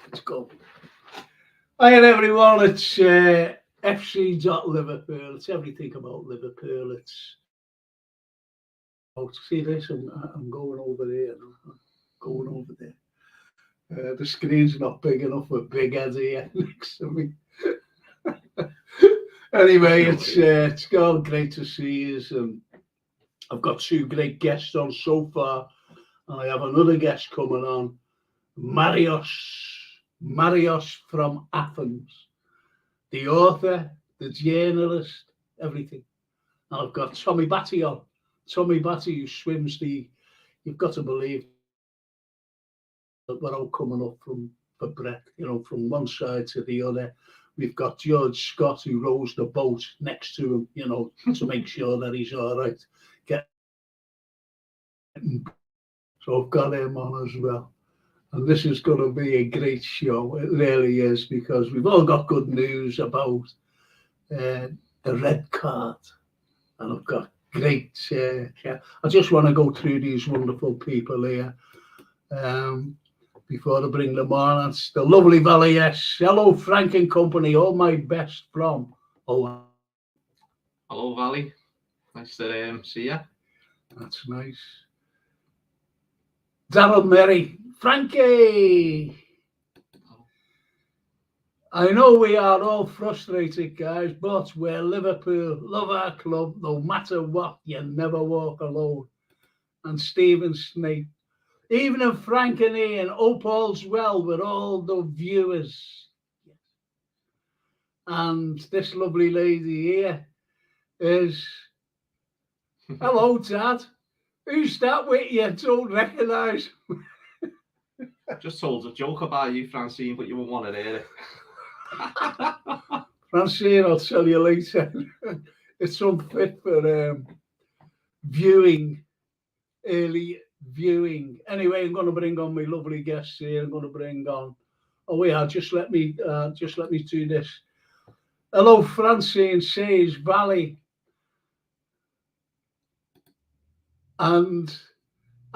Let's go. Hi everyone, it's FC.Liverpool. It's everything about Liverpool. It's see this. I'm going over there. I'm going over there. The screen's not big enough with big heads here next to me. Anyway, it's gone great to see you. And I've got 2 great guests on so far, and I have another guest coming on, Marios from Athens, the author, the journalist, everything. And I've got Tommy Batty on. Tommy Batty, who swims you've got to believe that we're all coming up for breath, from one side to the other. We've got George Scott, who rows the boat next to him, to make sure that he's all right. So I've got him on as well. And this is going to be a great show. It really is, because we've all got good news about the red card. And I've got great... I just want to go through these wonderful people here before I bring them on. It's the lovely Valley, yes. Hello, Frank and company. All my best from... Oh, hello, Valley. Nice to see you. That's nice. Darryl Merry. Frankie! I know we are all frustrated, guys, but we're Liverpool, love our club, no matter what, you never walk alone. And Stephen Snape, even if Frank and Ian, hope all's well with all the viewers. And this lovely lady here is, hello, Dad. Who's that with you? Don't recognise. Just told a joke about you, Francine, but you won't want to hear it. Francine, I'll tell you later. It's unfit for viewing, early viewing. Anyway, I'm going to bring on my lovely guests here. I'm going to bring on. Oh yeah, just let me do this. Hello, Francine says Valley, and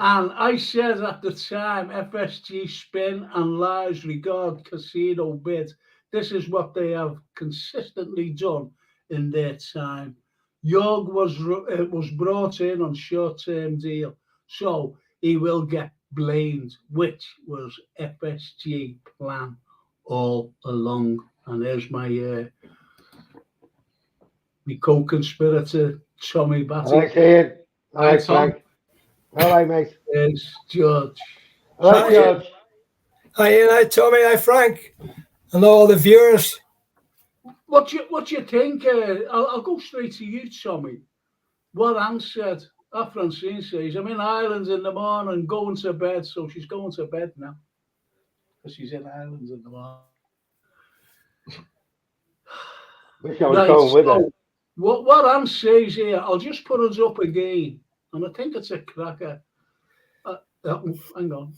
I said at the time, FSG spin and lies regard casino bid. This is what they have consistently done in their time. Jorg was brought in on short-term deal, so he will get blamed, which was FSG plan all along. And there's my co-conspirator, Tommy Batty. Hi, Ian. Hi, Frank. Hello, mate. There's George. Hello, George. Hi, Ian. Hi, Tommy. Hi, Frank. And all the viewers. What do you think? I'll go straight to you, Tommy. What Anne said, Francine says, I'm in Ireland in the morning, going to bed. So she's going to bed now, because she's in Ireland in the morning. Wish I was going with her. What Anne says here, I'll just put us up again. And I think it's a cracker. Hang on.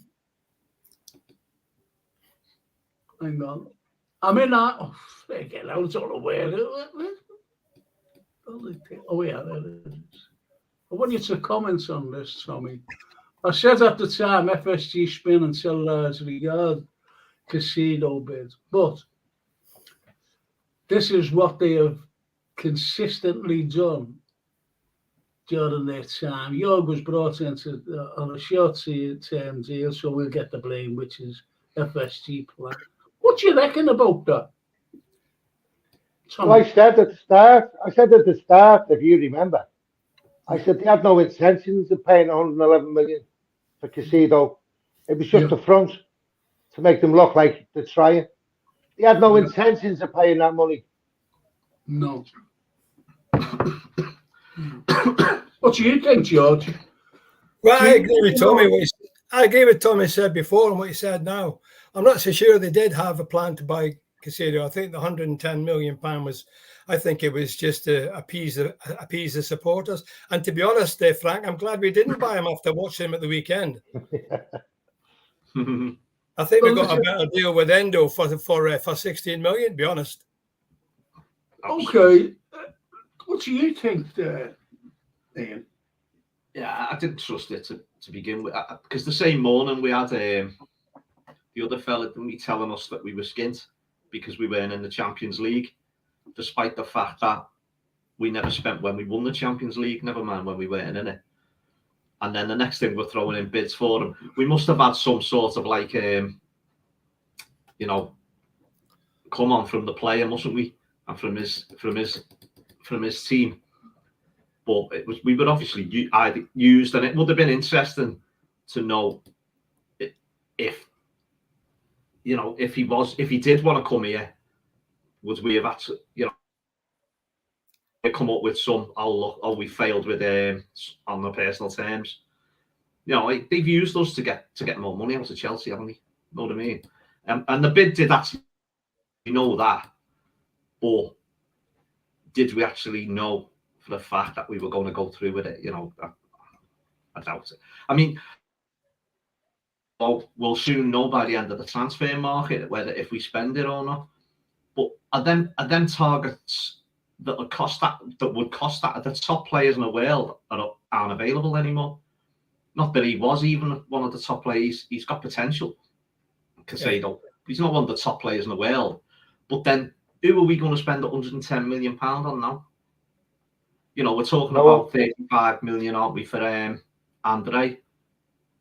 I'm in that. Oh, again, I was unaware. Oh, yeah, there it is. I want you to comment on this, Tommy. I said at the time, FSG spin until regard casino bid. But this is what they have consistently done during their time. Jorg was brought into on a short-term deal, so we'll get the blame, which is FSG plan. What do you reckon about that? Well, I said at the start, if you remember, I said they had no intentions of paying 111 million for Casino. It was just a front to make them look like they're trying. They had no intentions of paying that money. No. What do you think, George? Well, I agree with Tommy. I agree with Tommy said before and what he said now. I'm not so sure they did have a plan to buy Casino. I think the 110 million pound was. I think it was just to appease the supporters. And to be honest, Frank, I'm glad we didn't buy him after watching him at the weekend. I think we got a better deal with Endo for 16 million. To be honest. Okay, what do you think, Ian? Yeah, I didn't trust it to begin with, because the same morning we had the other fella didn't be telling us that we were skint because we weren't in the Champions League, despite the fact that we never spent when we won the Champions League, never mind when we weren't in it. And then the next thing, we're throwing in bids for him. We must have had some sort of like, you know, come on from the player, mustn't we? And from his team. But we were obviously used, and it would have been interesting to know if, you know, if he did want to come here, would we have had to, you know, come up with some, we failed with on the personal terms. You know, like, they've used us to get more money out of Chelsea, haven't they? You know what I mean? And the bid did actually know that, but did we actually know for the fact that we were going to go through with it? You know, I doubt it. I mean, we'll soon know by the end of the transfer market whether if we spend it or not. But are them targets that would cost that the top players in the world aren't available anymore? Not that he was even one of the top players. He's got potential. Casado. He's not one of the top players in the world. But then, who are we going to spend £110 million on now? You know, we're talking about 35 million, aren't we, for Andre,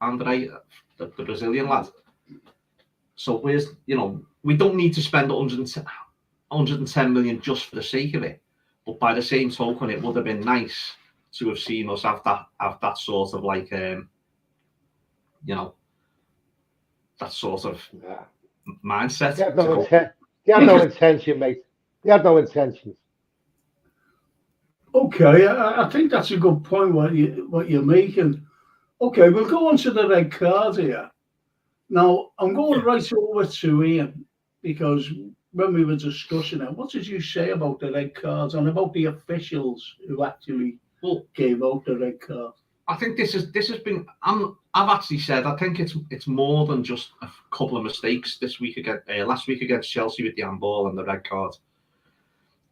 the Brazilian lad. So where's, you know, we don't need to spend 110 million just for the sake of it. But by the same token, it would have been nice to have seen us have that sort of like, you know, that sort of mindset. They had no intention, mate. They had no intentions. Okay, I think that's a good point what you're making. Okay, we'll go on to the red card here. Now, I'm going right over to Ian, because when we were discussing it, what did you say about the red cards and about the officials who actually gave out the red card? I think this has been. I've actually said I think it's more than just a couple of mistakes this week last week against Chelsea with the handball and the red card,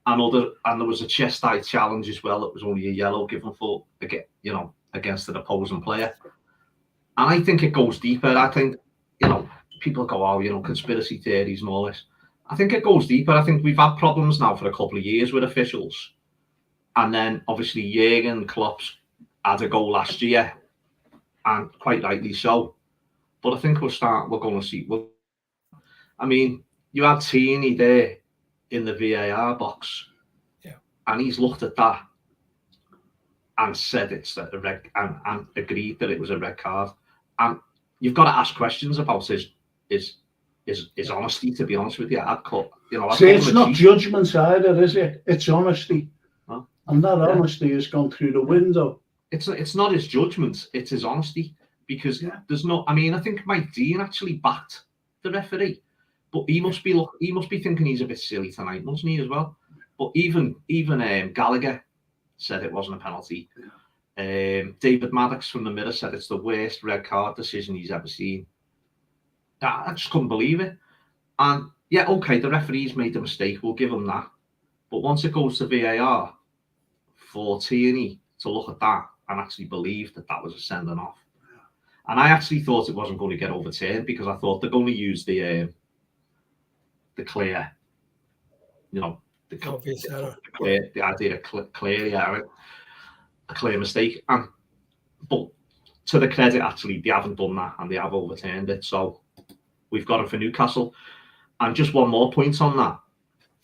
and there was a chest-high challenge as well. It was only a yellow given for against an opposing player, and I think it goes deeper. I think, you know, people go, oh, you know, conspiracy theories and all this. I think it goes deeper. I think we've had problems now for a couple of years with officials, and then obviously Jurgen Klopp's had a goal last year, and quite rightly so. But I think we're going to see. I mean, you had Tierney there in the VAR box, and he's looked at that and said it's a red, and agreed that it was a red card. And you've got to ask questions about his honesty. To be honest with you, it's not judgment either, is it? It's honesty, and that honesty has gone through the window. It's not his judgment, it's his honesty, because there's no. I mean, I think Mike Dean actually backed the referee, but he must be thinking he's a bit silly tonight, mustn't he, as well? But even Gallagher said it wasn't a penalty. David Maddox from the Mirror said it's the worst red card decision he's ever seen. I just couldn't believe it. And yeah, okay, the referee's made a mistake, we'll give him that. But once it goes to VAR for Tierney to look at that and actually believe that was a sending off. And I actually thought it wasn't going to get overturned, because I thought they're going to use the clear, you know, the idea of clear error, a clear mistake. But to the credit, actually, they haven't done that, and they have overturned it. So we've got it for Newcastle. And just one more point on that.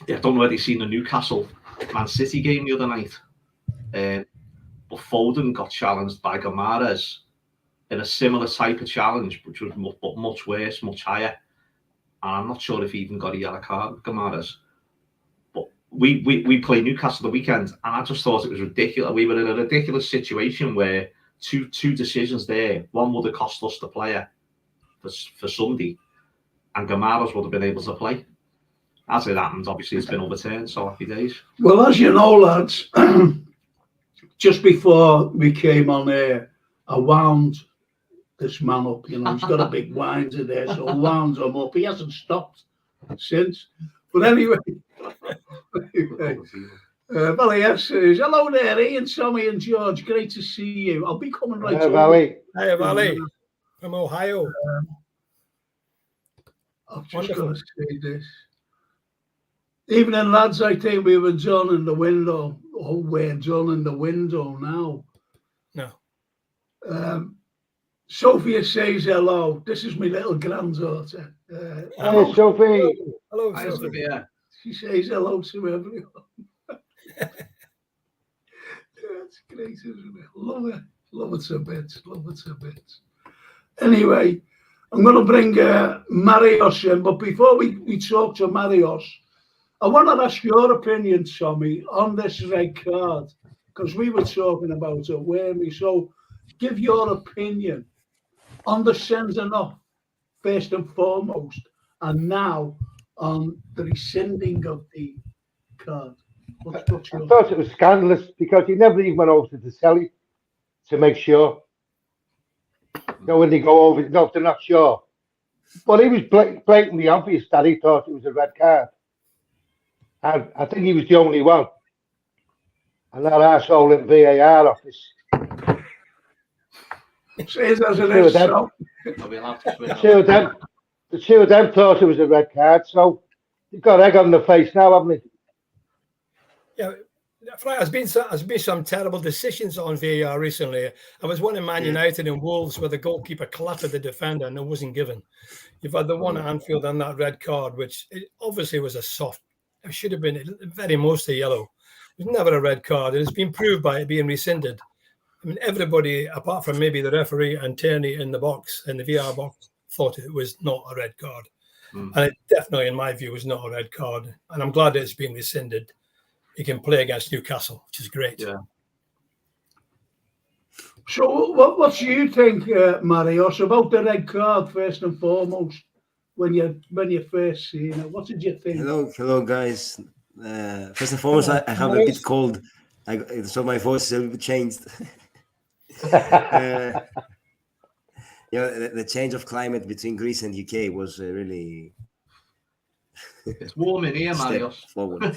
I don't know whether you've seen the Newcastle Man City game the other night. But Foden got challenged by Gomares in a similar type of challenge, which was much worse, much higher. And I'm not sure if he even got a yellow card with Gomares. But we play Newcastle the weekend, and I just thought it was ridiculous. We were in a ridiculous situation where two decisions there. One would have cost us the player for Sunday, and Gomares would have been able to play. As it happens, obviously it's been overturned, so happy days. Well, as you know, lads, just before we came on air, I wound this man up. You know, he's got a big winder there, so I wound him up. He hasn't stopped since. But anyway, Valley yes, hello there, Ian, Tommy, and George. Great to see you. I'll be coming right over. Valley. Hey, Valley, from Ohio. I've just got to say this. Evening, lads. I think we were done in the window. Oh, we're done in the window now. No. Sophia says hello. This is my little granddaughter. Hello, Sophie. Hello, Hi, Sophie. Sophia. She says hello to everyone. That's great, isn't it? Love it. Love it a bit. Love it a bit. Anyway, I'm going to bring Marios in. But before we talk to Marios, I want to ask your opinion, Tommy, on this red card. Because we were talking about it, weren't we? So give your opinion on the sending off, first and foremost, and now on the rescinding of the card. I thought it was scandalous because he never even went over to the celly to make sure. You know, when they go over, no, if they're not sure. But he was blatantly obvious that he thought it was a red card. And I think he was the only one. And that arsehole in VAR office. Says as it is, so. The two of them thought it was a red card, so you've got egg on the face now, haven't you? Yeah, there's been some terrible decisions on VAR recently. I was one in Man United and Wolves where the goalkeeper clattered the defender and it wasn't given. You've had the one at Anfield on that red card, which obviously was a soft. It should have been very mostly yellow. It was never a red card, and it's been proved by it being rescinded. I mean, everybody, apart from maybe the referee and Tierney in the box, in the VAR box, thought it was not a red card. And it definitely, in my view, was not a red card. And I'm glad it's been rescinded. He can play against Newcastle, which is great. Yeah. So what do you think, Marios, about the red card, first and foremost, when you first seen it? What did you think? Hello, guys. First and foremost, I have a bit cold, so my voice is a little bit changed. The change of climate between Greece and UK was really. It's warm in here, Marios. Forward.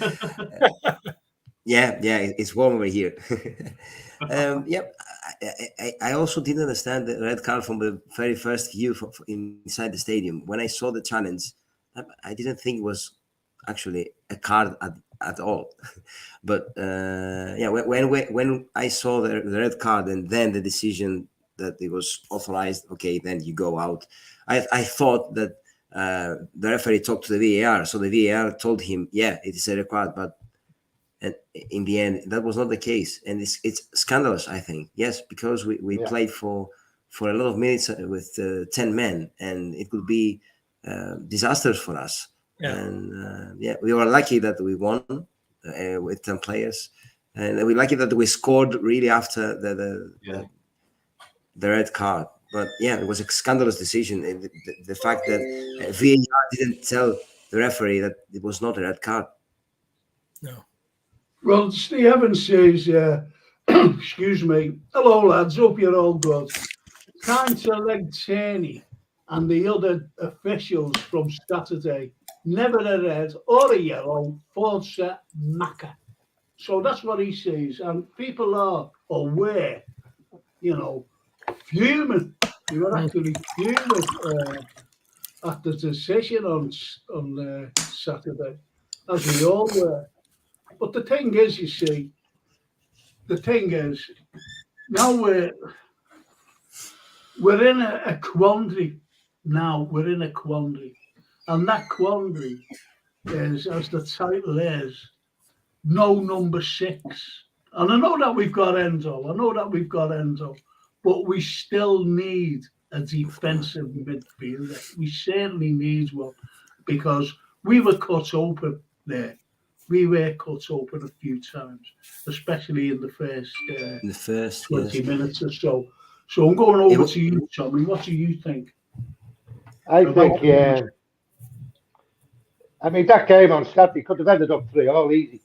Yeah, it's warm over here. I also didn't understand the red card from the very first view inside the stadium. When I saw the challenge, I didn't think it was actually a card at all. But when I saw the red card and then the decision that it was authorized, okay, then you go out. I thought that the referee talked to the VAR, so the VAR told him, yeah, it is a red card, but in the end, that was not the case, and it's scandalous, I think. Yes, because we played for a lot of minutes with 10 men, and it could be disastrous for us. Yeah. And we were lucky that we won with 10 players, and we're lucky that we scored really after the red card. But it was a scandalous decision. The fact that VAR didn't tell the referee that it was not a red card. No. Well, Steve Evans says, excuse me, hello lads, hope you're all good. Time to leg Tierney and the other officials from Saturday. Never a red or a yellow, Forza Macca. So that's what he says. And people are aware, fuming. We were actually fuming at the decision on Saturday, as we all were. But the thing is, you see, now we're in a quandary. Now we're in a quandary, and that quandary is, as the title is, no number 6. And I know that we've got Endo. But we still need a defensive midfielder. We certainly need one because we were cut open there. We were cut open a few times, especially in the first 20 minutes or so. So I'm going over to you, Tommy. What do you think? I think, that game on Saturday could have ended up 3-3 easy.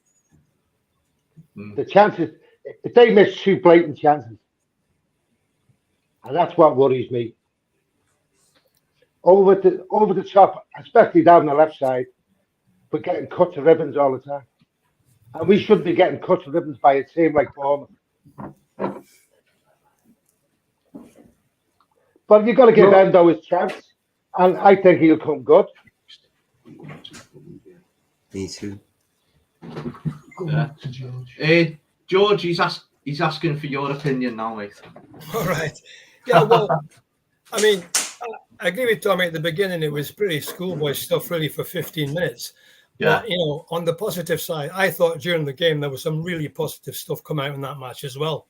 The chances, if they missed 2 blatant chances, and that's what worries me. Over the top, especially down the left side, we're getting cut to ribbons all the time. And we shouldn't be getting cut to ribbons by a team like Bournemouth. But you've got to give Endo his chance, and I think he'll come good. Me too. Yeah. George, he's asking for your opinion now, mate. All right. Yeah, well, I mean, I agree with Tommy at the beginning. It was pretty schoolboy stuff, really, for 15 minutes. Yeah. But, on the positive side, I thought during the game there was some really positive stuff come out in that match as well.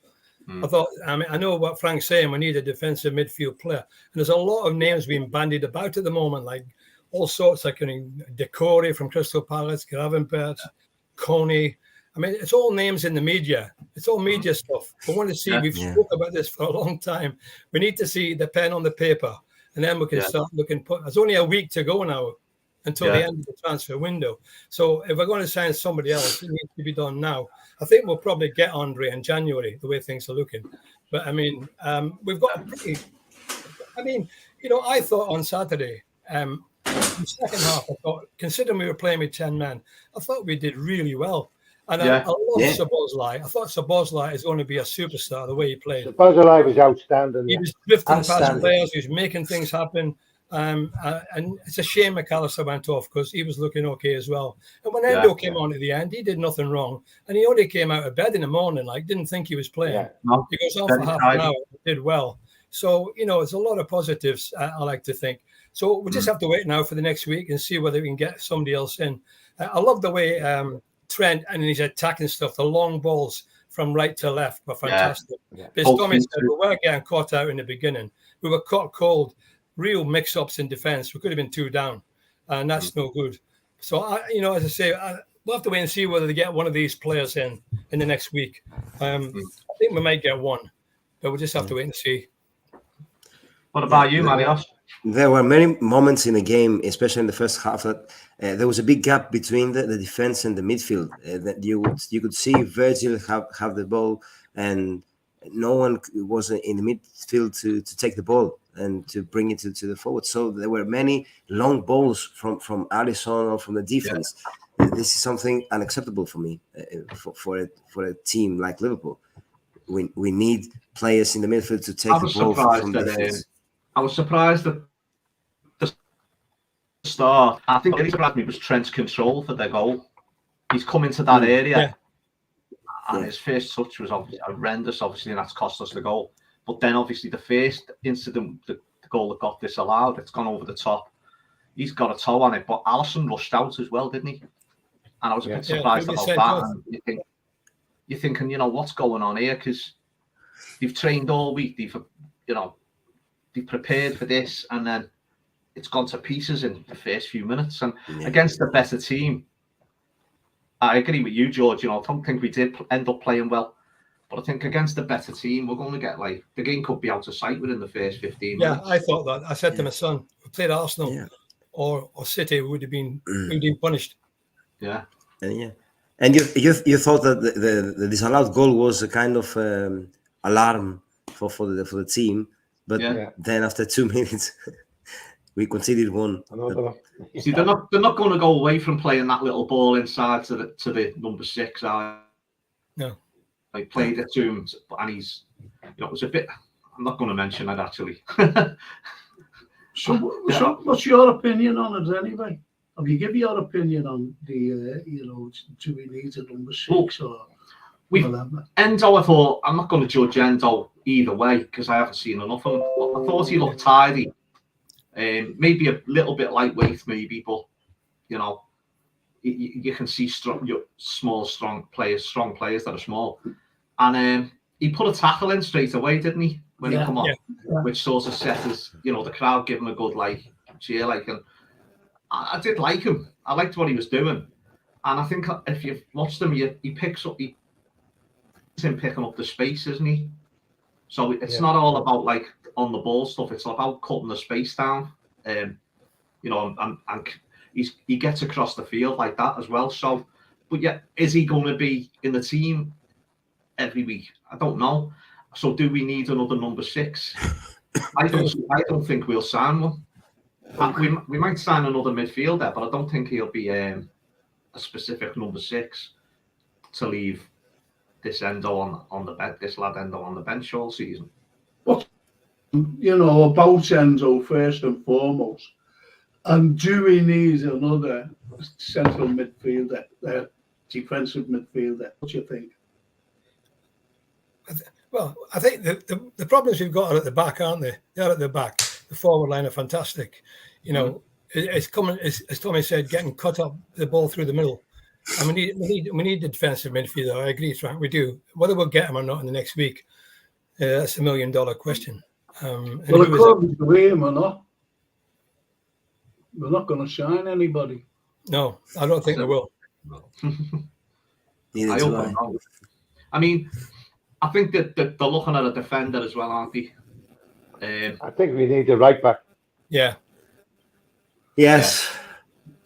I thought, I know what Frank's saying, we need a defensive midfield player. And there's a lot of names being bandied about at the moment, like all sorts, like Decore from Crystal Palace, Gravenberch, Coney. I mean, it's all names in the media. It's all media stuff. I want to see, we've spoke about this for a long time. We need to see the pen on the paper, and then we can start looking. There's only a week to go now until the end of the transfer window. So if we're going to sign somebody else, it needs to be done now. I think we'll probably get Andre in January, the way things are looking. But, I mean, we've got a pretty... I mean, I thought on Saturday, in the second half, I thought, considering we were playing with 10 men, I thought we did really well. And I love Szoboszlai. I thought Szoboszlai is going to be a superstar, the way he played. Szoboszlai was outstanding. He was drifting past players. He was making things happen. And it's a shame McAllister went off because he was looking okay as well. And when Endo came on at the end, he did nothing wrong. And he only came out of bed in the morning, didn't think he was playing. Yeah. No, he goes on for half an hour, did well. So, it's a lot of positives, I like to think. So we just have to wait now for the next week and see whether we can get somebody else in. I love the way Trent and his attacking stuff, the long balls from right to left were fantastic. As Tommy said, we were getting caught out in the beginning. We were caught cold. Real mix-ups in defence. We could have been 2 down, and that's no good. So, as I say, we'll have to wait and see whether they get one of these players in the next week. I think we might get one, but we'll just have to wait and see. What about you, Marios? There were many moments in the game, especially in the first half, that there was a big gap between the defence and the midfield. That you could see Virgil have the ball, and no one was in the midfield to take the ball and to bring it to the forward. So there were many long balls from Alisson or from the defense. This is something unacceptable for me, for a team like Liverpool. We need players in the midfield to take the ball from defense. I was surprised at the start. I think what really surprised me was Trent's control for their goal. He's come into that area, and his first touch was obviously horrendous, and that's cost us the goal. But then, obviously, the first incident, the goal that got disallowed, it's gone over the top. He's got a toe on it, but Alisson rushed out as well, didn't he? And I was a bit surprised about that. And you're thinking, what's going on here? Because they've trained all week, they've prepared for this, and then it's gone to pieces in the first few minutes. And against a better team, I agree with you, George. I don't think we did end up playing well. But I think against a better team, we're going to get the game could be out of sight within the first 15 minutes. Yeah, I thought that. I said to my son, if we played Arsenal or City, we would have been punished. Yeah. And you thought that the disallowed goal was a kind of alarm for the team, but then after 2 minutes, we conceded one. See, they're not going to go away from playing that little ball inside to the number 6. No. They played it to him, and he's, it was a bit. I'm not going to mention it actually. So, what's your opinion on it anyway? Have you given your opinion on the, do we need a number 6 or whatever? Endo, I thought, I'm not going to judge Endo either way because I haven't seen enough of him. I thought he looked tidy, maybe a little bit lightweight, maybe, but you can see strong players that are small. And he put a tackle in straight away, didn't he? When he come on, which sort of set his, the crowd give him a good cheer, and I did like him. I liked what he was doing, and I think if you've watched him, he picks up, he's picking up the space, isn't he? So it's not all about on the ball stuff. It's about cutting the space down, and he gets across the field like that as well. So, but is he going to be in the team every week? I don't know. So do we need another number 6? I don't think we'll sign one. We might sign another midfielder, but I don't think he'll be a specific number 6 to leave this Endo on the bench. This lad Endo on the bench all season. What about Endo first and foremost? And do we need another central midfielder, defensive midfielder? What do you think? Well, I think the problems we've got are at the back, aren't they? They're at the back. The forward line are fantastic. You know, it's coming, as Tommy said, getting cut up the ball through the middle. And we need the defensive midfielder. I agree, Frank. We do. Whether we'll get him or not in the next week, that's $1 million question. Well, according to him or not, we're not going to sign anybody. No, I don't think we will. I hope I'm wrong. I mean, I think that they're looking at a defender as well, aren't they? I think we need a right back. Yeah. Yes.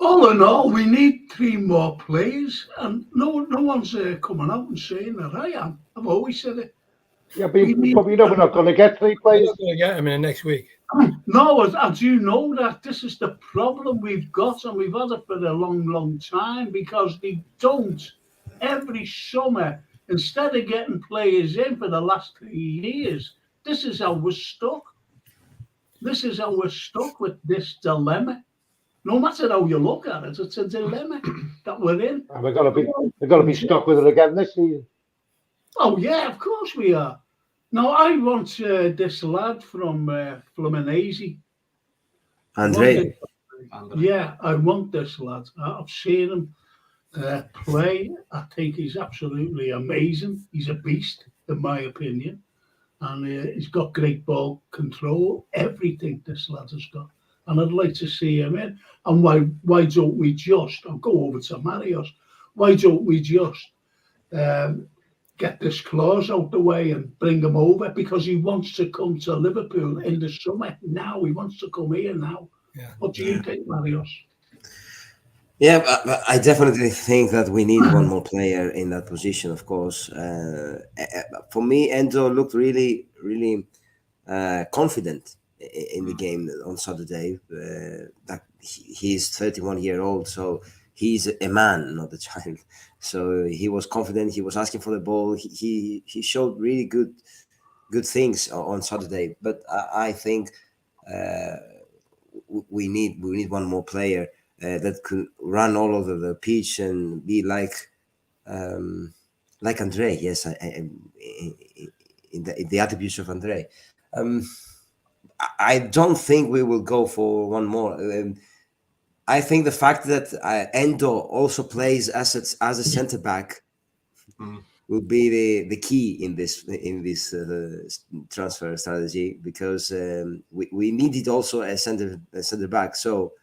All in all, we need 3 more players, and no one's coming out and saying that I am. I've always said it. Yeah, but we know we're not going to get 3 players. We're not going to get him in the next week. No, I do know that this is the problem we've got, and we've had it for a long, long time, because they don't every summer, instead of getting players in for the last 3 years. This is how we're stuck. This is how we're stuck with this dilemma. No matter how you look at it, it's a dilemma that we're in. And we're going to be stuck with it again this season. Oh yeah, of course we are. Now I want this lad from Fluminense. Andre. Yeah, I want this lad. I've seen him play. I think he's absolutely amazing. He's a beast, in my opinion. And he's got great ball control, everything this lad has got. And I'd like to see him in. And why don't we just, I'll go over to Marius, why don't we just get this clause out the way and bring him over? Because he wants to come to Liverpool in the summer. Now, he wants to come here now. Yeah. What do you think, Marius? Yeah, but I definitely think that we need one more player in that position, of course. For me, Endo looked really, really confident in the game on Saturday. That he's 31-year-old, so he's a man, not a child. So he was confident. He was asking for the ball. He showed really good things on Saturday. But I think we need one more player that could run all over the pitch and be like Andre. Yes, in the attributes of Andre. I don't think we will go for one more. I think the fact that Endo also plays as a centre back will be the key in this transfer strategy, because we needed also a centre back. So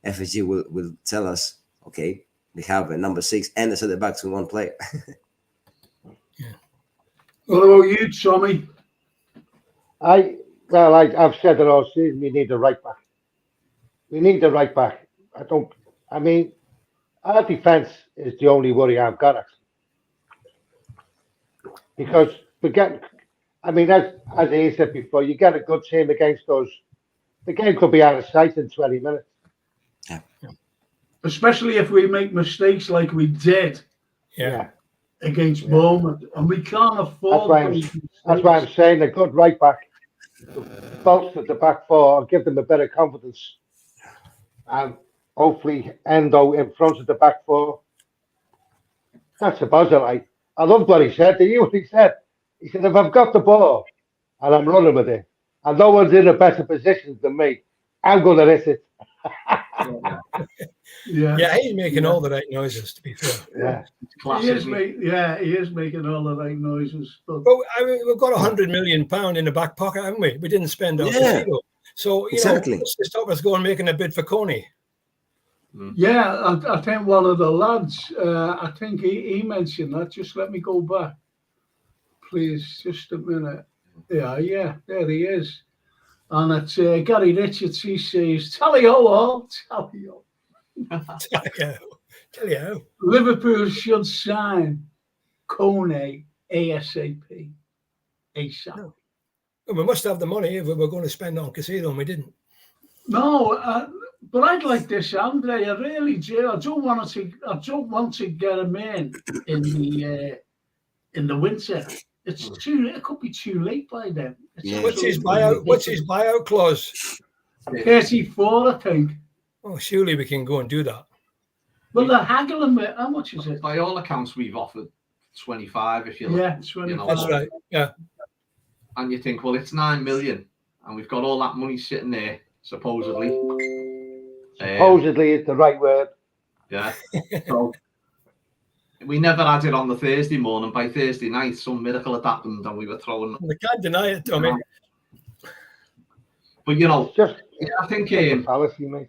FSG will tell us, okay, we have a number 6 and a centre back to one player. Yeah. What about you, Tommy? I've said it all season. We need a right back. We need a right back. I mean, our defence is the only worry I've got, actually. Because as he said before, you get a good team against us, the game could be out of sight in 20 minutes. Yeah. Especially if we make mistakes like we did against Bournemouth, and we can't afford. That's why I'm saying a good right back, bolster the back 4, give them a better confidence, and hopefully Endo in front of the back 4. That's about it. I loved what he said. Do you what he said? He said, if I've got the ball and I'm running with it, and no one's in a better position than me, I'm going to hit it. Yeah, he's making all the right noises, to be fair. He is making all the right noises. But we've got £100 million in the back pocket, haven't we? We didn't spend on Casino. So, exactly. What's to stop us going making a bid for Coney? Yeah, I think one of the lads, I think he mentioned that. Just let me go back, please, just a minute. Yeah, there he is. And it's Gary Richards. He says, tally-ho all, tally-ho. Tally-ho. Liverpool should sign Coney ASAP. ASAP. No. Well, we must have the money if we were going to spend on Casino, and we didn't. No, but I'd like this Andre. I really do. I don't want to get him in the winter. It's it could be too late by then. What's his buyout clause? 34, I think. Oh, surely we can go and do that. Well, they're haggling with how much is it? By all accounts, we've offered 25, if you like. Yeah, 25. That's right. Yeah. And you think, well, it's 9 million, and we've got all that money sitting there, supposedly. Supposedly is the right word. Yeah. So we never had it on the Thursday morning. By Thursday night, some miracle had happened, and we were throwing. We can't deny it, Tommy. But you know, It's just, yeah, I think it's a fallacy, mate.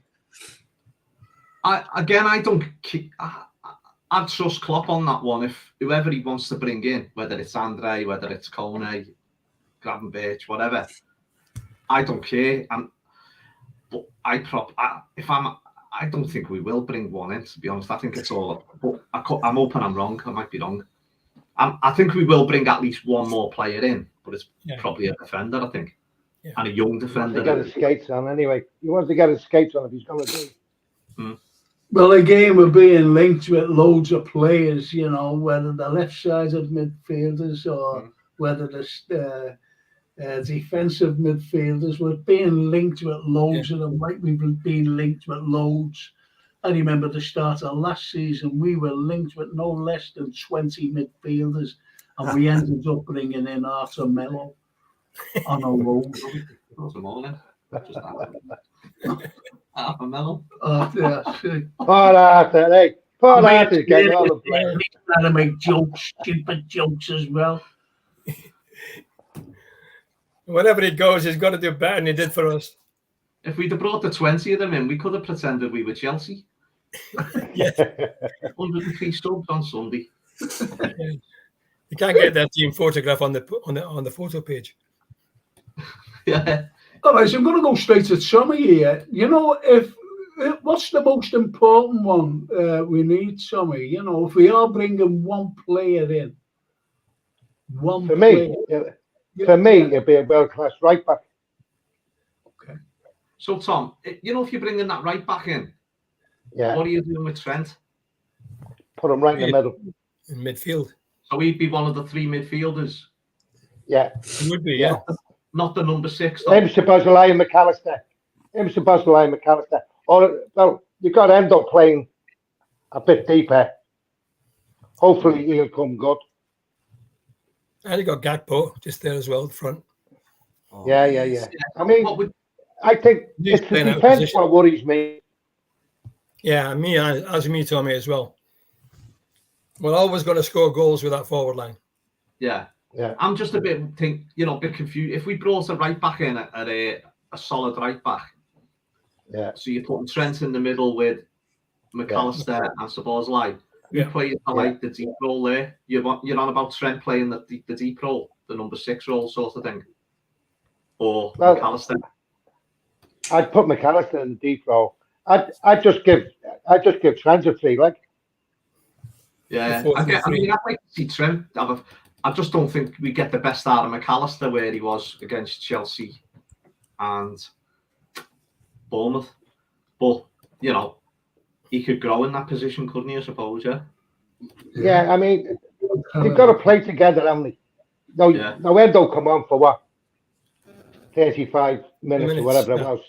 I don't. I'd trust Klopp on that one. If whoever he wants to bring in, whether it's Andre, whether it's Kone, Gravenberch, whatever, I don't care. But I don't think we will bring one in. To be honest, I think it's all. But I'm hoping I'm wrong. I might be wrong. I think we will bring at least one more player in, but it's probably a defender. I think, and a young defender. He wants to get his skates on anyway. He wants to get his skates on if he's going to do. Well, again, we're being linked with loads of players, you know, whether the left-sided midfielders or whether the defensive midfielders. We're being linked with loads of them, like we've been linked with loads. I remember the start of last season, we were linked with no less than 20 midfielders, and we ended up bringing in Arthur Mello on a loan. Good morning. Arthur Mello. Yeah. Poor Arthur, hey. Poor Arthur's getting all the blame. He's trying to make jokes, stupid jokes as well. Wherever he goes, he's got to do better than he did for us. If we'd have brought the 20 of them in, we could have pretended we were Chelsea. Yeah. 103 subs on Sunday. You can't get that team photograph on the photo page. Yeah. All right, so I'm going to go straight to Tommy here. You know, what's the most important one we need, Tommy? You know, if we are bringing one player in, For me, it'd be a world-class right back. Okay. So, Tom, you know, if you're bringing that right back in, what are you doing with Trent? Put him right in the middle. In midfield. So he'd be one of the three midfielders. Yeah. He would be, yeah. Not the number 6. Him, Szoboszlai and McAllister. Or, well, you got Endo playing a bit deeper. Hopefully he'll come good. And you got Gakpo just there as well, front. Yeah. I mean, I think it's the defence what worries me. Yeah, me, Tommy, as well. We're always going to score goals with that forward line. Yeah. I'm just a bit confused. If we brought a right back in at a solid right back, so you're putting Trent in the middle with McAllister and Szoboszlai. Who plays like the deep role there? You're on about Trent playing the deep role, the number 6 role sort of thing, or McAllister. I'd put McAllister in the deep role. I'd just give Trent a free leg. Yeah, I'd like to see Trent. I just don't think we get the best out of McAllister where he was against Chelsea and Bournemouth. But, you know, he could grow in that position, couldn't he, I suppose, Yeah, I mean, they've got to play together, haven't they? No, Endo come on for what? 35 minutes or whatever it was.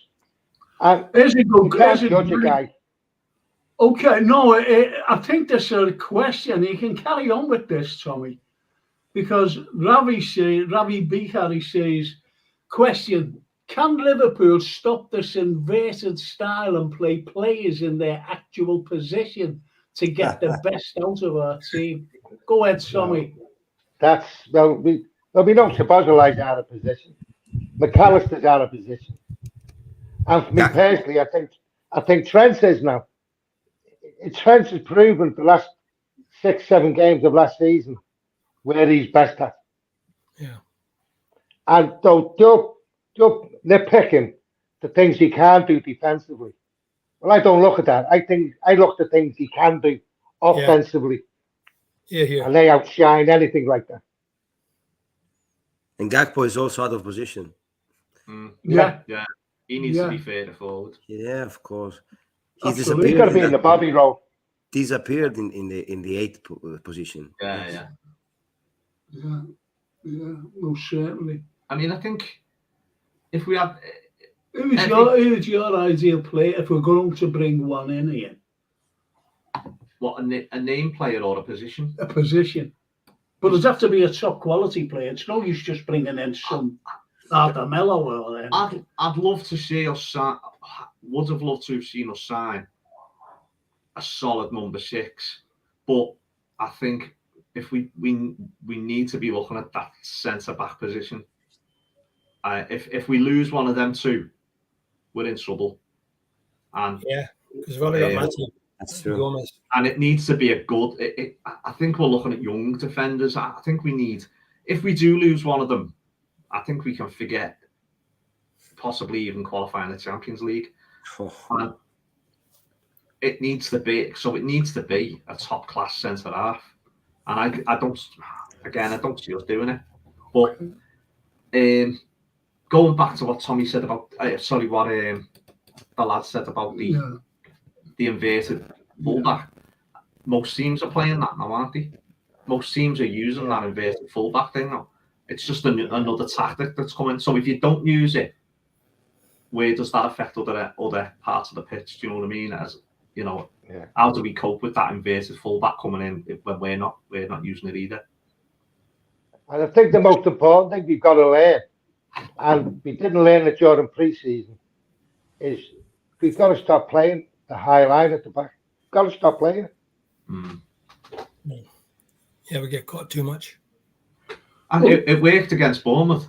And you can't judge a guy. Okay, no, I think there's a question. You can carry on with this, Tommy, because Ravi Bihari says, question, can Liverpool stop this inverted style and play players in their actual position to get the best out of our team? Go ahead, Tommy. We know Szoboszlai's out of position. McAllister's out of position. And for me personally, I think Trent is now. Trent has proven the last 6-7 games of last season where he's best at. Yeah. And don't nitpicking the things he can do defensively. Well, I don't look at that. I look at things he can do offensively. Yeah. And they outshine anything like that. And Gakpo is also out of position. Yeah. He needs to be further forward. Yeah, of course. He's got to be in the body role. Disappeared in the 8th position. Yeah, most certainly. I mean, I think if we had Who's your ideal player if we're going to bring one in here? What, a name player or a position? A position. But it'd have to be a top quality player. It's no use just bringing in some Ardamello or anything. I'd love to see us sign. Would have loved to have seen us sign a solid number 6, but I think if we need to be looking at that centre back position. If we lose one of them two, we're in trouble. And yeah, because we've only got Matthew. That's true. And it needs to be a good. I think we're looking at young defenders. I think we need. If we do lose one of them, I think we can forget possibly even qualifying the Champions League. And it needs to be. So it needs to be a top class centre half. And I don't see us doing it. But going back to what Tommy said about, what the lad said about the inverted fullback. Most teams are playing that now, aren't they? Most teams are using that inverted fullback thing now. It's just another tactic that's coming. So if you don't use it, where does that affect other parts of the pitch? Do you know what I mean? As you know, how do we cope with that inverted fullback coming in when we're not using it either? And I think the most important thing we've got to learn, and we didn't learn it during pre-season, is we've got to stop playing the high line at the back. We've got to stop playing it. Yeah, we get caught too much. And it worked against Bournemouth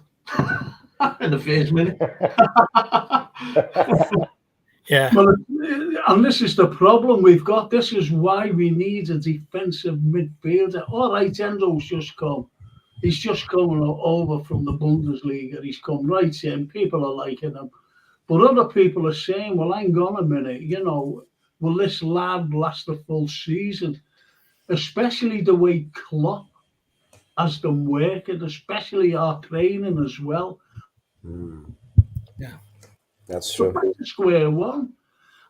in the first minute. Yeah. Well, and this is the problem we've got. This is why we need a defensive midfielder. All right, Endo's just come. He's just coming over from the Bundesliga. He's come right in. People are liking him. But other people are saying, well, hang on a minute, will this lad last a full season? Especially the way Klopp has them working, especially our training as well. Yeah, that's true. Back to square one.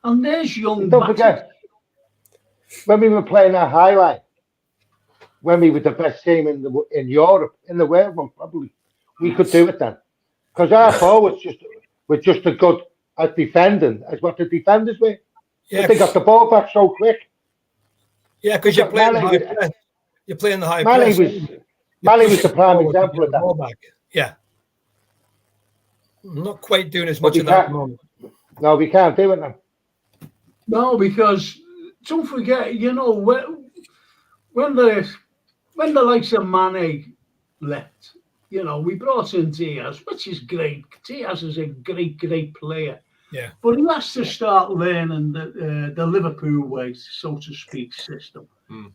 And there's young. Don't forget, when we were playing our highlight, when we were the best team in Europe, in the world, well, probably, we could do it then. Because our forwards were just as good at defending as what the defenders were. Yeah, they got the ball back so quick. Yeah, because you're playing the high press. You're playing the high press. Manny was the prime example of that. Back. Yeah. I'm not quite doing as much of that at the moment. No, we can't do it now. No, because don't forget, when the likes of Mane left, we brought in Diaz, which is great. Diaz is a great player. Yeah. But he has to start learning the Liverpool way, so to speak, system.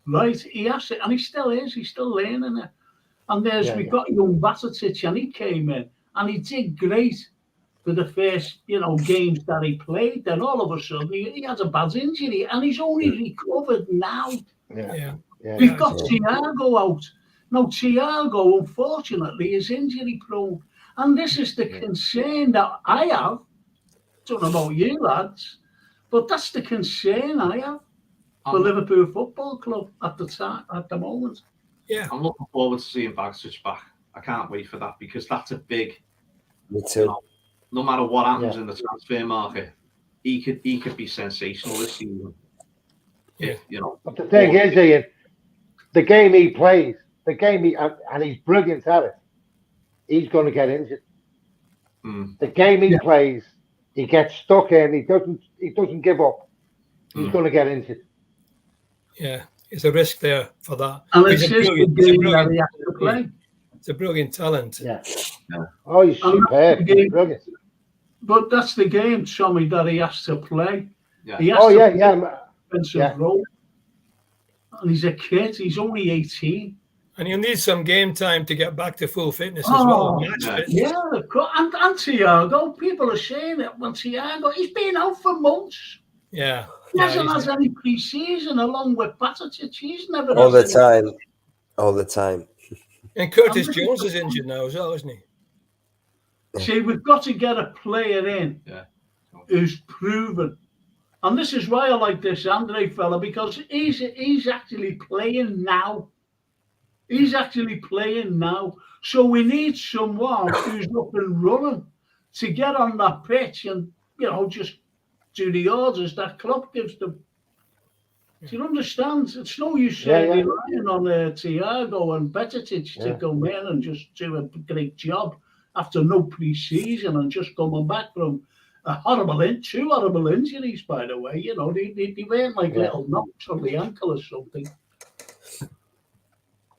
Right? He has to, and he still is. He's still learning it. And we've got young Batic, and he came in, and he did great for the first, games that he played. Then all of a sudden, he had a bad injury, and he's only recovered now. Yeah. We've got Thiago out. Now, Thiago, unfortunately, is injury prone. And this is the concern that I have. I don't know about you lads, but that's the concern I have for Liverpool Football Club at the moment. Yeah. I'm looking forward to seeing Bagswitch back. I can't wait for that because that's a big. Me too. No matter what happens in the transfer market, he could be sensational this season. Yeah. But the thing is, Ian, the game he plays, and he's brilliant at it, he's going to get injured. The game he plays, he gets stuck in. He doesn't give up. He's going to get injured. Yeah, it's a risk there for that. And it's just the game that he has to play. It's a brilliant talent. Yeah. Oh, he's superb. He's brilliant. But that's the game, Tommy, that he has to play. Yeah. He has to defensive role. And he's a kid. He's only 18. And you'll need some game time to get back to full fitness as well. Yeah, of course. And Thiago, people are saying it. Well, Thiago, he's been out for months. Yeah. He hasn't had any pre-season along with Batic. He's never all the time. All the time. And Curtis Jones is injured now as well, isn't he? See, we've got to get a player in who's proven. And this is why I like this Andre fella, because he's actually playing now. He's actually playing now. So we need someone who's up and running. to get on that pitch and, just do the orders that Klopp gives them. Do you understand? It's no use relying on Thiago and Betetic to come in and just do a great job after no pre-season and just coming back from two horrible injuries, by the way. They weren't like little knocks on the ankle or something.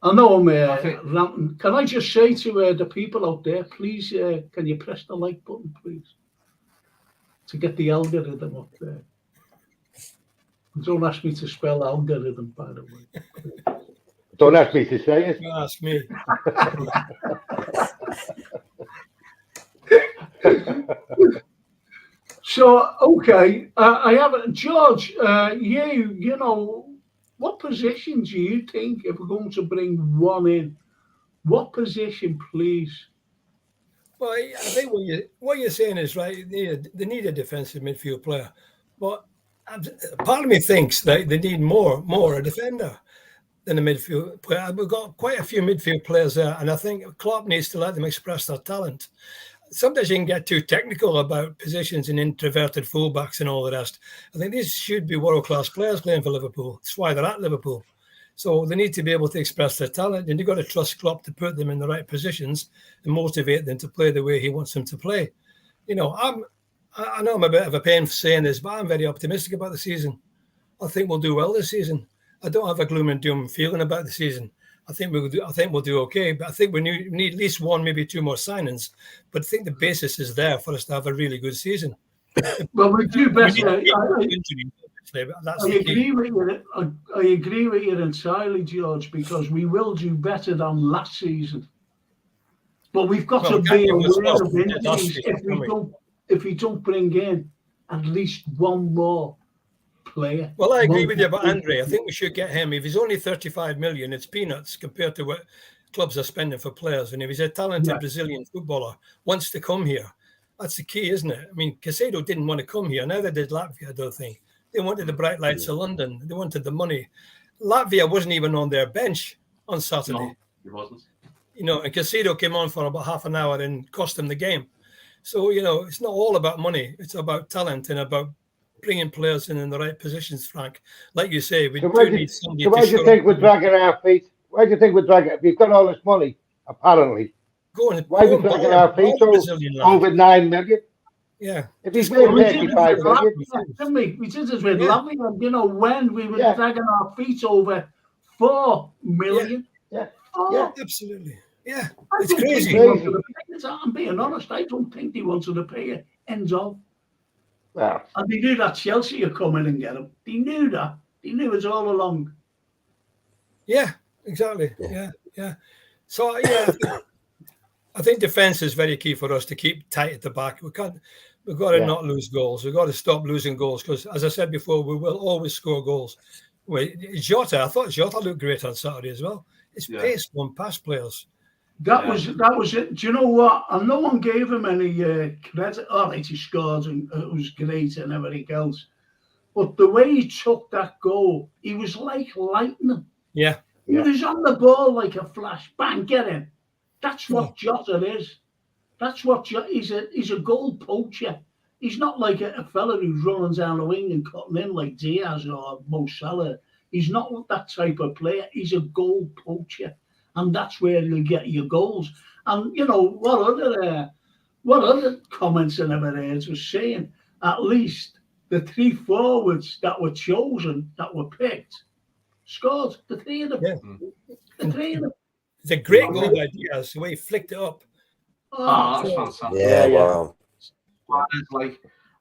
I know I'm ranting. Can I just say to the people out there, please, can you press the like button, please? To get the algorithm up there. Don't ask me to spell algorithm, by the way. Don't ask me to say it. Don't ask me. So, okay, I have George. What position do you think, if we're going to bring one in, what position, please? Well, I think what you're saying is right. They need a defensive midfield player, but part of me thinks that they need more a defender than a midfield player. We've got quite a few midfield players there, and I think Klopp needs to let them express their talent. Sometimes you can get too technical about positions and introverted fullbacks and all the rest. I think these should be world-class players playing for Liverpool. That's why they're at Liverpool. So they need to be able to express their talent, and you've got to trust Klopp to put them in the right positions and motivate them to play the way he wants them to play. I know I'm a bit of a pain for saying this, but I'm very optimistic about the season. I think we'll do well this season. I don't have a gloom and doom feeling about the season. I think we'll do okay, but I think we need at least one, maybe two more signings. But I think the basis is there for us to have a really good season. Well, we do better. I agree with you entirely, George, because we will do better than last season. But we've got to be aware of injuries if we don't bring in at least one more player. Well, I agree with you about Andre. I think we should get him. If he's only 35 million, it's peanuts compared to what clubs are spending for players. And if he's a talented Brazilian footballer, wants to come here, that's the key, isn't it? I mean, Caicedo didn't want to come here. Neither did Latvia, I don't think. They wanted the bright lights of London. They wanted the money. Latvia wasn't even on their bench on Saturday. No, he wasn't. And Caicedo came on for about half an hour and cost them the game. So, it's not all about money. It's about talent and about bringing players in the right positions, Frank. Like you say, we do need somebody. So why do you think we're dragging our feet? Why do you think we're dragging? If you've got all this money, apparently, why are we dragging our feet over 9 million? Yeah. If he's made 35 million, we did this with Latvia. When we were dragging our feet over 4 million. Yeah. Absolutely. Yeah. It's crazy. I'm being honest. I don't think they wanted to pay it. Ends of. Well, and they knew that Chelsea would come in and get him. They knew that. They knew it all along. Yeah, exactly. Yeah. So, I think defence is very key for us to keep tight at the back. We've got to not lose goals. We've got to stop losing goals because, as I said before, we will always score goals. Jota, I thought Jota looked great on Saturday as well. His pace won past players. That was it. Do you know what? And no one gave him any credit. All right, he scored and it was great and everything else. But the way he took that goal, he was like lightning. Yeah. He was on the ball like a flash. Bang, get in. That's what Jota is. That's what he's a goal poacher. He's not like a fella who's running down the wing and cutting in like Diaz or Mo Salah. He's not that type of player. He's a goal poacher. And that's where you'll get your goals. And, what other comments and everything was saying, at least the 3 forwards that were chosen, that were picked, scored. The 3 of them. Yeah. The 3 of them. It's a great goal by Diaz, the way he flicked it up. Oh, that's fantastic. Yeah, wow.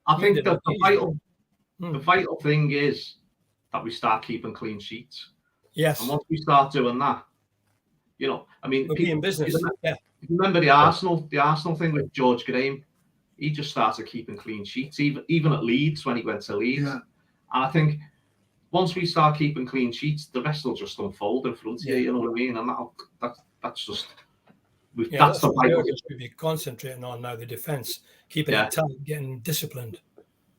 I think that the vital thing is that we start keeping clean sheets. Yes. And once we start doing that, we'll be in business. Remember the Arsenal thing with George Graham? He just started keeping clean sheets, even at Leeds when he went to Leeds. Yeah. And I think once we start keeping clean sheets, the rest will just unfold in front of you. You know what I mean? And that's just that's the vital thing we'll be concentrating on now. The defense, keeping it tight, getting disciplined.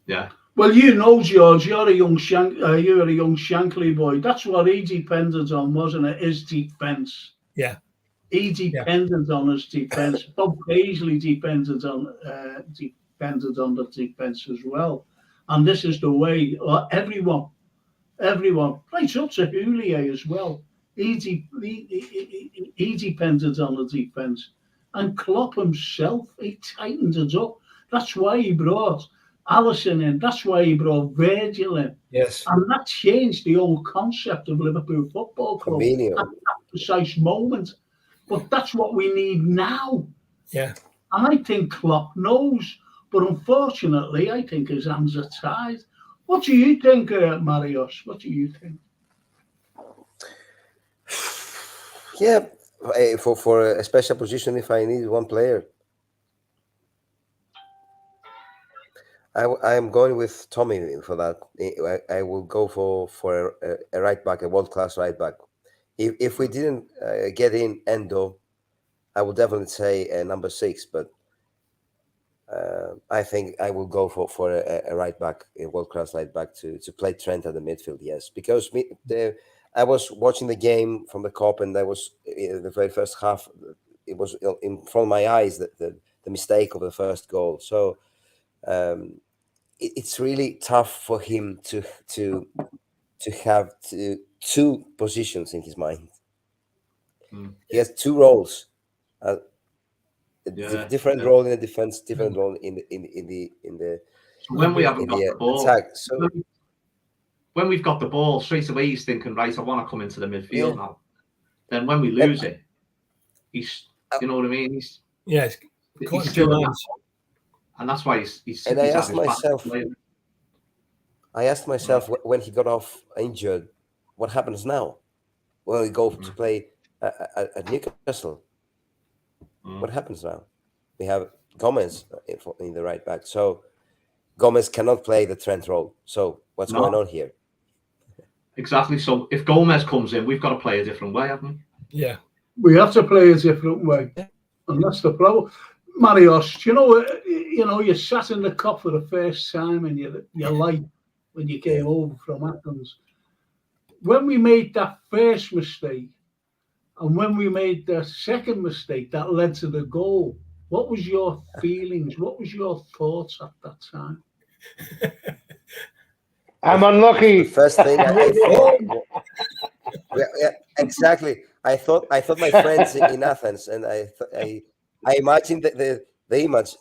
Yeah. Well, George, you're a young Shankly boy. That's what he depended on, wasn't it? His defense. Yeah. He depended on his defence. Bob Paisley depended on the defence as well. And this is the way everyone, right up to Houllier as well. He depended on the defence. And Klopp himself, he tightened it up. That's why he brought Alisson in. That's why he brought Virgil in. Yes. And that changed the whole concept of Liverpool Football Club at that precise moment. But that's what we need now. Yeah. And I think Klopp knows. But unfortunately, I think his hands are tied. What do you think, Marius? What do you think? Yeah, for a special position, if I need one player, I am going with Tommy for that. I will go for a right back, a world-class right back. If we didn't get in Endo, I would definitely say number 6, but I think I will go for a right back, a world-class right back to play Trent at the midfield, yes. Because I was watching the game from the Cup, and I was in the very first half, it was in front of my eyes, the mistake of the first goal. So it's really tough for him to have two positions in his mind. He has 2 roles. Different role in the defense, different role in the So when we haven't got the ball, attack. So when we've got the ball, straight away he's thinking, right, I want to come into the midfield now. Then when we lose it, he's, you know what I mean? He's still in that, and that's why he's. And I asked myself when he got off injured, what happens now? Well, he go to play at Newcastle. What happens now? We have Gomez in the right back. So Gomez cannot play the Trent role. So what's going on here? Exactly. So if Gomez comes in, we've got to play a different way, haven't we? Yeah. We have to play a different way. And that's the problem. Marius, you know, you sat in the Cup for the first time in your life when you came over from Athens. When we made that first mistake, and when we made the second mistake that led to the goal, what was your feelings? What was your thoughts at that time? I'm unlucky. The first thing I thought, exactly. I thought my friends in Athens, and I imagined the image,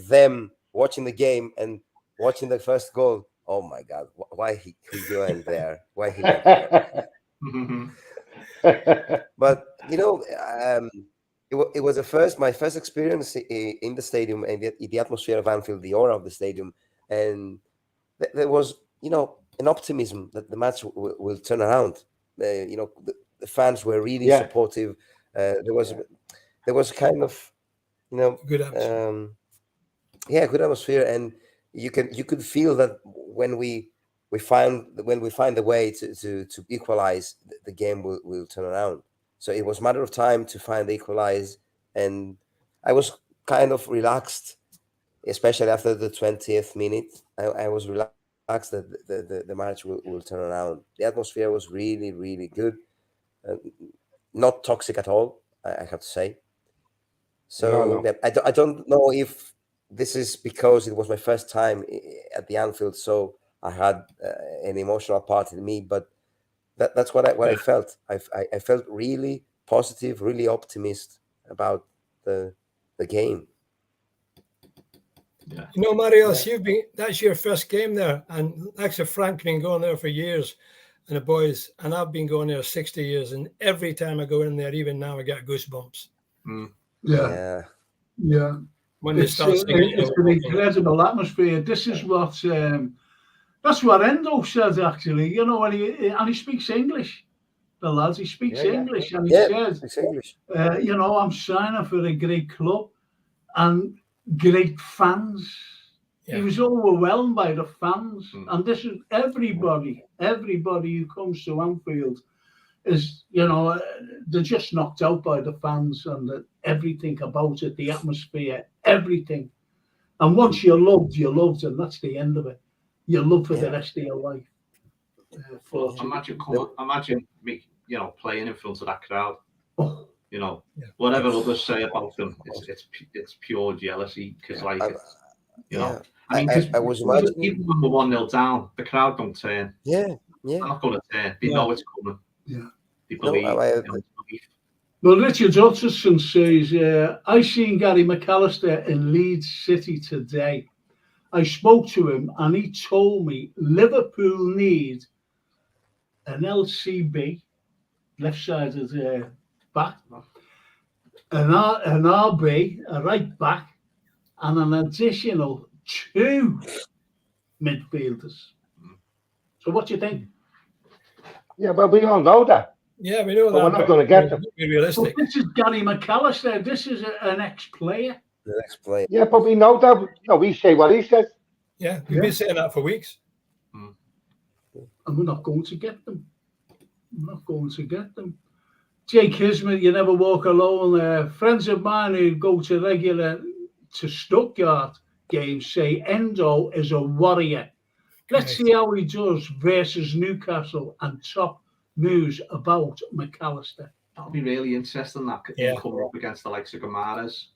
them watching the game and watching the first goal. Oh my God! Why he going there? Why he went there? But you know, it was my first experience in the stadium, and the atmosphere of Anfield, the aura of the stadium, and there was, you know, an optimism that the match will turn around. You know, the fans were really supportive. There was kind of, you know, good atmosphere. Good atmosphere, and you could feel that when we find the way to equalize, the game will turn around. So it was a matter of time to find the equalize, and I was kind of relaxed, especially after the 20th minute. I was relaxed that the match will turn around. The atmosphere was really, really good, not toxic at all, I have to say. So no. I don't know if this is because it was my first time at the Anfield, so I had an emotional part in me, but that's what I felt. I felt really positive, really optimistic about the game. Yeah. You know, Marius, that's your first game there, and actually Frank's been going there for years, and the boys, and I've been going there 60 years, and every time I go in there, even now, I get goosebumps. Yeah. When they start singing, it's an incredible atmosphere. This is what that's what Endo says, actually. You know, and he speaks English. The lads, he speaks English, and he says, you know, I'm signing for a great club and great fans. He was overwhelmed by the fans, and this is everybody who comes to Anfield is, you know, they're just knocked out by the fans and everything about it, the atmosphere, everything. And once you're loved, and that's the end of it. You're loved for the rest of your life. Imagine me, you know, playing in front of that crowd. You know, Yeah. whatever others say about them, it's pure jealousy because, like, you know, I mean, because I was imagining. even when we're 1-0 down, the crowd don't turn. Yeah. They're not going to turn. They know it's coming. Yeah. They believe. Believe. Well, Richard Hutchison says, I seen Gary McAllister in Leeds City today. I spoke to him and he told me Liverpool need an LCB, left-sided back, an RB, a right back, and an additional 2 midfielders. So what do you think? Yeah, but we all know that. Yeah, we know But that. we're not going to get them. Be realistic. Well, this is Gary McAllister. This is an ex-player. The next play. Yeah, but we know that. No, we say what he says. Yeah, we've been saying that for weeks. And we're not going to get them. We're not going to get them. Jake Kismet, you never walk alone. Friends of mine who go to regular to Stuttgart games say Endo is a warrior. Let's see how he does versus Newcastle and top news about McAllister. That'll be really interesting. That coming up against the likes of Gamares.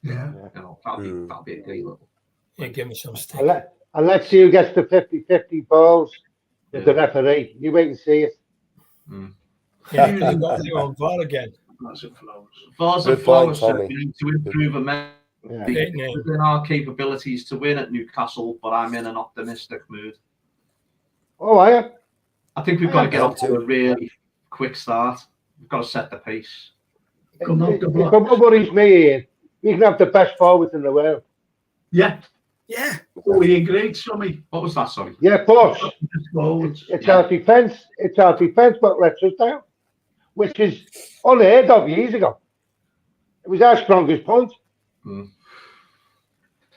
Yeah. You know, that'll be a great little. Yeah, give me some stick. And let's see who gets the 50-50 balls with the referee. You wait and see it. Yeah, you got to on VAR again. That's a flowers. VAR's a flowers. We need to improve within our capabilities to win at Newcastle, but I'm in an optimistic mood. Oh, I am. I think we've got to get off to a really quick start. We've got to set the pace. Come out the block. But what worries me is we can have the best forwards in the world. Yeah. Yeah. Oh, he agreed, Sommy. What was that, sorry? Yeah, but Forwards. it's our defence. It's our defence what lets us down, which is unheard of years ago. It was our strongest point.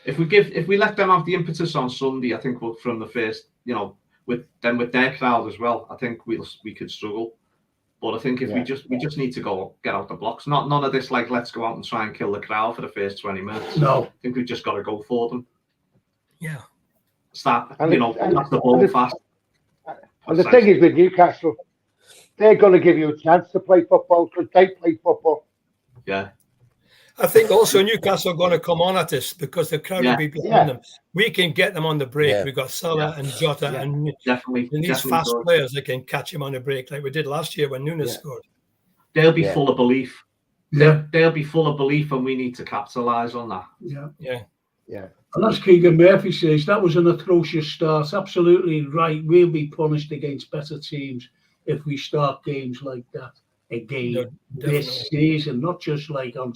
If we let them have the impetus on Sunday, I think from the first, you know, with their crowd as well, I think we could struggle. But I think if we just need to get out the blocks. None of this like let's go out and try and kill the crowd for the first 20 minutes. No. I think we've just got to go for them. Yeah. Start, that's the ball fast. And the thing is with Newcastle, they're going to give you a chance to play football because they play football. Yeah. I think also Newcastle are going to come on at us because the crowd will be behind them. We can get them on the break. Yeah. We've got Salah and Jota and these fast players that can catch him on the break like we did last year when Nunes scored. They'll be full of belief. Yeah. They'll be full of belief and we need to capitalise on that. Yeah. And as Keegan Murphy says, that was an atrocious start. Absolutely right. We'll be punished against better teams if we start games like that again this season, not just like on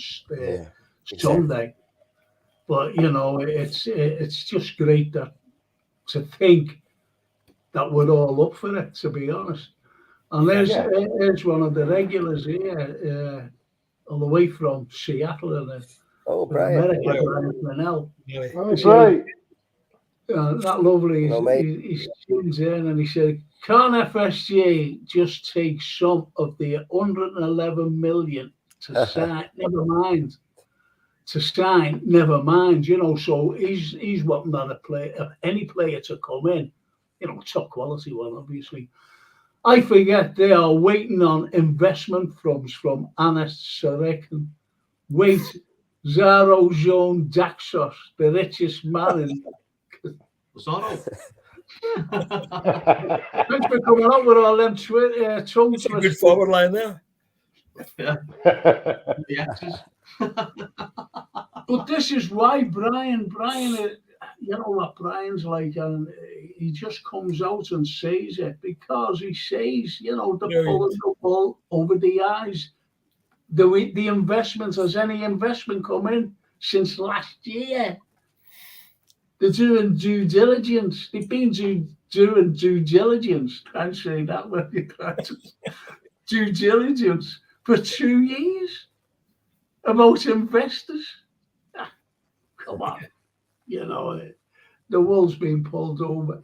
Sunday. But you know, it's just great that to think that we're all up for it. To be honest, and there's one of the regulars here, all the way from Seattle and America, Brian Fennell. That's right. That lovely. He tunes in and he said, "Can FSG just take some of the 111 million to sign? Never mind. To sign, never mind. You know, so he's wanting any player to come in. You know, top quality one, obviously. I forget they are waiting on investment funds from Anas Sarakin. Wait, Zaro Zone Daxos, the richest man in." Zorro. Thanks for coming up with all them tongue It's a good forward line there. But this is why Brian, you know what Brian's like, and he just comes out and says it because he says, you know, the pulling the ball over the eyes. The investment, has any investment come in since last year? They're doing due diligence. They've been doing due diligence. I'm saying that when you practice due diligence for 2 years about investors. Come on, you know the wool's being pulled over.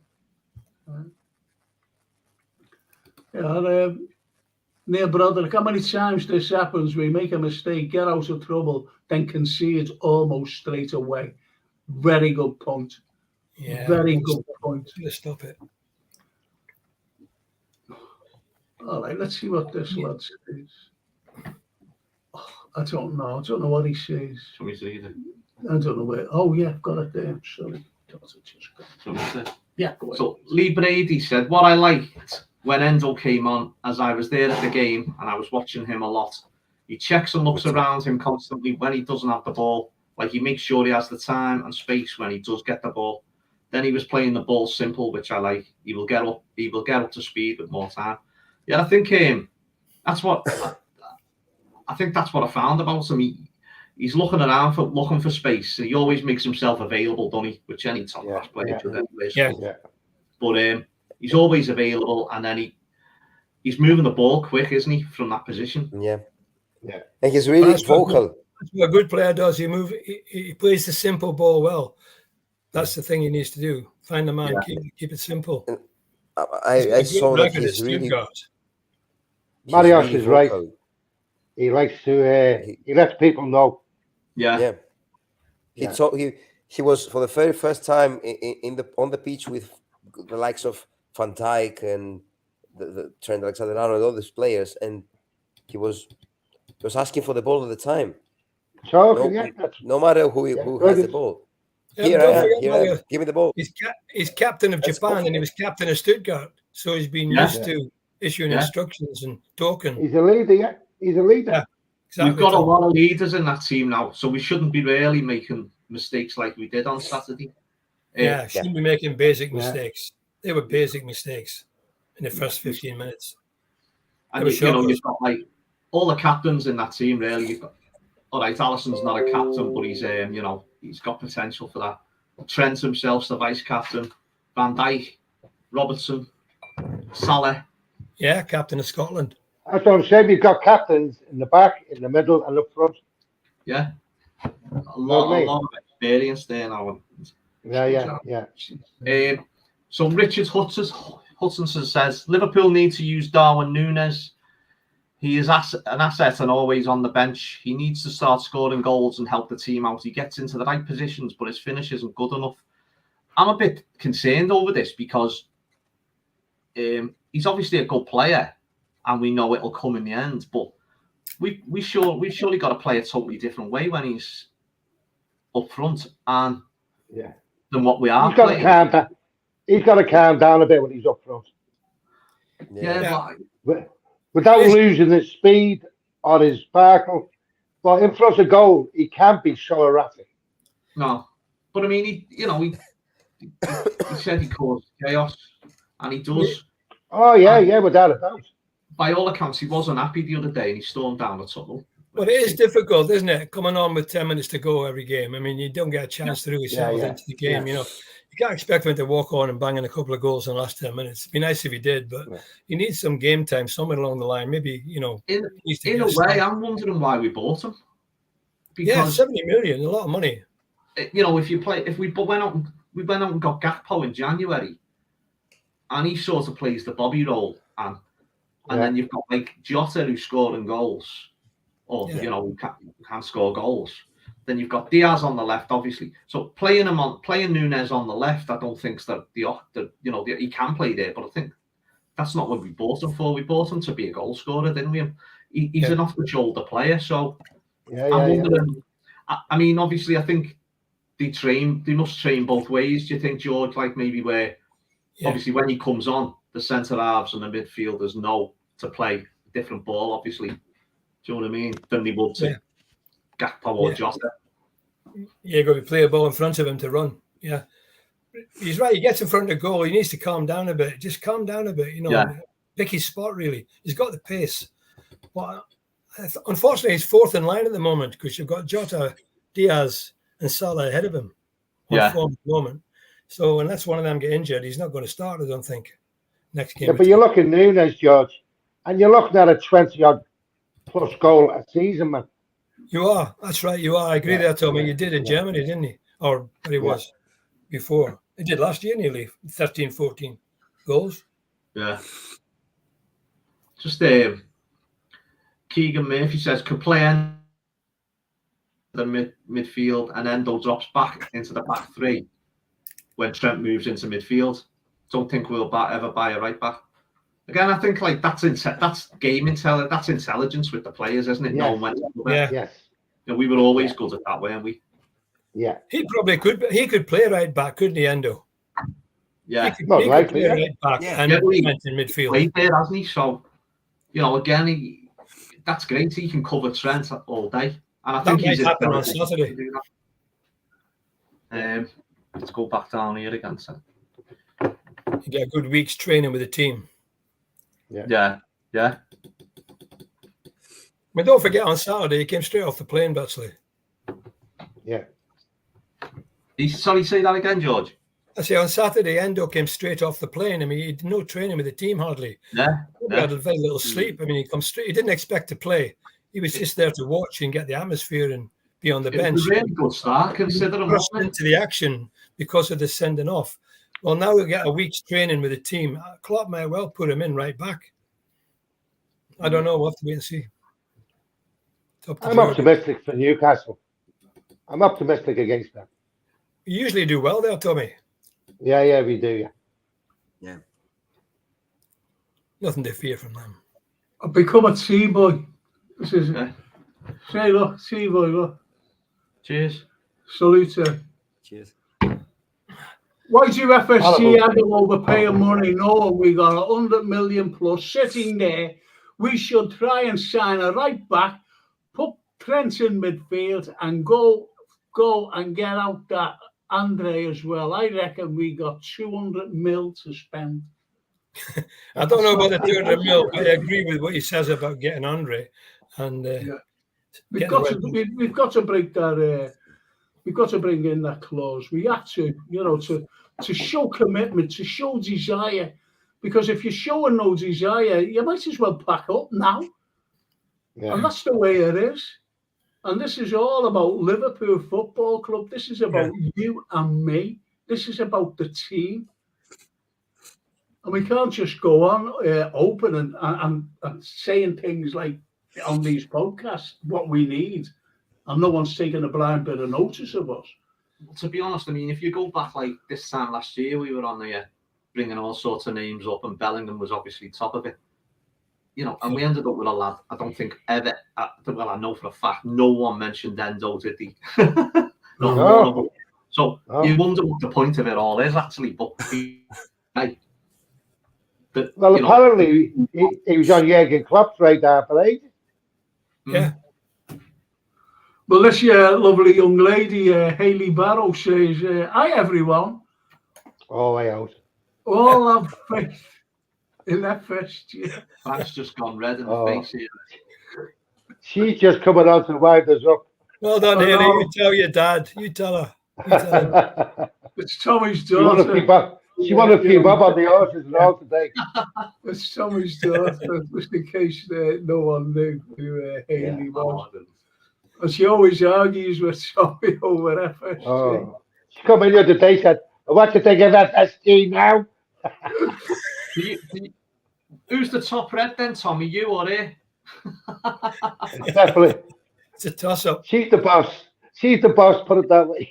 Neil Broderick, how many times this happens? We make a mistake, get out of trouble, then concede almost straight away. Very good point. Yeah, very good point. Stop it. All right, let's see what this lad says. I don't know. I don't know what he says. Shall we see it? I don't know where. Oh, yeah, I've got it there. Sorry. Shall we see it? Yeah, go ahead. So Lee Brady said, what I liked when Endo came on, as I was there at the game and I was watching him a lot, he checks and looks around him constantly when he doesn't have the ball. Like, he makes sure he has the time and space when he does get the ball. Then he was playing the ball simple, which I like. He will get up to speed with more time. Yeah, I think that's what I think that's what I found about him. He's looking around looking for space, and he always makes himself available, doesn't he? Which any top class player should anyway. But he's always available, and then he's moving the ball quick, isn't he, from that position? Yeah. And he's really vocal. That's what a good player does. He plays the simple ball well. That's the thing he needs to do. Find the man, keep it simple. I saw that he's really. Marios is right. He likes to. He lets people know. Yeah. He was for the very first time on the pitch with the likes of Van Dijk and the Trent Alexander-Arnold and all these players, and he was asking for the ball all the time. No matter who has the ball. Here I am. Give me the ball. He's captain of Japan, and he was captain of Stuttgart, so he's been used to issuing instructions and talking. He's a leader, yeah. He's a leader. Yeah, exactly. We've got a lot of leaders in that team now, so we shouldn't be really making mistakes like we did on Saturday. Shouldn't be making basic mistakes. They were basic mistakes in the first 15 minutes. And you've got like all the captains in that team. Really, you've got. All right, Alisson's not a captain, but he's got potential for that. Trent himself's the vice captain. Van Dijk, Robertson, Salah. Yeah, captain of Scotland. That's what I'm saying. You've got captains in the back, in the middle, and up front. Yeah, a lot of experience there now. Yeah. So Richard Hutchinson says Liverpool need to use Darwin Núñez. He is an asset and always on the bench. He needs to start scoring goals and help the team out. He gets into the right positions, but his finish isn't good enough. I'm a bit concerned over this because he's obviously a good player, and we know it'll come in the end. But we've surely got to play a totally different way when he's up front than what we are. He's got to calm down a bit when he's up front. Without losing his speed or his sparkle. But in front of goal, he can't be so erratic. No. But I mean, he said he caused chaos, and he does. Oh, yeah, without a doubt. By all accounts, he wasn't happy the other day, and he stormed down the tunnel. But it is difficult, isn't it? Coming on with 10 minutes to go every game. I mean, you don't get a chance to really settle into the game, You can't expect him to walk on and bang in a couple of goals in the last 10 minutes. It'd be nice if he did, but he needs some game time somewhere along the line. Maybe, In a way, I'm wondering why we bought him. Because 70 million, a lot of money. If we went out and got Gakpo in January, and he sort of plays the Bobby role, and then you've got like Jota who's scoring goals, or who can't score goals. Then you've got Diaz on the left, obviously. So playing Núñez on the left, I don't think that he can play there. But I think that's not what we bought him for. We bought him to be a goal scorer, didn't we? He's an off-the-shoulder player. So I'm wondering. I mean, obviously, I think they must train both ways. Do you think, George, like maybe where obviously when he comes on, the centre halves and the midfielders know to play a different ball, obviously. Do you know what I mean? Than they would to Gakpo or Jota. You've got to play a ball in front of him to run. Yeah. He's right. He gets in front of the goal. He needs to calm down a bit. Just calm down a bit, Pick his spot, really. He's got the pace. But unfortunately, he's fourth in line at the moment because you've got Jota, Diaz, and Salah ahead of him on form at the moment. So unless one of them get injured, he's not going to start, I don't think, next game. Yeah, but you're looking at Núñez, George, and you're looking at a 20-odd plus goal a season, man. You are. That's right. You are. I agree there, Tommy. You did in Germany, didn't he? Or what he was before. He did last year nearly 13, 14 goals. Yeah. Just Keegan Murphy says, could play in the midfield and Endo drops back into the back three when Trent moves into midfield. Don't think we'll ever buy a right back. Again, I think like that's game intelligence. That's intelligence with the players, isn't it? Yes. Knowing when to cover. Yeah. Yes. You know, we were always good at that, weren't we? Yeah. He probably could. He could play right back, couldn't he, Endo? Yeah. He Most could likely, play yeah. right back Yeah. and Yeah, but he- in midfield. Played there, hasn't he? So, you know, again, that's great. He can cover Trent all day, and I That think might he's happen on intelligent Saturday. to do that. Let's go back down here again. So. You get a good week's training with the team. Yeah. But don't forget, on Saturday, he came straight off the plane, Batsley. Yeah. Sorry, say that again, George. I say, on Saturday, Endo came straight off the plane. I mean, he did no training with the team hardly. Yeah. He had a very little sleep. I mean, he comes straight. He didn't expect to play. He was just there to watch and get the atmosphere and be on the It bench. was a really good start, considering Thrust wasn't it? into the action because of the sending off. Well, now we get a week's training with the team. Klopp might well put him in right back. I don't know. We'll have to wait and see. It's up to I'm Jordan. optimistic for Newcastle. I'm optimistic against them. You usually do well there, Tommy. Yeah, we do. Yeah. Nothing to fear from them. I've become a tea boy. This is it. Yeah. Say, look, tea boy, look. Cheers. Salute her. Cheers. Why do FSG Hello. had to overpay money knowing we got 100 million plus sitting there? We should try and sign a right back, put Trent in midfield and go and get out that Andre as well. I reckon we got 200 mil to spend. I don't know about the 200 mil, but I agree with what he says about getting Andre. And We've got to break that. We've got to bring in that clause. We have to, to show commitment, to show desire. Because if you're showing no desire, you might as well pack up now. Yeah. And that's the way it is. And this is all about Liverpool Football Club. This is about you and me. This is about the team. And we can't just go on open and saying things like on these podcasts, what we need. And no one's taking a blind bit of notice of us. To be honest, I mean, if you go back like this time last year, we were on there bringing all sorts of names up, and Bellingham was obviously top of it. And we ended up with a lad. I don't think ever. Well, I know for a fact, no one mentioned Endo, did they? Not one of them. So you wonder what the point of it all is, actually. But apparently he was on Jurgen Klopp's radar for ages. Yeah. Well, this lovely young lady, Hayley Barrow, says, hi, everyone. Oh, I out. All have faith in FSG. Frank's just gone red in the face here. She's just coming on to wind us up. Well done, Haley. You tell your dad. You tell her. It's Tommy's daughter. She won a few bob on the horses and all today. It's Tommy's daughter, just in case no one knew who Hayley was. And she always argues with Tommy over FSG. Oh. She come in the other day and said, what do you think of FSG now? Who's the top red then, Tommy? You or her? Definitely. It's a toss-up. She's the boss. She's the boss, put it that way.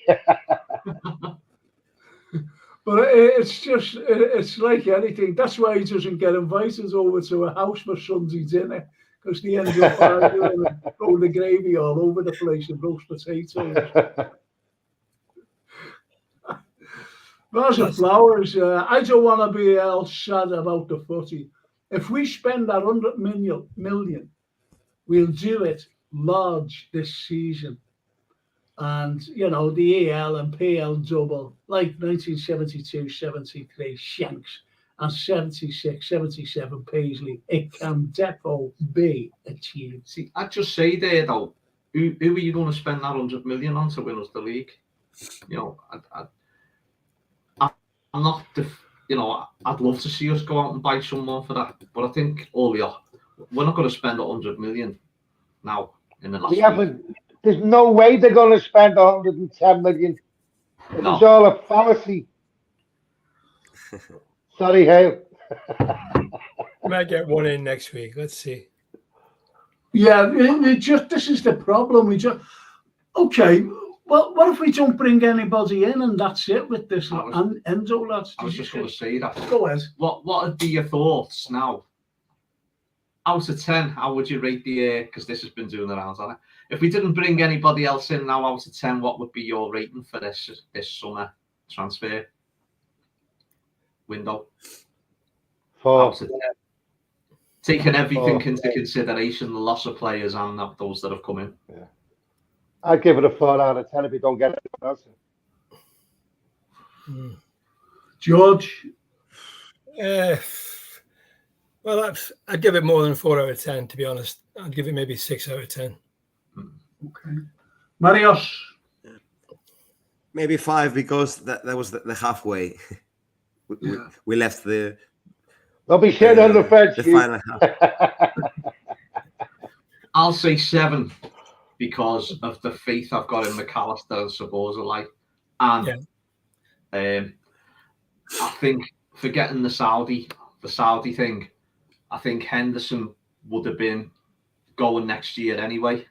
But it's like anything. That's why he doesn't get invited over to a house for Sunday dinner, because they end up arguing and throwing the gravy all over the place and roast potatoes. Vase of flowers. I don't want to be all sad about the footy. If we spend that 100 million, we'll do it large this season. And, the EL and PL double, like 1972, 73, Shanks, and 76, 77, Paisley, it can defo be achieved. See, I'd just say there, though, who are you going to spend that 100 million on to win us the league? I'm not, I'd love to see us go out and buy someone for that. But I think, we're not going to spend 100 million now in the last week. There's no way they're going to spend 110 million. It was all a fallacy. Sorry, Hale. Might get one in next week. Let's see. Yeah, this is the problem. Well, what if we don't bring anybody in and that's it with this Endo lads? I was just going to say that. Go ahead. What would be your thoughts now? Out of 10, how would you rate the? Because this has been doing the rounds, hasn't it? If we didn't bring anybody else in now, out of 10, what would be your rating for this summer transfer window? 4. Out of 10. Taking everything into consideration, the loss of players and those that have come in. Yeah. I'd give it a 4 out of 10 if we don't get anyone else. George? Well, I'd give it more than 4 out of 10, to be honest. I'd give it maybe 6 out of 10. Okay. Marios? Maybe 5 because that was the halfway. We left the. They'll be sharing on the French. The final half. I'll say 7 because of the faith I've got in McAllister and Szoboszlai. And I think forgetting the Saudi thing, I think Henderson would have been going next year anyway.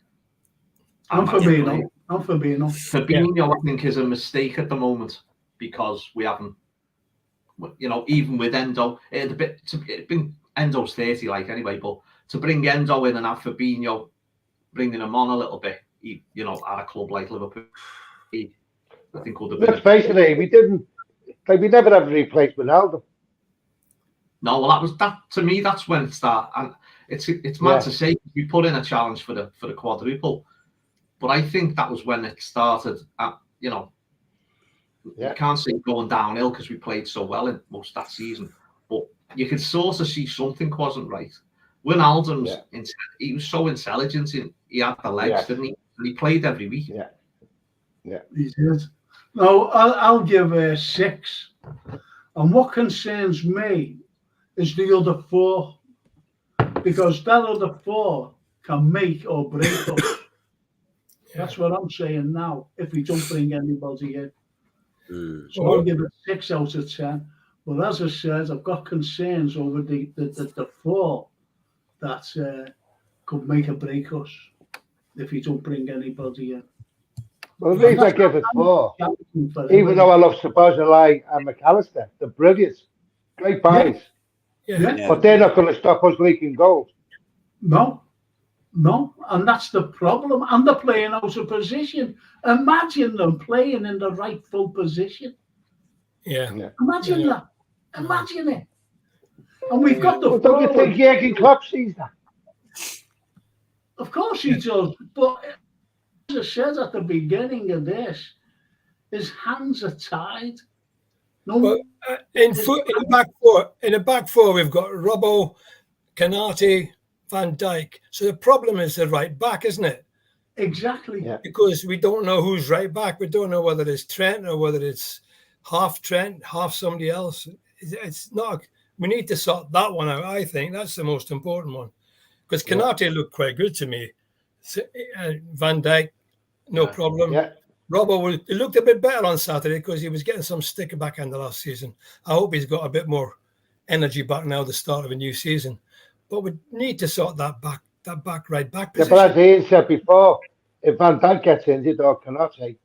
And Fabinho. Fabinho, I think, is a mistake at the moment because we haven't, even with Endo, it'd been Endo's 30 anyway, but to bring Endo in and have Fabinho bringing him on a little bit, at a club like Liverpool, I think would have been. Let's face it, we never had a replacement Ronaldo. No, well, that to me, that's when it started, and it's mad to say we put in a challenge for the quadruple, but I think that was when it started. You can't say going downhill because we played so well in most of that season, but you could sort of see something wasn't right. Wijnaldum's he was so intelligent, he had the legs, didn't he? And he played every week. Yeah, he did. No, I'll give a 6. And what concerns me is the other 4, because that other 4 can make or break us. That's what I'm saying now. If we don't bring anybody in, so I'll give it 6 out of 10. But as I said, I've got concerns over the 4 that could make or break us if we don't bring anybody in. Well, at least I give it 4. Even though I love Szoboszlai and McAllister, they're brilliant. Great buys. Yeah. But they're not going to stop us leaking goals. No. And that's the problem. And they're playing out of position. Imagine them playing in the rightful position. Yeah. Imagine that. Imagine it. And we've got the. Well, don't you think Jurgen Klopp sees that? Of course he does. But as I said at the beginning of this, his hands are tied. Well, in the back four, we've got Robbo, Canate, Van Dijk. So the problem is the right back, isn't it? Exactly. Yeah. Because we don't know who's right back. We don't know whether it's Trent or whether it's half Trent, half somebody else. It's not. We need to sort that one out. I think that's the most important one. Because Canate looked quite good to me. Van Dijk, no problem. Yeah. Robbo, it looked a bit better on Saturday because he was getting some stick back end of last season. I hope he's got a bit more energy back now at the start of a new season. But we need to sort that right back position. Yeah, but as Ian said before, if Van Dijk gets injured or Canate,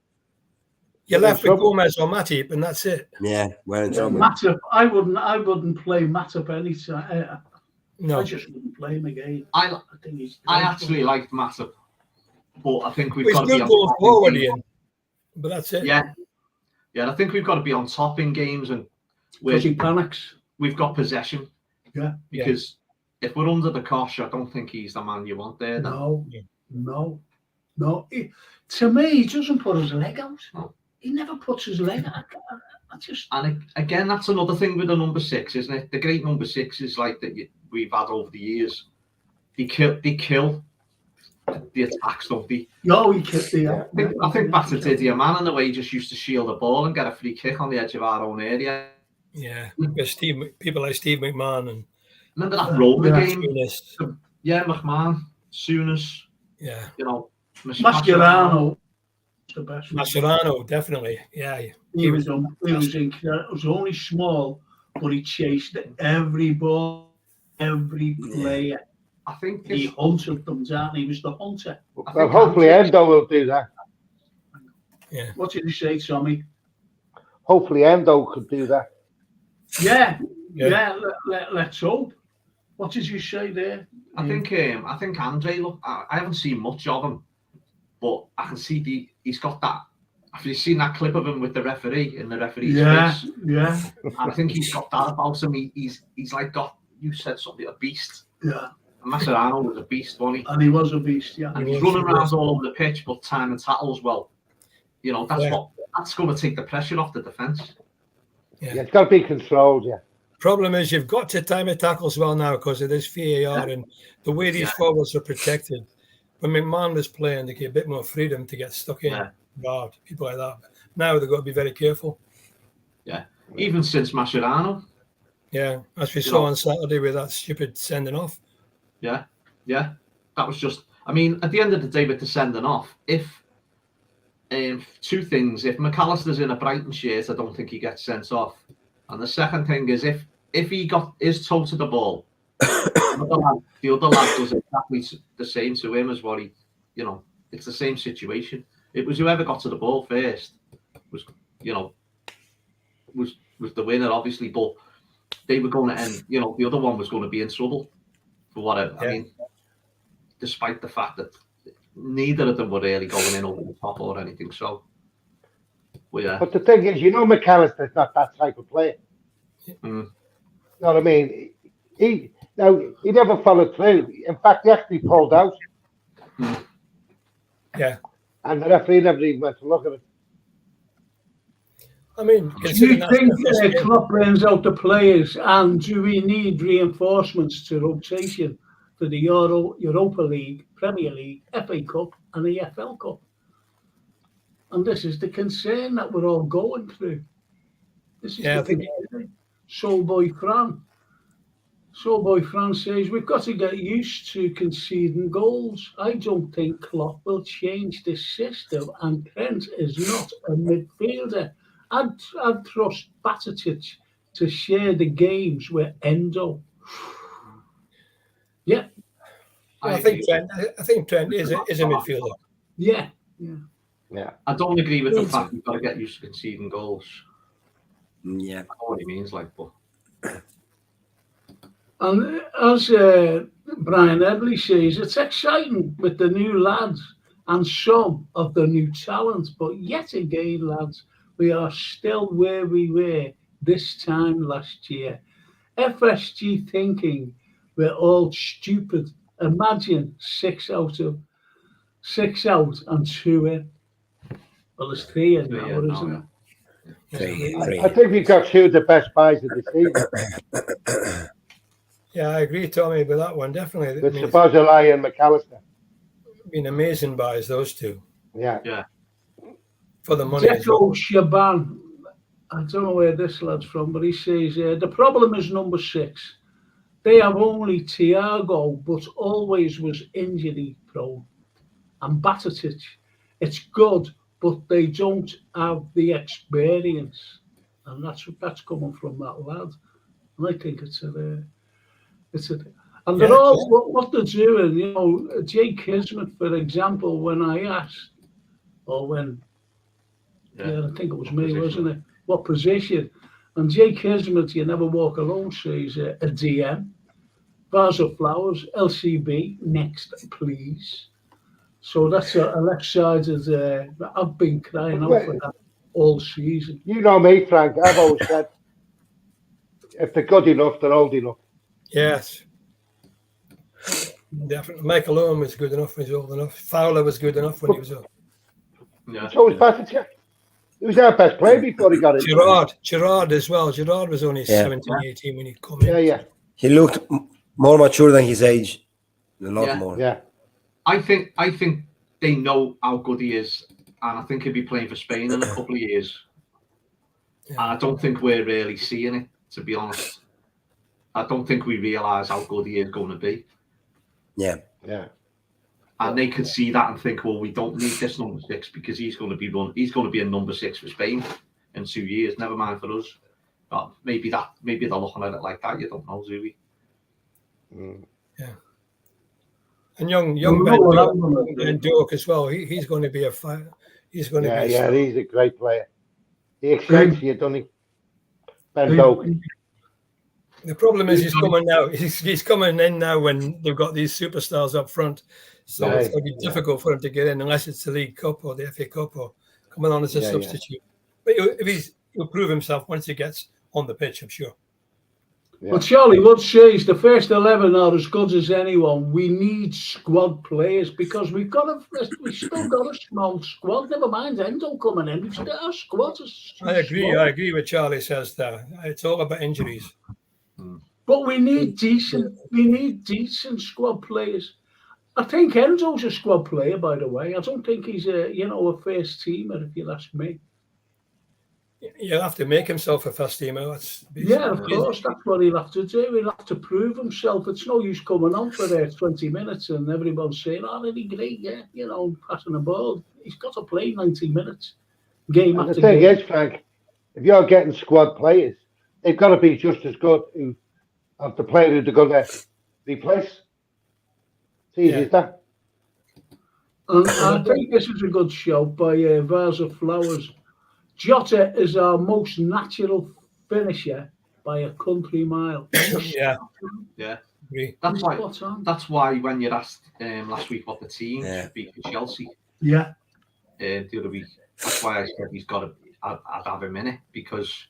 you're left with Gomez or Matip, and that's it. Yeah, we're in trouble. Matip, I wouldn't play Matip any time. No, I just wouldn't play him again. I actually liked Matip, but I think we've he's got to be good on going top forward, in games. Ian. But that's it. Yeah, I think we've got to be on top in games, and Because he panics. we've got possession. Yeah. Because if we're under the cosh, I don't think he's the man you want there. No. To me, he doesn't put his leg out. No. He never puts his leg out. And again, that's another thing with the number 6, isn't it? The great number 6 is like that we've had over the years. They kill the attacks, don't they? No, he killed the. I think back to Didier Man in the way he just used to shield the ball and get a free kick on the edge of our own area. Yeah, with people like Steve McMahon and remember that Roma game? Souness. Yeah, McMahon, Souness. Yeah, Mascherano. The best. Mascherano, definitely. Yeah, He was only small, but he chased every ball, every player. I think he hunted them down. He was the hunter. Well, hopefully Endo will do that. Yeah. What did you say, Tommy? Hopefully Endo could do that. Yeah. Let's hope. What did you say there? I think Andre. Look, I haven't seen much of him, but I can see he's got that. Have you seen that clip of him with the referee in the referee's face? Yeah. And I think he's got that about him. He's like got. You said something, a beast. Yeah. And Mascherano was a beast, wasn't he? And he was a beast, yeah. And he's running around all over the pitch, but time and tackles well. You know, that's going to take the pressure off the defence. Yeah, it's got to be controlled, yeah. Problem is, you've got to time the tackles well now because of this VAR and the way these forwards are protected. When McMahon was playing, they get a bit more freedom to get stuck in guard, people like that. Now they've got to be very careful. Yeah, even since Mascherano. Yeah, as we saw on Saturday with that stupid sending off. Yeah. That was just. I mean, at the end of the day, with the sending off, if two things, if McAllister's in a Brighton shirt, I don't think he gets sent off. And the second thing is if he got his toe to the ball, the other lad does exactly the same to him as what he, you know, it's the same situation. It was whoever got to the ball first was the winner, obviously, but they were going to end, you know, the other one was going to be in trouble for whatever. Yeah. I mean, despite the fact that neither of them were really going in over the top or anything. So, well, yeah. But the thing is, you know, McAllister's not that type of player. You know what I mean? He never followed through. In fact, he actually pulled out. Yeah. And the referee never even went to look at it. I mean, do you think Klopp brings out the players, and do we need reinforcements to rotation for the Europa League, Premier League, FA Cup, and the EFL Cup? And this is the concern that we're all going through. This is the concern. Soulboy Fran says we've got to get used to conceding goals. I don't think Klopp will change the system, and Trent is not a midfielder. I'd trust Batatic to share the games with Endo. Yeah. I think Trent is a midfielder. Yeah. I don't agree with the fact you've got to get used to conceding goals. Yeah. I know what he means, like, but. And as Brian Edley says, it's exciting with the new lads and some of the new talent, but yet again, lads, we are still where we were this time last year. FSG thinking we're all stupid. Imagine 6 out and 2 in. Well, there's 3 in now, isn't it? I think we got 2 of the best buys of the season. Yeah, I agree, Tommy, with that one, definitely. With Szoboszlai and McAllister. Been amazing buys, those 2. Yeah. For the money. Deco Shaban, I don't know where this lad's from, but he says, the problem is number 6. They have only Thiago, but always was injury prone. And Batatic, it's good, but they don't have the experience. And that's coming from that lad. And I think and they're all what they're doing, you know. Jay Kismet, for example, when I asked, or when, I think it was me, wasn't it? What position? And Jay Kismet, you never walk alone, says a DM. Vase of flowers, LCB, next, please. So that's a left-sided. I've been crying out for that all season. You know me, Frank. I've always said, if they're good enough, they're old enough. Yes. Definitely. Michael Owen was good enough when he was old enough. Fowler was good enough when he was old. Yeah. So was Batatic. He was our best player before he got it. Gerard as well. Gerard was only 17, 18 when he come in. Yeah. He looked more mature than his age. A lot more. Yeah. I think they know how good he is, and I think he'll be playing for Spain in a couple of years. Yeah. And I don't think we're really seeing it, to be honest. I don't think we realise how good he is going to be. Yeah. And they could see that and think, well, we don't need this number 6 because he's going to be a number 6 for Spain in 2 years. Never mind for us. But maybe they're looking at it like that. You don't know, do we? Yeah. And young Ben Doak as well. He's going to be He's going to Yeah, be. yeah, he's a great player. He excites you, doesn't he? Ben Doak. The problem is he's coming now. He's coming in now when they've got these superstars up front, so it's going to be difficult for him to get in unless it's the League Cup or the FA Cup or coming on as a substitute. But he'll prove himself once he gets on the pitch, I'm sure. Well, Charlie would say the first 11 are as good as anyone. We need squad players because we've still got a small squad. Never mind Endo coming in. We've still our squad is I agree with Charlie says there. It's all about injuries. But we need decent squad players. I think Enzo's a squad player, by the way. I don't think he's a first teamer, if you ask me. He'll have to make himself a first teamer. Of course, that's what he'll have to do. He'll have to prove himself. It's no use coming on for 20 minutes and everyone's saying, "Oh, really great, yeah," passing the ball. He's got to play 90 minutes, game after game. The thing is, Frank, if you're getting squad players, they've got to be just as good of the player who they're going to replace. It's easy as that. And I think this is a good show by Vase of Flowers. Jota is our most natural finisher by a country mile. Yeah. That's why when you asked last week what the team should be for Chelsea, the other week, that's why I said I'd have him in it because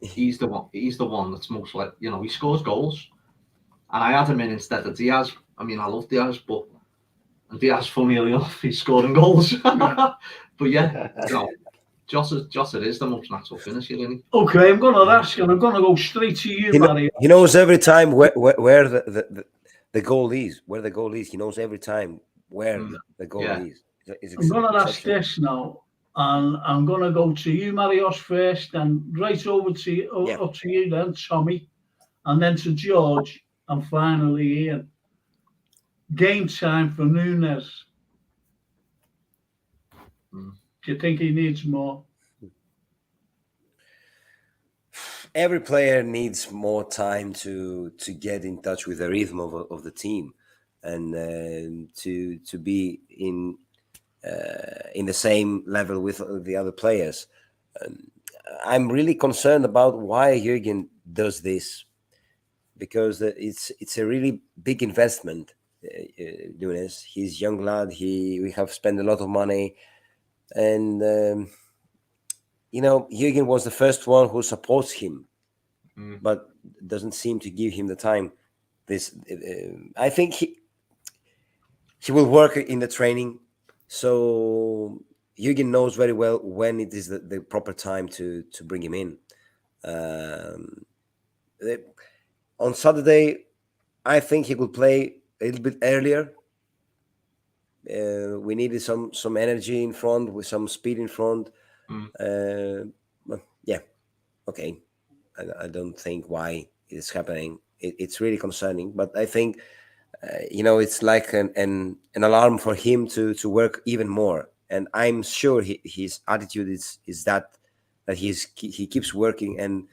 he's the one that's most like he scores goals, and I had him in instead of Diaz. I mean, I love Diaz, but Diaz, funnily enough, he's scoring goals. But Jota is the most natural finisher, isn't he? Okay, I'm going to ask, and I'm going to go straight to you, Barry. He knows every time where the goal is. Where the goal is, he knows every time where the goal is. I'm going to ask this now, and I'm going to go to you, Marios, first, and right over to you, up to you then, Tommy, and then to George, and finally Ian. Game time for Nunes. Do you think he needs more? Every player needs more time to get in touch with the rhythm of the team and to be in the same level with the other players. I'm really concerned about why Jürgen does this because it's a really big investment. Nunes, he's a young lad. We have spent a lot of money. And, Jürgen was the first one who supports him, but doesn't seem to give him the time. I think he will work in the training. So Jürgen knows very well when it is the proper time to bring him in. On Saturday, I think he could play a little bit earlier. We needed some energy in front with some speed in front. Okay. I don't think why it's happening. It's really concerning, but I think it's like an alarm for him to work even more. And I'm sure his attitude is that he keeps working, and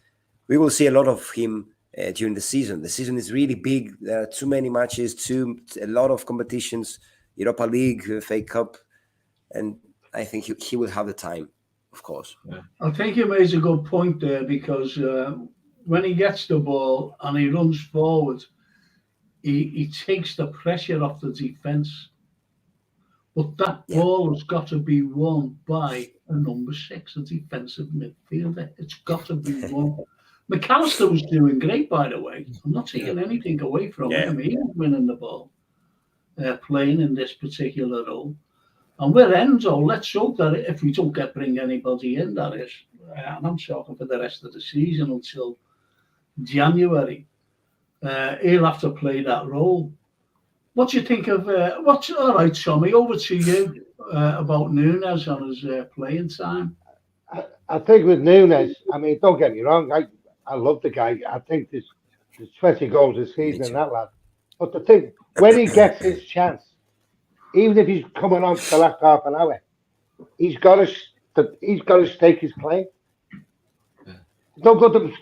we will see a lot of him during the season. The season is really big. There are too many matches, a lot of competitions. Europa League, FA Cup, and I think he will have the time, of course. Yeah. I think you made a good point there because when he gets the ball and he runs forward, he takes the pressure off the defence. But that ball has got to be won by a number 6, a defensive midfielder. It's got to be won. McAllister was doing great, by the way. I'm not taking anything away from him. He was winning the ball. Playing in this particular role. And with Enzo, let's hope that if we don't bring anybody in, that is, and I'm talking for the rest of the season until January, he'll have to play that role. What do you think of, all right, Tommy, over to you about Nunes and his playing time. I think with Nunes, I mean, don't get me wrong, I love the guy. I think there's 20 goals this season in that lad. But the thing, when he gets his chance, even if he's coming on for the last half an hour, he's got to stake his claim. Yeah. No good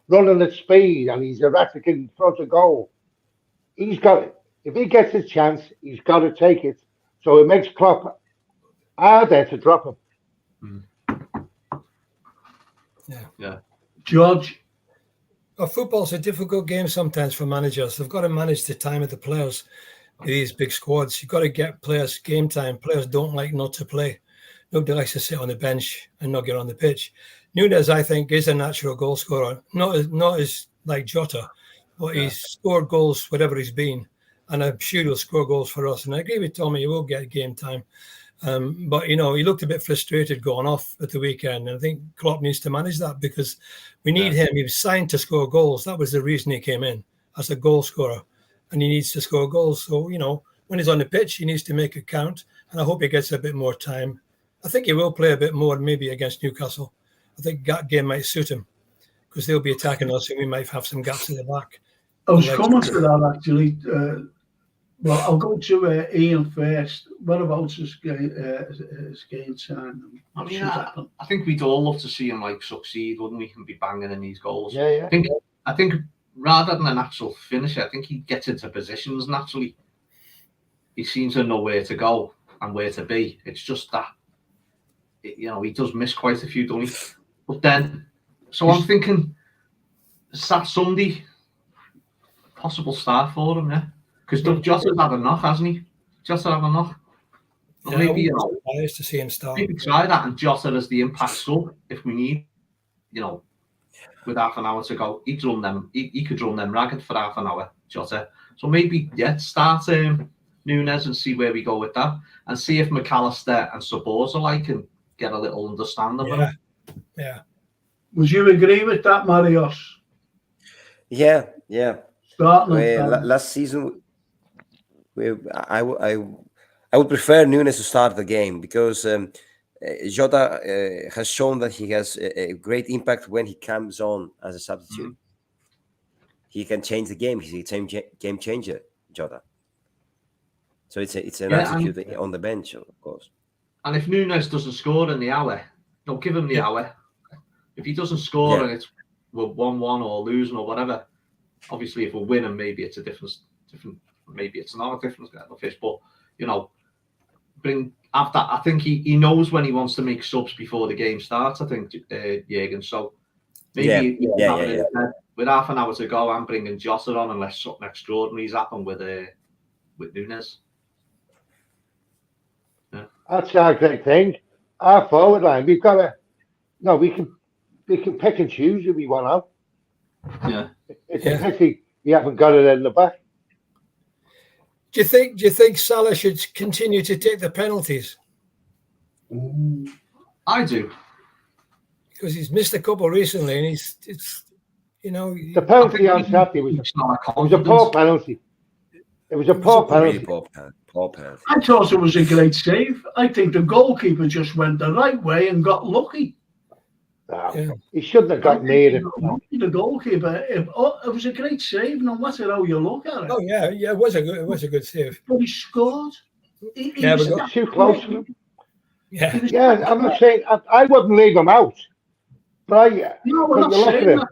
running at speed and he's erratic in front of goal. If he gets his chance, he's got to take it. So it makes Klopp are there to drop him. Yeah. George? Well, football's a difficult game sometimes for managers. They've got to manage the time of the players. These big squads, you've got to get players game time. Players don't like not to play. Nobody likes to sit on the bench and not get on the pitch. Núñez, I think, is a natural goal scorer. Not as like Jota, but he's scored goals wherever he's been, and I'm sure he'll score goals for us. And I agree with Tommy, he will get game time. But he looked a bit frustrated going off at the weekend, and I think Klopp needs to manage that because we need him. He was signed to score goals. That was the reason he came in as a goal scorer, and he needs to score goals. So when he's on the pitch, he needs to make it count, and I hope he gets a bit more time. I think he will play a bit more, maybe against Newcastle. I think that game might suit him because they'll be attacking us, and we might have some gaps in the back. I was coming to that actually. Well, I'll go to Ian first. What about his game time? I mean, I think we'd all love to see him succeed, wouldn't we? And be banging in these goals. Yeah. I think rather than an actual finisher, I think he gets into positions naturally. He seems to know where to go and where to be. It's just that, he does miss quite a few, doesn't he? But then, so I'm thinking, Sat Sunday, possible start for him, yeah. Because Jota's had a knock, hasn't he? Jota had a knock. Well, maybe nice to see him start. Maybe try that and Jota as the impact sub if we need, with half an hour to go. He could run them ragged for half an hour, Jota. So maybe start Núñez and see where we go with that, and see if McAllister and Szoboszlai can get a little understanding of him. Yeah. Would you agree with that, Marios? Yeah. Last season, I would prefer Núñez to start the game because Jota has shown that he has a great impact when he comes on as a substitute. Mm-hmm. He can change the game. He's a game changer, Jota. So it's an attitude on the bench, of course. And if Núñez doesn't score in the hour, don't give him the hour. If he doesn't score and it's we're 1-1 or losing or whatever, obviously if we're winning, maybe it's a different. Maybe it's not a different kettle of fish, but bring after. I think he knows when he wants to make subs before the game starts. I think Jürgen. So maybe with half an hour to go, I'm bringing Jota on unless something extraordinary has happened with Núñez. Yeah. That's our great thing. Our forward line, we've got to. No, we can pick and choose if we want out. Yeah. It's a pity we haven't got it in the back. Do you think Salah should continue to take the penalties? I do. Because he's missed a couple recently, and the penalty on Saturday was a poor penalty. It was a poor penalty. Poor penalty. I thought it was a great save. I think the goalkeeper just went the right way and got lucky. He shouldn't have got near it. The goalkeeper. It was a great save, no matter how you look at it. Oh yeah, it was a good save. But he scored. He was too close. Yeah, I'm not saying I wouldn't leave him out. But no, we're not saying that.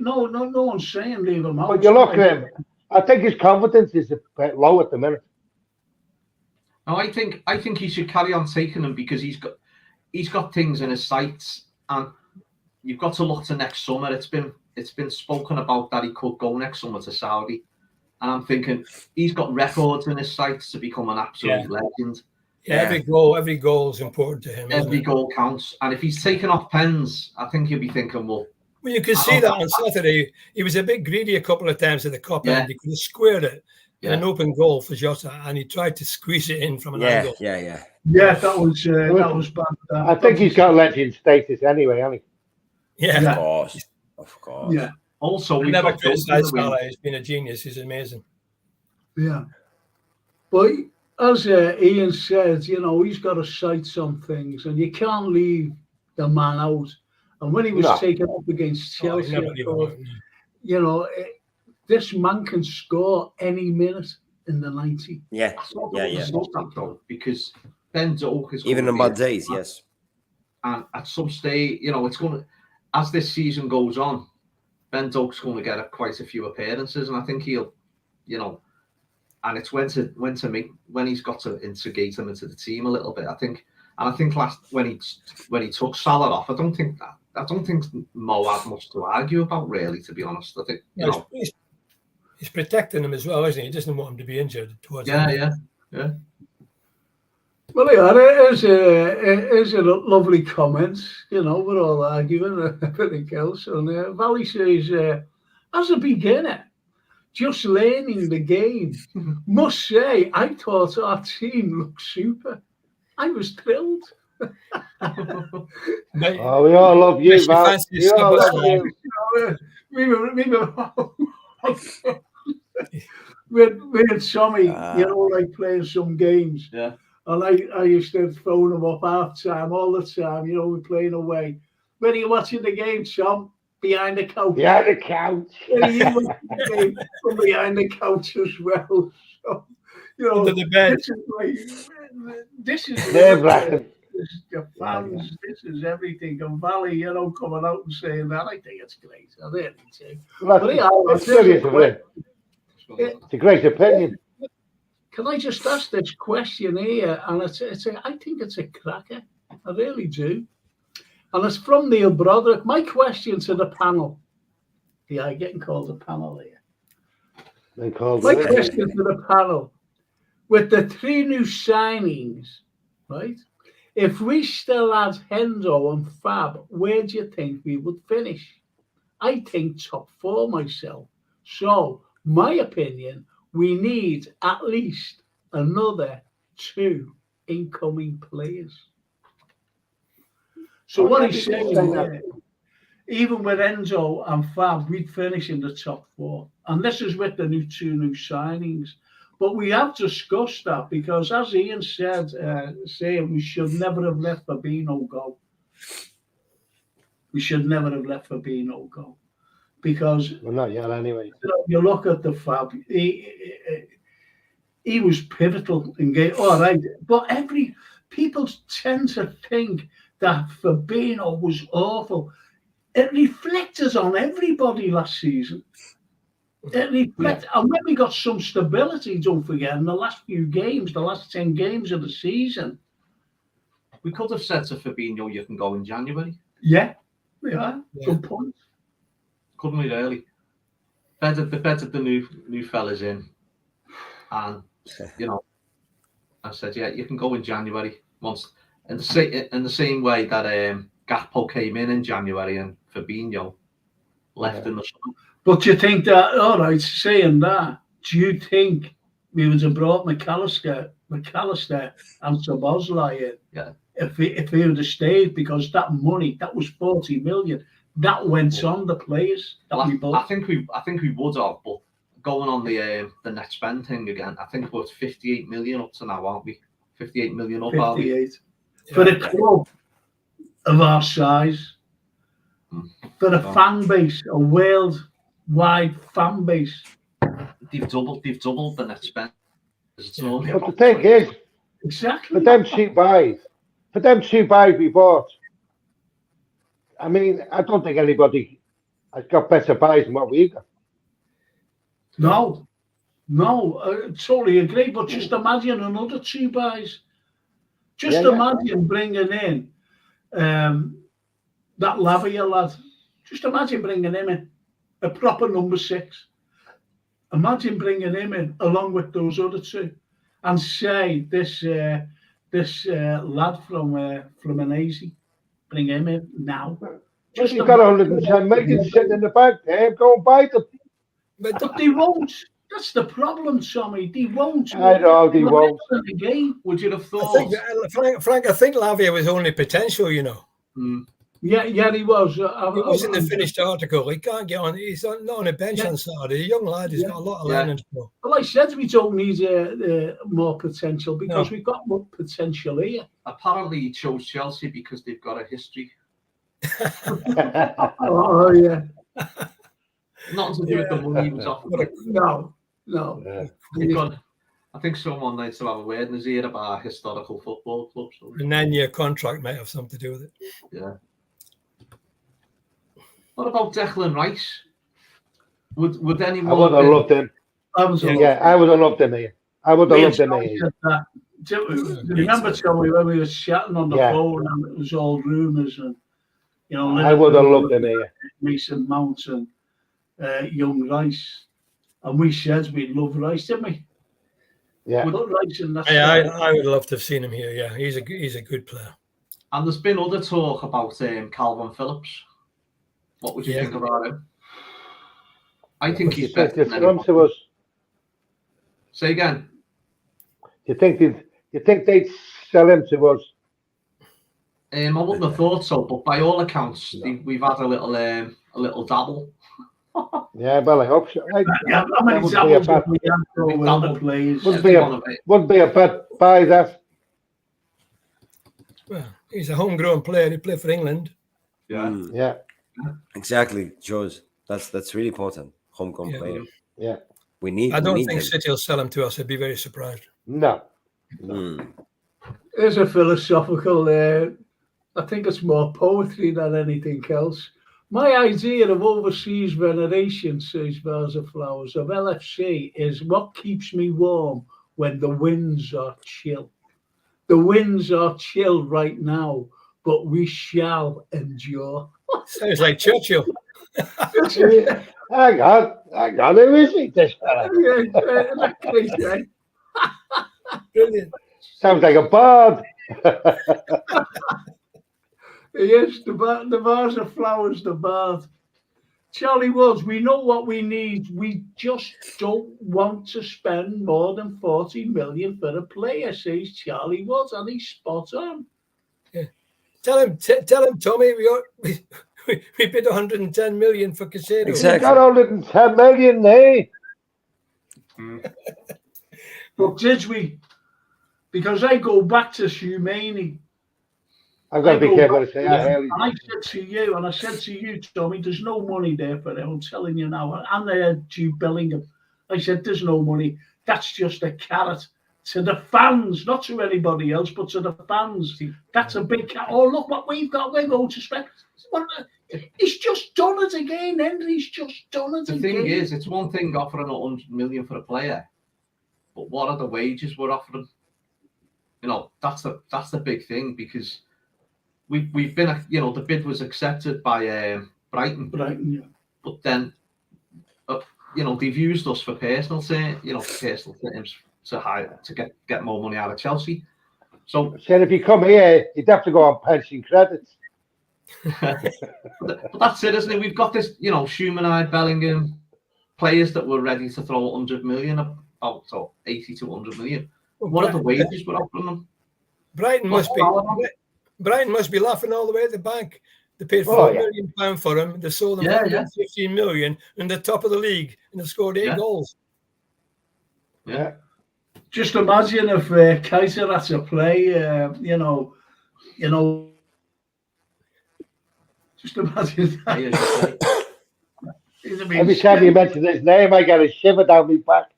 No one's saying leave him out. But you look at him. I think his confidence is a bit low at the minute. No, I think he should carry on taking them because he's got things in his sights. And you've got to look to next summer. It's been spoken about that he could go next summer to Saudi, and I'm thinking he's got records in his sights to become an absolute legend. Yeah, every goal is important to him. Every goal counts, and if he's taking off pens, I think he'll be thinking, well, you could see that on Saturday. He was a bit greedy a couple of times at the cop end. He could have squared it in an open goal for Jota, and he tried to squeeze it in from an angle. Yeah, that was bad. I think he's got legend status anyway, hasn't he? Yeah. Of course. Yeah. Also, we never criticized Carlyle. He's been a genius. He's amazing. Yeah. But as Ian said, he's got to sight some things, and you can't leave the man out. And when he was taken up against Chelsea, this man can score any minute in the 90. Yeah. Because Ben Doak is even on bad days, yes. And at some stage, it's going to, as this season goes on, Ben Doak's going to get quite a few appearances, and I think he'll, and it's when he's got to integrate him into the team a little bit. I think And I think when he took Salah off, I don't think Mo had much to argue about, really, to be honest. I think he's protecting him as well, isn't he? He doesn't want him to be injured towards yeah. Well, yeah, it is a lovely comment. You know, we're all arguing and everything else. And Valley says, as a beginner, just learning the game, must say, I thought our team looked super. I was thrilled. We all love you, Val. We all love you. We had Tommy, like playing some games. Yeah. And I used to phone him up half time, all the time, we're playing away. When are you watching the game, Tom? Behind the couch. Behind the couch. You watch the game from behind the couch as well. So, under the bed. This is nerve-wracking. This is the fans, this is everything. And Valley, coming out and saying that, I think it's great. I really do. It's a great opinion. Can I just ask this question here? And I think it's a cracker. I really do. And it's from Neil Broderick. My question to the panel. Yeah, I'm getting called a panel here. My question to the panel. With the 3 new signings, right? If we still had Hendo and Fab, where do you think we would finish? I think top 4 myself. So, my opinion, we need at least another 2 incoming players. So what he's saying, even with Enzo and Fab, we'd finish in the top 4. And this is with the 2 new signings. But we have discussed that because, as Ian said, saying we should never have let Fabinho go. We should never have let Fabinho go. Because well, not yet anyway. You look at the Fab, he was pivotal in game. All right, but people tend to think that Fabinho was awful. It reflected on everybody last season. It reflected, and when we got some stability, don't forget, in the last few games, the last 10 games of the season, we could have said to Fabinho, "You can go in January." Yeah. Good point. Couldn't we really? Better the new fellas in, and I said, "Yeah, you can go in January." Once in the same way that Gakpo came in January and Fabinho left in the summer. But do you think that, all right, saying that, do you think we would have brought McAllister and Szoboszlai in? Yeah. If he would have stayed, because that money, that was 40 million, that went on the players that we bought. I think we would have, but going on the net spend thing again, I think we're 58 million up to now, aren't we? 58 million up, 58. are we? For a club of our size, for a fan base, a worldwide fan base. They've doubled the net spend. But the thing is, exactly, for them 2 buys we bought, I mean, I don't think anybody has got better buys than what we got. No, I totally agree. But just imagine another 2 buys. Just imagine bringing in that Lavia lad. Just imagine bringing him in, a proper number 6. Imagine bringing him in along with those other 2, and say this lad from Fluminense, bring him in now. Just you've got 110 million sitting in the bank there. Go and buy them. But they won't. That's the problem, Tommy. They won't. I know they won't. The game. Would you have thought? Frank, I think Lavia was only potential, Yeah, he was. He was in the finished article. He can't get on. He's not on a bench on Saturday. A young lad. He's got a lot of learning to do. Well, I said we don't need more potential because we've got more potential here. Apparently, he chose Chelsea because they've got a history. Oh yeah. Nothing to do with the money he was offered. No. I think someone needs to have a word in his ear about historical football clubs. A 9-year contract might have something to do with it. Yeah. What about Declan Rice? Would anyone? I would have loved him. I would have loved him here. Remember, Tommy, when we were chatting on the phone and it was all rumours and, you know, I would have loved him here. Mason Mount and young Rice. And we said we'd love Rice, didn't we? Yeah. We got Rice in that. I would love to have seen him here. Yeah, he's a good player. And there's been other talk about Calvin Phillips. What would you think about him? I think he's better than anyone. Say again. You think they'd sell him to us? I wouldn't have thought so, but by all accounts, we've had a little dabble. Yeah, well, I hope so. Wouldn't be a bad buy, that. Well, he's a homegrown player. He played for England. Yeah. Exactly, George. That's really important. Homegrown player. Yeah. I don't think City will sell him to us. I'd be very surprised. No. There's a philosophical. I think it's more poetry than anything else. My idea of overseas veneration, says Vase of Flowers, of LFC is what keeps me warm when the winds are chill. The winds are chill right now, but we shall endure. Sounds like Churchill. Hang on, who is he, this fella? Brilliant. Sounds like a bard. Yes, the Vase of Flowers, the bard. Charlie Woods, we know what we need. We just don't want to spend more than 40 million for a player, says Charlie Woods, and he's spot on. Yeah. Tell him, Tommy, we bid 110 million for Caicedo. Exactly. We got 110 million, eh? But did we? Because I go back to Shumani. I've got to be careful to say I said to you, Tommy, there's no money there for him. I'm telling you now. And they had Jude Bellingham. I said, there's no money. That's just a carrot to the fans, not to anybody else, but to the fans. That's a big carrot. Oh, look what we've got. We're going to spend. He's just done it again, Henry's just done it again. The thing is, it's one thing offering 100 million for a player, but what are the wages we're offering? You know, that's the big thing, because we've been, you know, the bid was accepted by Brighton, yeah. But then, you know, they've used us for personal terms to get more money out of Chelsea. So, said if you come here, you'd have to go on pension credits. but that's it, isn't it? We've got this, you know, Shumani, Bellingham, players that were ready to throw 100 million, about 80 to 100 million. What are the wages we're offering them? Brighton must be laughing all the way at the bank. They paid £4 million for him. They sold him for 15 million in the top of the league, and they scored 8 goals. Yeah. Just imagine if Kaiser had to play, you know. Just imagine that. Every time you mention his name, I get a shiver down my back.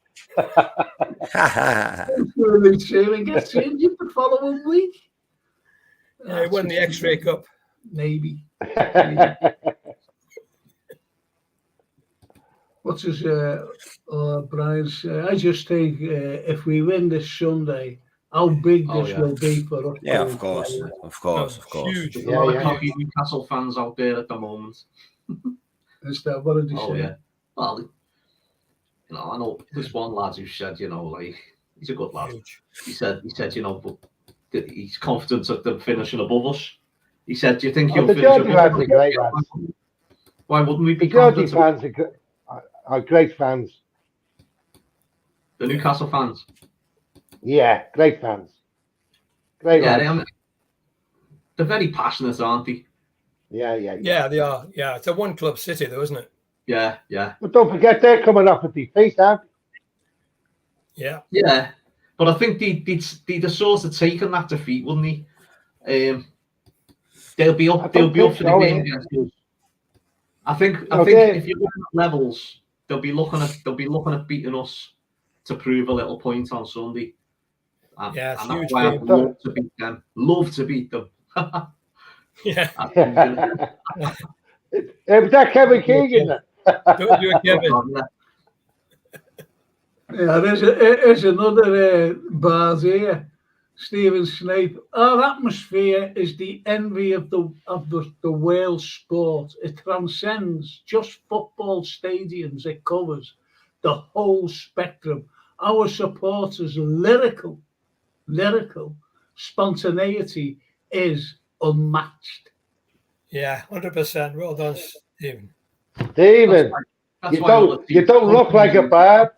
Gets injured the following week. Yeah, he won the X-Ray Cup. Maybe. What's his Brian's? I just think if we win this Sunday, how big this will be for us. Yeah, of course. Huge. There's a lot of cocky Newcastle fans out there at the moment. Is that what did he say? Yeah. Well, you know, I know there's one lad who said, you know, like, he's a good lad. He said, you know, but he's confident of them finishing above us. He said, do you think you'll finish above us? Why wouldn't we be confident? The Geordie fans are great fans. The Newcastle fans? Yeah, great fans. Great fans. They're very passionate, aren't they? Yeah, they are. Yeah, it's a one-club city, though, isn't it? Yeah. But don't forget, they're coming off a defeat, aren't they? Yeah. But I think they'd have sort of taken that defeat, wouldn't they? They'll be up for the game against us. I think if you look at levels, they'll be looking at beating us to prove a little point on Sunday. And that's why I'd love to beat them. Love to beat them. Yeah. Was that Kevin Keegan? Don't do it, Kevin. Yeah, there's another bars here. Stephen Snape, our atmosphere is the envy of the world sport. It transcends just football stadiums. It covers the whole spectrum. Our supporters' lyrical spontaneity is unmatched. Yeah, 100%. Well done, Stephen. Stephen, That's you why all the you teams don't look like a bad.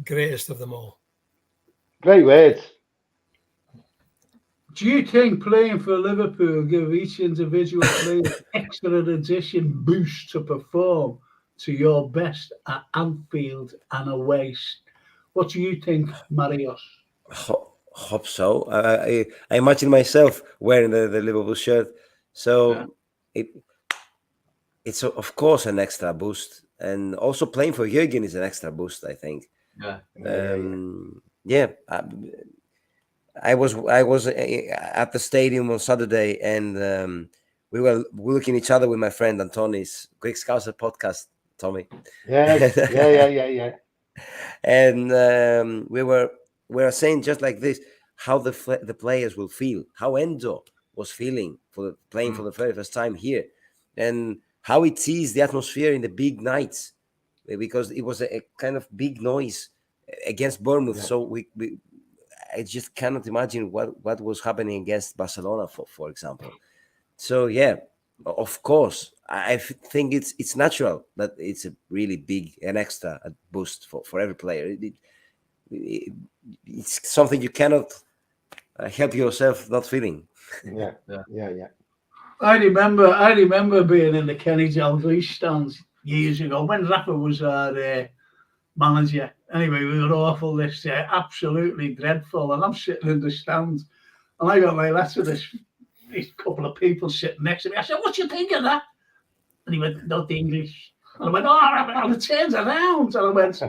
Greatest of them all. Great words. Do you think playing for Liverpool give each individual player extra addition boost to perform to your best at Anfield and away? What do you think, Marios? Hope so. I imagine myself wearing the Liverpool shirt. So it's of course an extra boost. And also playing for Jürgen is an extra boost, I think. Yeah. I was at the stadium on Saturday, and we were looking at each other with my friend Antoni's Greek Scouser podcast, Tommy. Yes, yeah. And we were saying just like this how the players will feel, how Enzo was feeling for playing for the very first time here, and how it is the atmosphere in the big nights, because it was a kind of big noise against Bournemouth. So I just cannot imagine what was happening against Barcelona, for example. So yeah, of course, I think it's natural that it's a really big and extra boost for every player. It's something you cannot help yourself not feeling. Yeah. I remember being in the Kenny Dalglish stands years ago when Rafa was our manager. Anyway, we were awful this year, absolutely dreadful. And I'm sitting in the stands, and I got my letter. This couple of people sitting next to me. I said, "What do you think of that?" And he went, "Not English." And I went, "Oh," and I turned around and I went,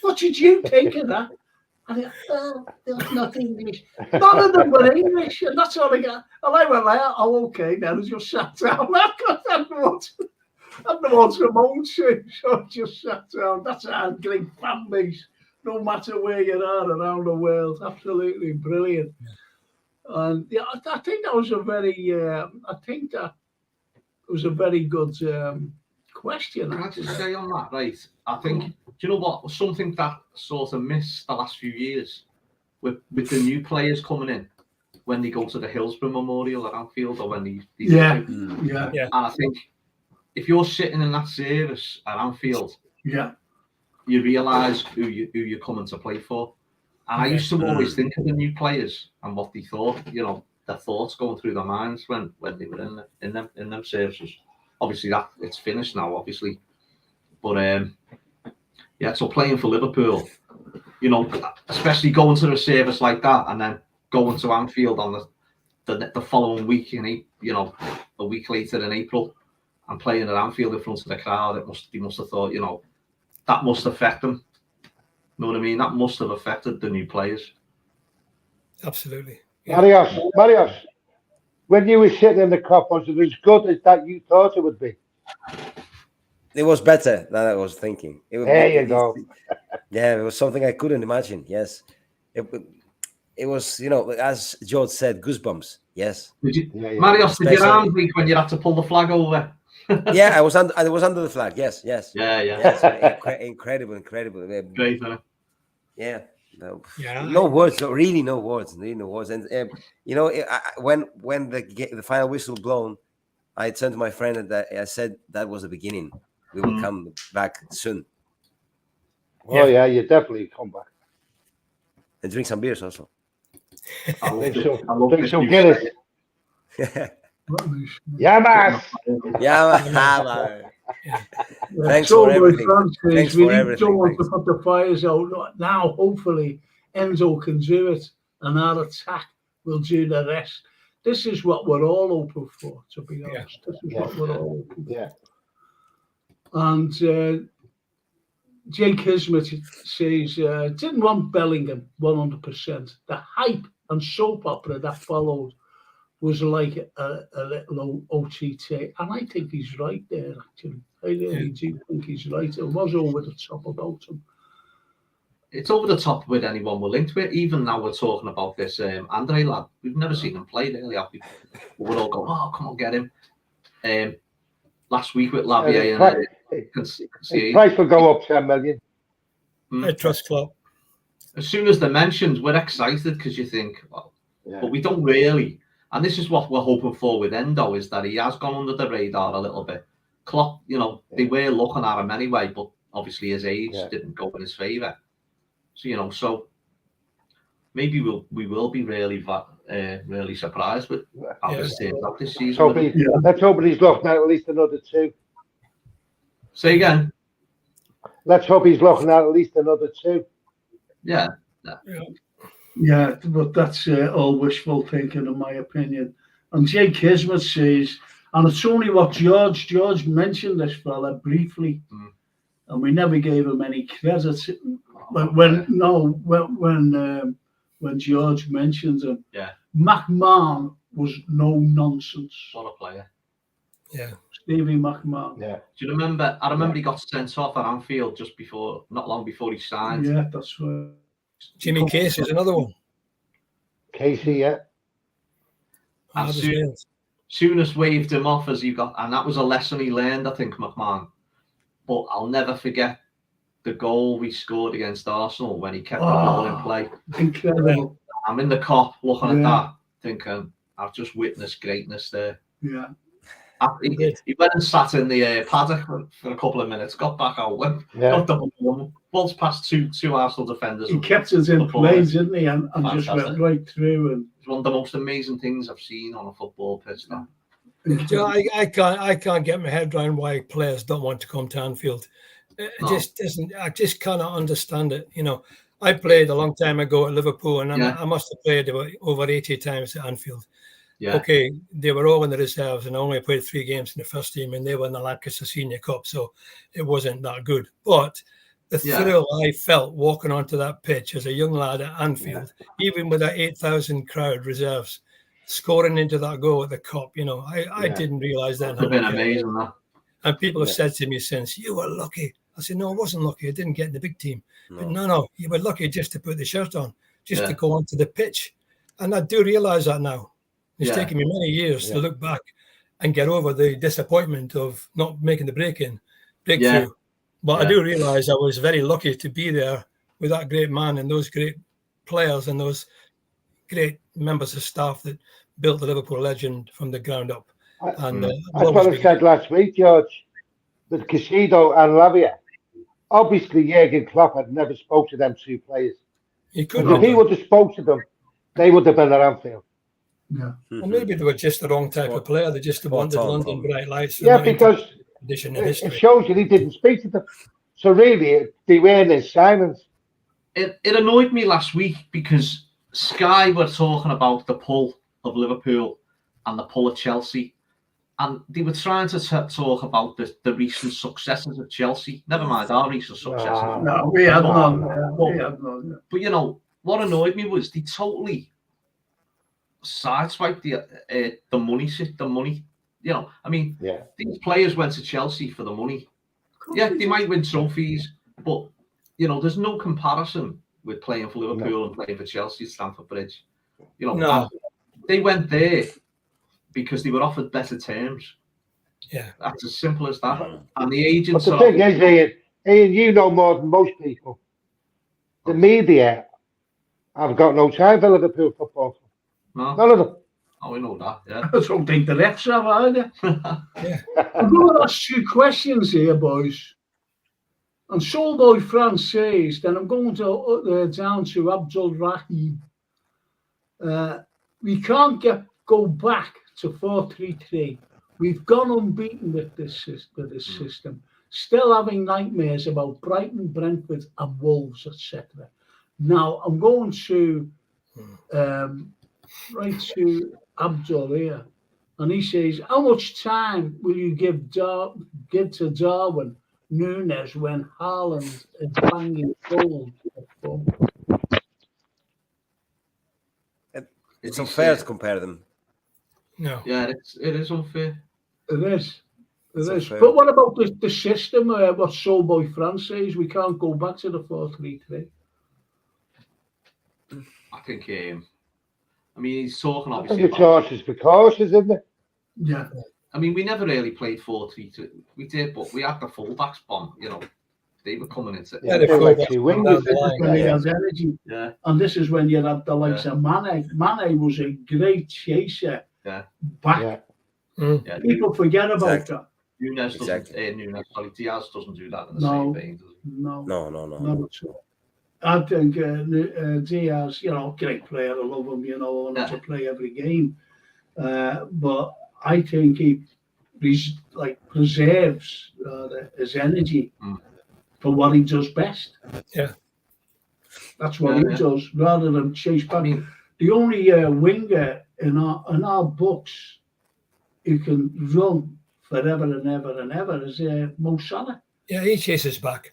"What did you think of that?" And he went, "Oh, that's not English." None of them were English, and that's all I got. And I went like, "Oh, okay." Then I just sat down. I'm the one's remote, so I just sat down. That's a great fan base, no matter where you are around the world. Absolutely brilliant. And yeah, I think that was a very, good question. Can I just say on that, right? I think, do you know what? Something that sort of missed the last few years with the new players coming in when they go to the Hillsborough Memorial at Anfield, or when they Yeah. And I think if you're sitting in that service at Anfield, you realise who you're coming to play for. And I used to always think of the new players and what they thought, their thoughts going through their minds when they were in them services. Obviously, that it's finished now, obviously. But so playing for Liverpool, especially going to a service like that and then going to Anfield on the following week a week later in April, and playing at Anfield in front of the crowd, they must have thought, that must affect them. You know what I mean? That must have affected the new players. Absolutely. Yeah. Marios, when you were sitting in the cup, was it as good as that you thought it would be? It was better than I was thinking. There you go. Yeah, it was something I couldn't imagine. Yes. It was, as George said, goosebumps. Yes. Marios, did your arms weak when you had to pull the flag over? Yeah, I was under the flag. Yes. Yeah. Yes, incredible. Great, man. Yeah. No words. Really, no words. And when the final whistle blown, I turned to my friend and I said that was the beginning. We will come back soon. Oh yeah, you definitely come back. And drink some beers also. Drink some Guinness. Yeah, man. Thanks for everything. Thanks for everything. Don't want to put the fires out now. Hopefully, Enzo can do it, and our attack will do the rest. This is what we're all open for, to be honest. This is what we're all open for. Yeah. And Jake Kismet says, didn't want Bellingham 100%. The hype and soap opera that followed was like a little OTT. And I think he's right there, actually. I really do think he's right. It was over the top about him. it's over the top with anyone we're linked with. Even now we're talking about this Andre lad. We've never seen him play really, have we? We're all going, oh, come on, get him. Last week with Lavia his price will go up 10 million. I trust Klopp. As soon as they're mentioned, we're excited because you think, well, but we don't really. And this is what we're hoping for with Endo, is that he has gone under the radar a little bit. Klopp, they were looking at him anyway, but obviously his age didn't go in his favour. So, so maybe we will be really surprised with how this turns out this season. Let's hope he's looking at least another 2. Say again. Let's hope he's looking at least another 2. Yeah, but that's all wishful thinking, in my opinion. And Jake Kismet says, and it's only what George mentioned this fella briefly, and we never gave him any credit. When George mentioned him, McMahon was no nonsense. What a player! Yeah, Stevie McMahon. Yeah. Do you remember? I remember he got sent off at Anfield not long before he signed. Yeah, that's right. Jimmy Case is another one. Casey, yeah. And Souness waved him off as he got, and that was a lesson he learned, I think, McMahon. But I'll never forget the goal we scored against Arsenal when he kept the ball in play. Incredible. I'm in the cop looking at that, thinking, I've just witnessed greatness there. Yeah. He went and sat in the paddock for a couple of minutes, got back out, got the balls past two Arsenal defenders. He kept it in play, didn't he? And just went right through. And it's one of the most amazing things I've seen on a football pitch now. I can't get my head around why players don't want to come to Anfield. Just isn't. I just cannot understand it. I played a long time ago at Liverpool, and I must have played over 80 times at Anfield. Yeah. Okay, they were all in the reserves, and I only played 3 games in the first team, and they were in the Lancashire Senior Cup, so it wasn't that good. But the thrill I felt walking onto that pitch as a young lad at Anfield, even with that 8,000 crowd reserves, scoring into that goal at the Cup, I didn't realise that. It would have been amazing, that. And people have said to me since, you were lucky. I said, no, I wasn't lucky. I didn't get in the big team. No. But no, you were lucky just to put the shirt on, just to go onto the pitch. And I do realise that now. It's taken me many years to look back and get over the disappointment of not making the breakthrough. But I do realise I was very lucky to be there with that great man and those great players and those great members of staff that built the Liverpool legend from the ground up. And that's what I said last week, George, with Casido and Lavia. Obviously, Jurgen Klopp had never spoke to them 2 players. If he would have spoke to them, they would have been at Anfield. Yeah. Well, maybe they were just the wrong type of player. They just wanted London bright lights. Yeah, because it shows you he didn't speak to them. So really, they weren't in silence. It annoyed me last week because Sky were talking about the pull of Liverpool and the pull of Chelsea. And they were trying to talk about the recent successes of Chelsea. Never mind our recent successes. No, we had none. But, what annoyed me was they totally sideswiped the money. These players went to Chelsea for the money. Yeah, they might win trophies, but there's no comparison with playing for Liverpool and playing for Chelsea at Stamford Bridge. They went there because they were offered better terms. Yeah, that's as simple as that. And the agents. But the thing is, Ian, you know more than most people. The media have got no time for Liverpool Football Club. No. None of them. Oh, we know that, yeah. I don't think the refs have either. I'm going to ask 2 questions here, boys. And Soulboy France says, then I'm going to down to Abdul Rahim. We can't go back to 4-3-3. We've gone unbeaten with this system. Still having nightmares about Brighton, Brentford and Wolves, etc. Now, I'm going to right to Abdul here, and he says, how much time will you give to Darwin Núñez when Haaland is banging goals? It's unfair to compare them. No. Yeah, it is unfair. It is. But what about the system? What Soulboy France says, we can't go back to the 4-3-3. I think. I mean, he's talking I obviously think it's about. horses for courses, isn't it? Yeah. I mean, we never really played 4-3-2. We did, but we had the fullbacks bomb. They were coming into. Yeah, They the were fullbacks two come wingers. down the line. When he Yeah. has energy. Yeah. And this is when you had the likes of Mane. Mane was a great chaser. Yeah. Back. Yeah. Yeah. People forget about Exactly. that. Nunes Exactly. doesn't. Diaz doesn't do that in the No. same vein, does he? No. No. Not at all. I think Diaz, great player. I love him, and Yeah. to play every game. But I think he's preserves his energy for what he does best. Yeah. That's what he does, rather than chase back. The only winger in our books who can run forever and ever and ever is Mo Salah. Yeah, he chases back.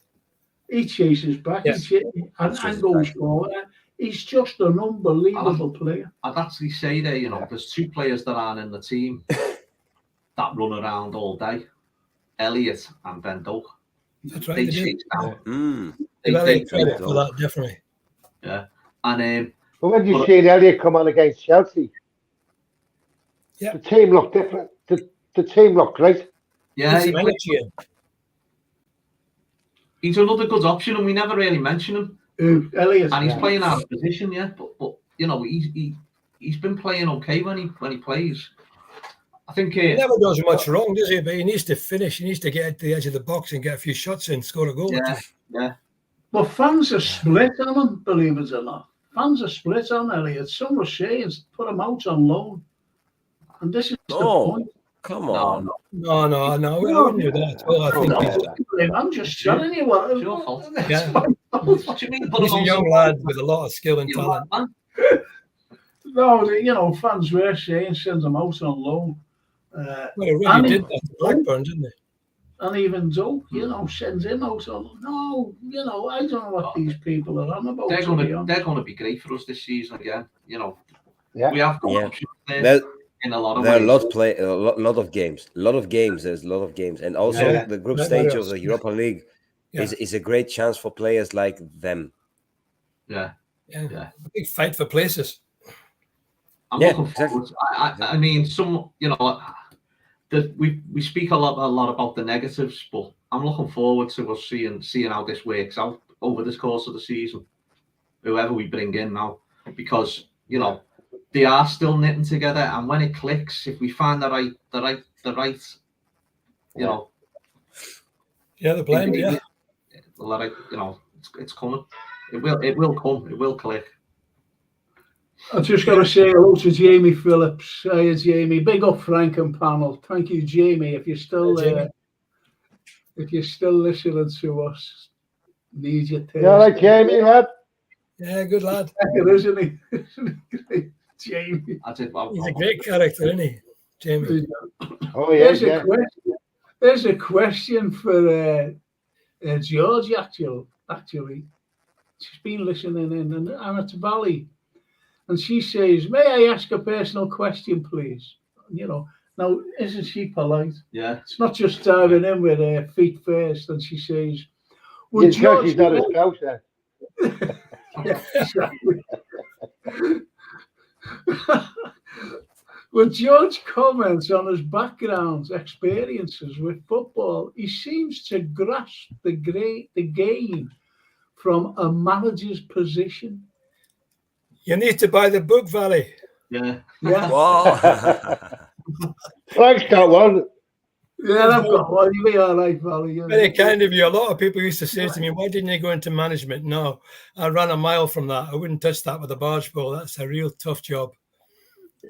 He chases back, Yes. and goes forward. He's just an unbelievable player. I'd actually say there, there's two players that aren't in the team that run around all day: Elliot and Ben Doak. That's right. They They do. chase down. They credit for that, definitely. Yeah, and But when you seen Elliot come on against Chelsea, Yeah. the team looked different. The team looked great. yeah, He's an energy in. he's another good option, and we never really mention him. Elliot, And he's Yeah. playing out of position, but he's been playing okay when he plays. I think He never does much wrong, does he? But he needs to finish. He needs to get to the edge of the box and get a few shots in, score a goal. yeah. But fans are split on him, believe it or not. Fans are split on Elliot. Some were saying put him out on loan. And this is the point. Come on. No, I wouldn't do that. Well, I think I'm just telling you what. It's your fault. Yeah. What do you mean? Put he's him a on young some- lad with a lot of skill and You talent. man. No, fans were saying send him out on loan. Well, he really and did that to Blackburn, didn't he? And even though, sends him out on no, I don't know what these people are on about. They're gonna be great for us this season again. Yeah. We have got Yeah. options there There, in a lot of there are ways. a lot of games. There's a lot of games, and also Yeah. the group What stage else? of the Europa League Yeah. is a great chance for players like them. Yeah. Yeah. A big fight for places. I'm Yeah, looking exactly. forward. I mean, we speak a lot about the negatives, but I'm looking forward to us seeing how this works out over this course of the season. Whoever we bring in now, because they are still knitting together, and when it clicks, if we find the right, Yeah, the blend, yeah. it's coming. It will come. It will click. I just got to say hello to Jamie Phillips. Hiya, Jamie. Big up Frank and panel. Thank you, Jamie. If you're still Jamie. if you're still listening to us, need your taste. You all right, Jamie, lad? Yeah, good lad. Isn't he? Isn't he great, Jamie? I did. He's a great character, isn't he, Jamie? Oh, yeah, There's yeah. there's a question for George. Actually, she's been listening in, and Anna Valley. And she says, "May I ask a personal question, please?" Now, isn't she polite? Yeah. It's not just diving in with her feet first. And she says, You know she's not a scouser. Yeah, exactly. When George comments on his background experiences with football, he seems to grasp the game from a manager's position. You need to buy the book, Valley. Yeah. Yeah. Wow. Frank's got one. Yeah, I've got one. You'll be all right, Valley. Very kind of you. A lot of people used to say to me, "Why didn't you go into management?" No, I ran a mile from that. I wouldn't touch that with a barge pole. That's a real tough job.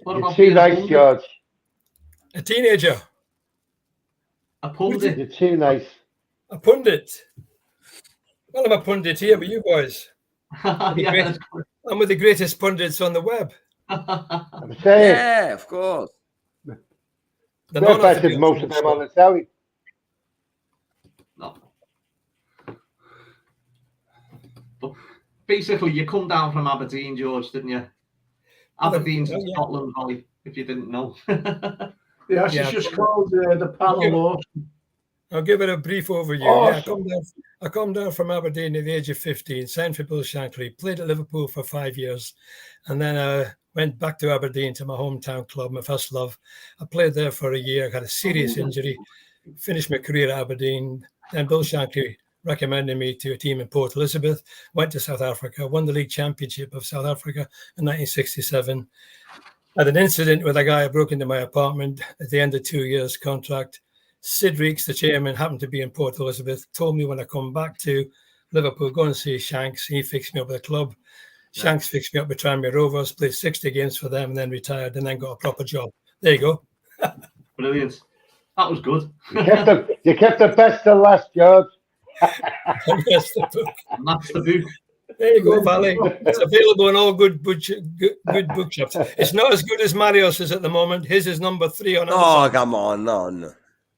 What You're about too being nice, George. A teenager, a pundit? You're too nice. a pundit. Well, I'm a pundit here, but you boys, Yeah. I'm with the greatest pundits on the web. I'm saying. Yeah, of course. The We're better than non-orthodox most of them on the telly. No. But basically, you come down from Aberdeen, George, didn't you? Aberdeen's in Scotland, Valley, if you didn't know. Yeah, she's just called the panel. I'll give it a brief overview. Awesome. I come down from Aberdeen at the age of 15, signed for Bill Shankly, played at Liverpool for 5 years, and then I went back to Aberdeen, to my hometown club, my first love. I played there for a year, had a serious injury, finished my career at Aberdeen. Then Bill Shankly recommended me to a team in Port Elizabeth, went to South Africa, won the league championship of South Africa in 1967. Had an incident with a guy who broke into my apartment at the end of 2 years contract. Sid Reeks, the chairman, happened to be in Port Elizabeth, told me when I come back to Liverpool, go and see Shanks. He fixed me up with a club. Shanks fixed me up with Tranmere Rovers, played 60 games for them, and then retired, and then got a proper job. There you go. Brilliant. That was good. You kept the best till last, George. And that's the book. There you go, Valley. It's available in all good bookshops. It's not as good as Marius's at the moment. His is number 3 on Amazon. Oh, come on, no.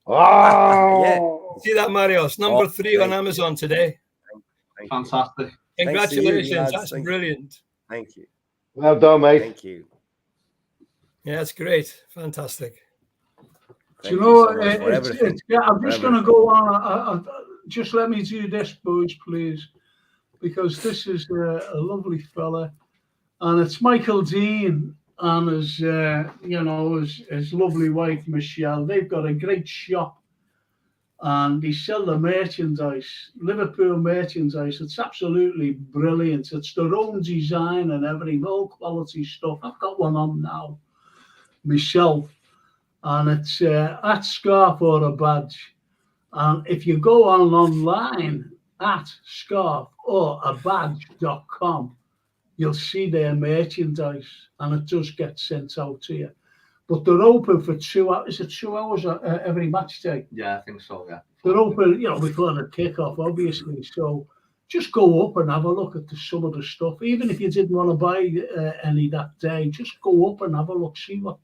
Oh, See that, Marius? Number 3 on Amazon today. Thank you. Fantastic. Congratulations. lads. That's Thank you. brilliant. Thank you. well done, mate. Thank you. Yeah, it's great. Fantastic. Do you Thank know, so much for everything. I'm just going to go on. Just let me do this, boys, please, because this is a lovely fella, and it's Michael Dean and his lovely wife Michelle. They've got a great shop, and they sell the merchandise, Liverpool merchandise. It's absolutely brilliant. It's their own design and everything, all quality stuff. I've got one on now, myself. And it's at scarf or a badge. And if you go online at scarf or a badge.com, you'll see their merchandise, and it does get sent out to you. But they're open for 2 hours. Is it 2 hours every match day? Yeah, I think so, yeah. They're open, before the kickoff, obviously. So just go up and have a look at some of the stuff. Even if you didn't want to buy any that day, just go up and have a look, see what.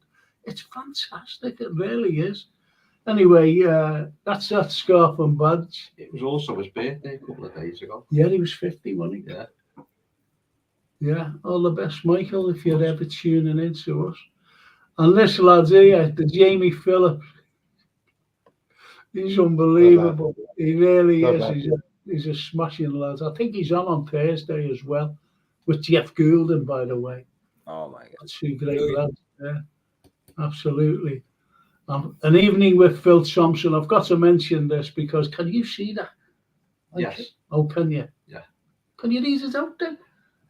It's fantastic. It really is. Anyway, that's that scarf and badge. It was also his birthday a couple of days ago. Yeah, he was 50, wasn't he? Yeah. Yeah, all the best, Michael, if you're ever tuning in to us. And this lad here, the Jamie Phillips, he's unbelievable. He really is. He's a smashing lad. I think he's on Thursday as well, with Jeff Goulden, by the way. Oh, my God. That's 2 great lads. Yeah. Absolutely. An evening with Phil Thompson. I've got to mention this because can you see that? Yes. Oh, can you? Yeah. Can you read it out then?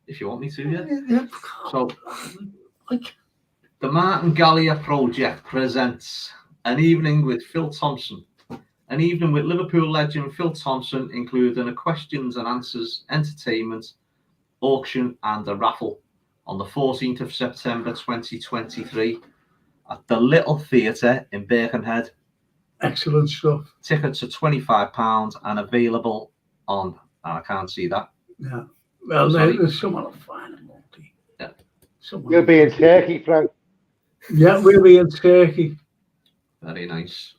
If you want me to, yeah. Yeah. So, the Martin Gallia Project presents An Evening with Phil Thompson. An evening with Liverpool legend Phil Thompson, including a questions and answers, entertainment, auction and a raffle on the 14th of September 2023 at the Little Theatre in Birkenhead. Excellent stuff. Tickets are £25 and available on, I can't see that. Yeah. Well, there's someone will find them, won't he? Yeah. You'll be in Turkey, Frank. Yeah, we'll be in Turkey. Very nice.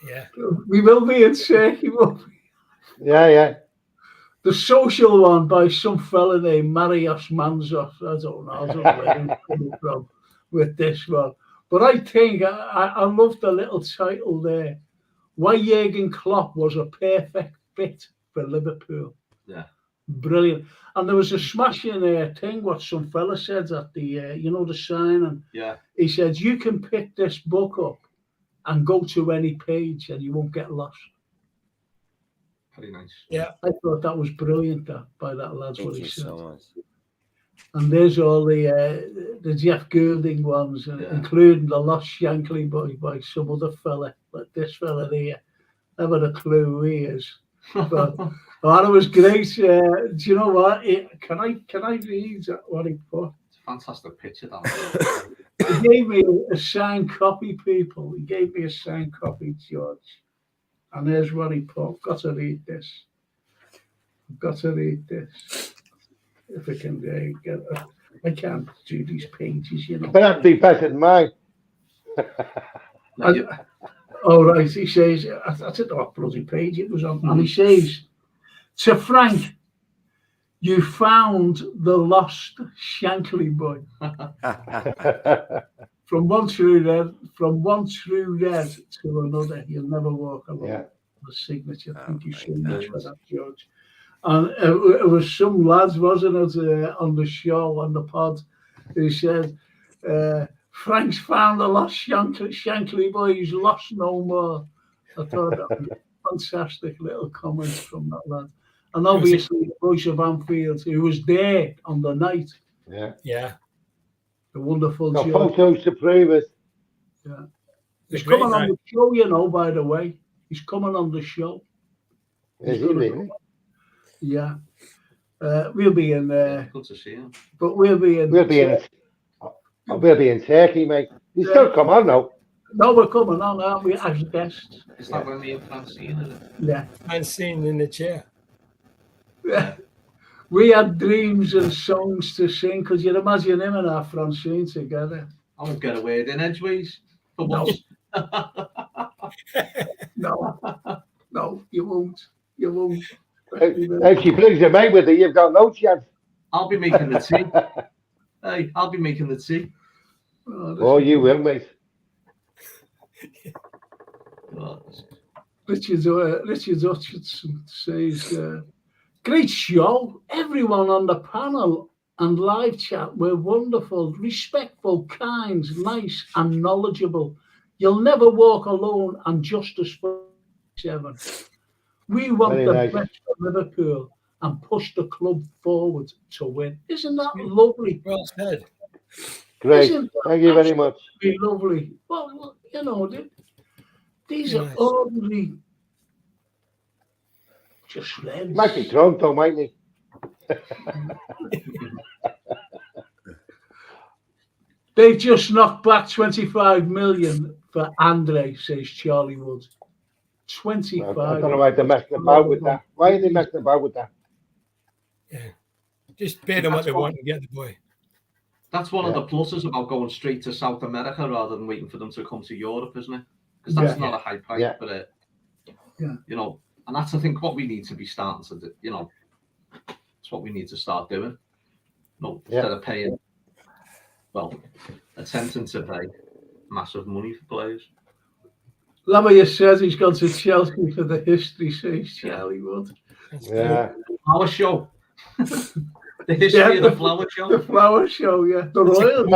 Yeah. We will be in Turkey, won't we? Yeah. The social one by some fella named Marius Manzos. I don't know where he's coming from with this one. But I think I love the little title there. Why Jurgen Klopp was a perfect fit for Liverpool. Yeah. Brilliant. And there was a smashing thing what some fella said at the, the signing. Yeah. He said, you can pick this book up and go to any page and you won't get lost. Very nice. Yeah. I thought that was brilliant by that lad. Thank you so much. And there's all the Jeff Goulding ones, including the Lost Shankly Boy by some other fella, like this fella here. Never a clue who he is. But it was great. Do you know what? Can I read what he put? It's a fantastic picture, that. He gave me a signed copy, people. He gave me a signed copy, George. And there's what he put. I've got to read this. If I can get it. I can't do these pages, But that'd be better than mine. Oh, right. He says, I don't know what bloody page it was on. And he says, to Frank, you found the lost Shankly boy. From one true red to another, you'll never walk alone. Yeah. the signature. Oh Thank you my so much for God. that, George. And it was some lads, wasn't it, on the show, on the pod, who said, Frank's found the lost Shankly boy, he's lost no more. I thought that was a fantastic little comment from that lad. And obviously, the voice of Anfield, who was there on the night, Yeah. Yeah. the wonderful Got George. photos to prove it. Yeah. It's He's great coming on night. the show, you know, by the way. He's coming on the show. Is he gonna really? Yeah. We'll be in Yeah, good to see him. but we'll be in. We'll be in. We'll be in Turkey, mate. You still come on now. No, we're coming on, aren't we, as guests? Is that when me and Francine is it? Yeah. And seen in the chair. We had dreams and songs to sing. Could you imagine him and our Francine together? I won't get a word in edgeways for No. once. No, you won't. You won't. If she brings your mate with her, you've got no chance. I'll be making the tea. Hey, I'll be making the tea. Oh, you will, mate. Oh, Richard Hutchinson says, great show. Everyone on the panel and live chat were wonderful, respectful, kind, nice, and knowledgeable. You'll never walk alone, and justice for 7. We want Very the nice. best for Liverpool and push the club forward to win. Isn't that lovely? Well said. Great. Isn't that Thank you very much. absolutely lovely? Well, you know, these are Nice. ordinary, just friends. Might be drunk though, mightn't he? They've just knocked back 25 million for Andre, says Charlie Wood. 25. I don't know why they're messing about with that. Why are they messing about with that? Yeah. Just pay them what they want and get the boy. That's one of the pluses about going straight to South America rather than waiting for them to come to Europe, isn't it? Because that's not a high price, Yeah. but Yeah. you know, and that's I think what we need to be starting to do. You know, it's what we need to start doing. No, instead of paying, well, attempting to pay massive money for players. Lamia says he's gone to Chelsea for the history, says Charlie Wood. Yeah. Flower show. The history of the flower show. The flower show, yeah. The Royal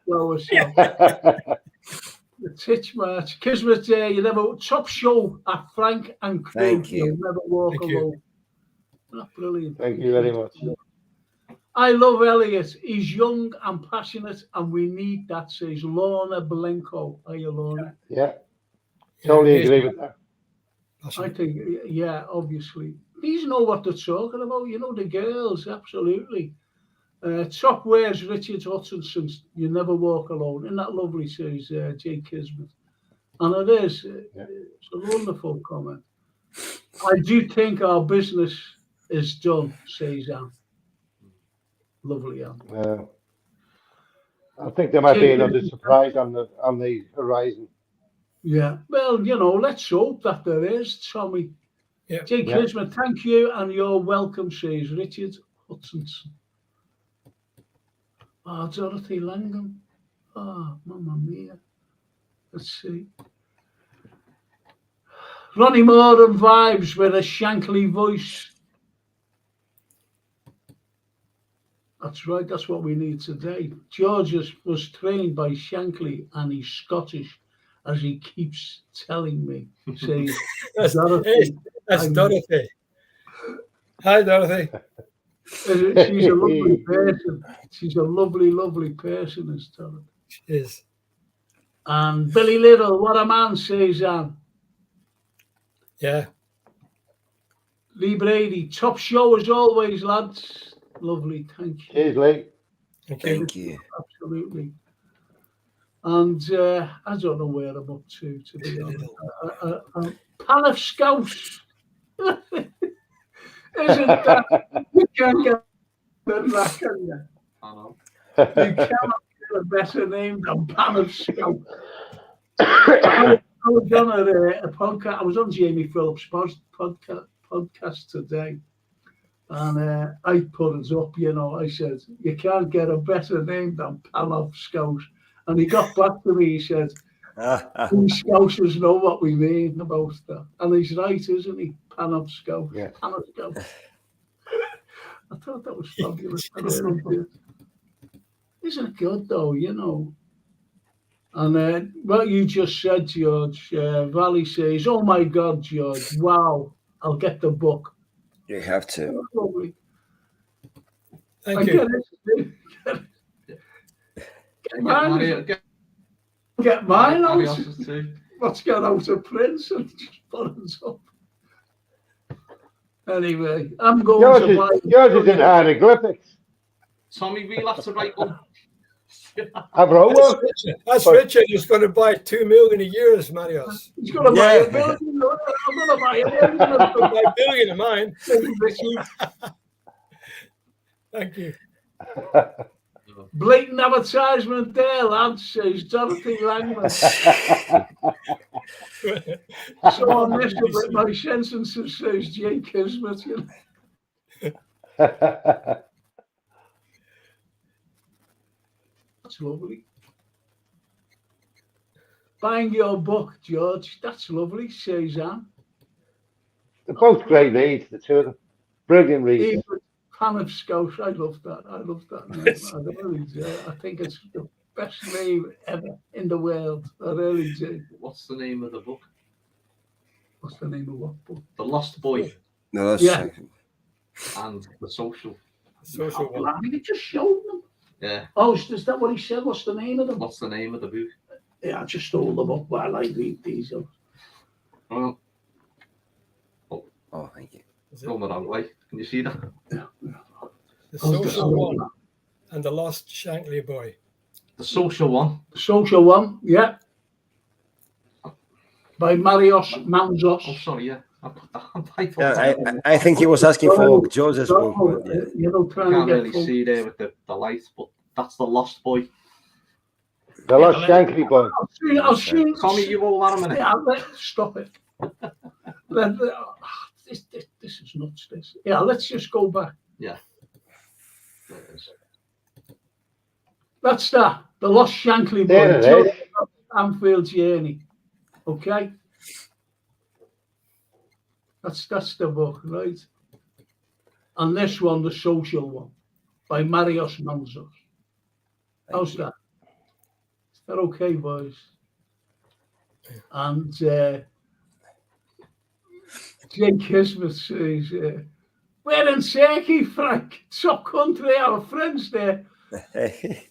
flower show. The Titch March. Kismet, you never top show at Frank and Crew. Thank you. You'll never walk Thank you. alone. Oh, brilliant. Thank you very much. I love Elliot. He's young and passionate, and we need that, says Lorna Blenko. Are you, Lorna? Yeah. Totally agree with that. I think, yeah, obviously. These know what they're talking about. You know, the girls, absolutely. Top wears Richard Hutchinson. You never walk alone. Isn't that lovely, says Jay Kismet. And it is. It's a wonderful comment. I do think our business is done, says Anne. Lovely, Anne. I think there might be another surprise on the horizon. Yeah. Well, you know, let's hope that there is, Tommy. Yeah. Jay Kismet, thank you, and you're welcome, says Richard Hutchinson. Oh, Dorothy Langham. Oh, mamma mia. Let's see. Ronnie Moore and vibes with a Shankly voice. That's right, that's what we need today. George was trained by Shankly and he's Scottish, as he keeps telling me. Says Dorothy. That's Dorothy. Hi, Dorothy. She's a lovely person. She's a lovely, lovely person, is Dorothy. She is. And Billy Little, what a man, says Anne. Yeah. Lee Brady, top show as always, lads. Lovely, thank you. Cheers, Lee. Thank you. Absolutely. And I don't know where I'm up to be honest. Pan of Scouts. Isn't that? You can't get that, can you? I know. You cannot get a better name than Pan of Scouts. I was on a podcast. I was on Jamie Phillips' podcast today. And I put it up, you know, I said, you can't get a better name than Pan of Scout. And he got back to me, he said, We Scousers know what we mean about that. And he's right, isn't he? Pan of Scouse. Yeah. Pan of Scouse. I thought that was fabulous. I really did. Isn't it good, though, you know? And what you just said, George, Valley says, oh, my God, George, wow, I'll get the book. You have to. That's lovely. Thank you. Get mine out. What's got out of Prince and just put it up. Anyway, I'm going to buy. Yours is in hieroglyphics. Tommy, we'll have to write one. I wrote one. That's Richard who's going to buy 2 million a year, as Marios. He's going to buy a billion. I'm going to buy a billion. Buy a billion of mine. Thank you. Blatant advertisement there, lads, says Dorothy Langman. So I'm messing with my sentences, says Jay Kismet. You know. That's lovely. Buying your book, George. That's lovely, says Anne. They're both great reads, the two of them. Brilliant reads. Pan of Scouse. I love that. I love that name. I really do. I think it's the best name ever in the world. I really do. What's the name of the book? What's the name of what book? The Lost Boy. No, that's Yeah. And The Social. Social one. I mean, it just showed them. Yeah. Oh, is that what he said? What's the name of them? What's the name of the book? Yeah, I just stole them up while I read these. Well, Oh, thank you. going the wrong way. Can you see that? Yeah. The social one and the lost Shankly boy. The Social one. The social one, yeah. By Marios Manzos. Oh, sorry, yeah. I put that on. I think he was asking for George's book. Oh, But, yeah. you know, I trying can't to really get see there with the light, but that's The Lost Boy. The Lost Shankly boy. I'll see. Tommy, you all that a minute. Yeah, stop it. This is nuts, this. Yeah, let's just go back. Yeah. There it is. That's that. The Lost Shankly There boy. it is. Anfield journey. Okay? That's the book, right? And this one, the social one, by Marios Manzos. How's that? Is that okay, boys? And Jake Kismet says, we're in Turkey, Frank. Top country, our friends there.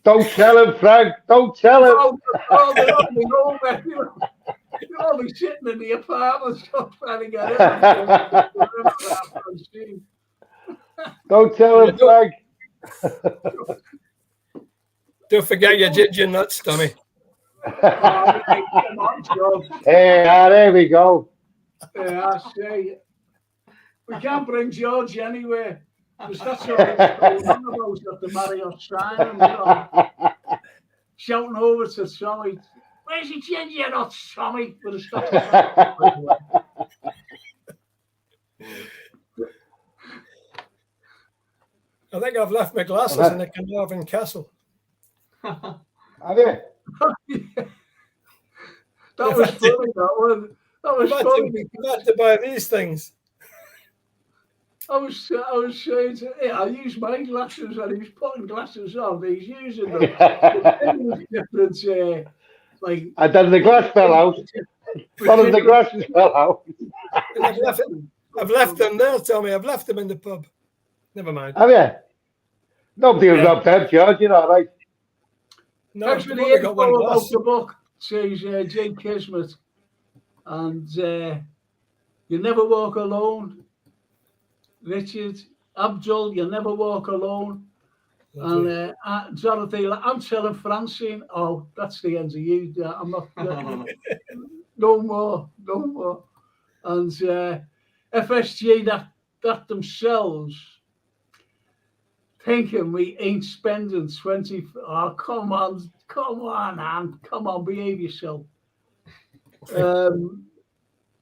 Don't tell him, Frank. Don't tell him. You'll all be sitting in the apartment trying to get in. Don't tell him, Frank. Don't forget your ginger nuts, Tommy. Come on, Joe. Hey, there we go. Yeah, I say. We can't bring George anywhere. Because that's what going on about at the Marriott Stein. Shouting over to Tommy, where's your ginger nuts, Tommy? With a stop. I think I've left my glasses in the Carnarvon Castle. Have you? That was funny, that one. That was funny. I had to buy these things. I was saying to him, I use my glasses and he's putting glasses on, he's using them. Different, like, and then the glass fell out. One of the glasses fell out. I've left them there, Tommy. I've left them in the pub. Never mind. Have you? Nobody will rob them, George, you know, right? No, I've only got one glass. The book says Jane Kismet, and you never walk alone. Richard, Abdul, you never walk alone. And Dorothy, I'm telling Francine, oh, that's the end of you. I'm not, no more. And FSG, that themselves, thinking we ain't spending 20, oh, come on, Anne, come on, behave yourself.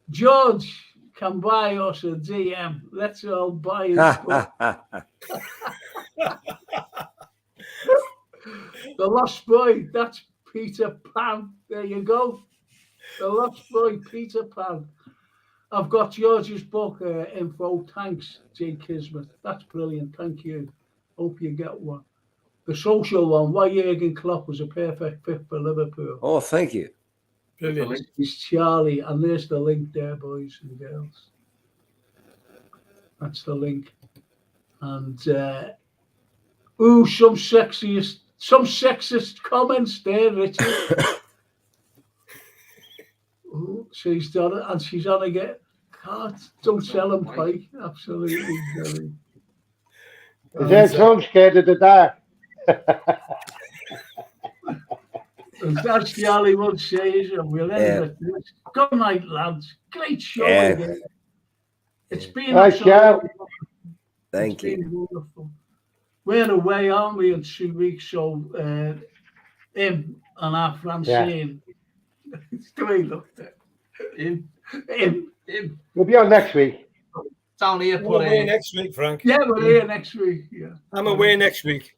George can buy us a DM. Let's all buy it. The Lost Boy, that's Peter Pan. There you go. The Lost Boy, Peter Pan. I've got George's book, info. Thanks, Jay Kismet. That's brilliant. Thank you. Hope you get one. The social one, why Jurgen Klopp was a perfect fit for Liverpool. Oh, thank you. Brilliant. It's Charlie, and there's the link there, boys and girls. That's the link. And some sexist comments there, Richard. Ooh, she's done it, and she's on again. God, don't sell him, Pike. Absolutely. Is that so scared of the dark? That's the only one says, and we'll end with this. Good night, lads. Great show again. It's been Thank you. Wonderful. We're away, aren't we, in 2 weeks? So him and our Francine. The way he looked at him. We'll be on next week. Down here, We're away next week, Frank. Yeah, we're here next week. Yeah, I'm away next week.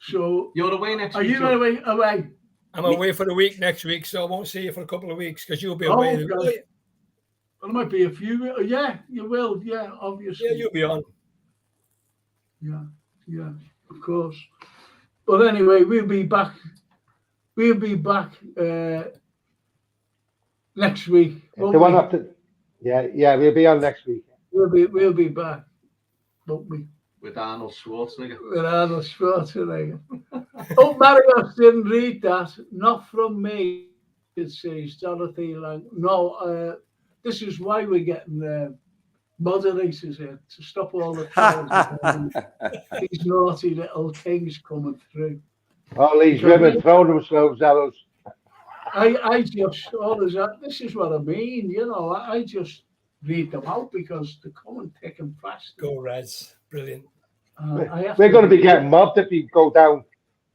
So you're away next week. Are you away? I'm away for a week next week, so I won't see you for a couple of weeks because you'll be away. Well, there might be a few. Yeah, you will. Yeah, obviously. Yeah, you'll be on. Yeah, of course. But anyway, we'll be back. We'll be back next week. The one after. Yeah, we'll be on next week. We'll be back, won't we? With Arnold Schwarzenegger. Oh, Marius didn't read that. Not from me, it says Dorothy Lang. No, this is why we're getting moderators here, to stop all the trolls. These naughty little things coming through. All these women throwing themselves at us. I just, this is what I mean, I just read them out because they're coming thick and fast. Go Reds. Brilliant. We're going to be getting mobbed if we go down.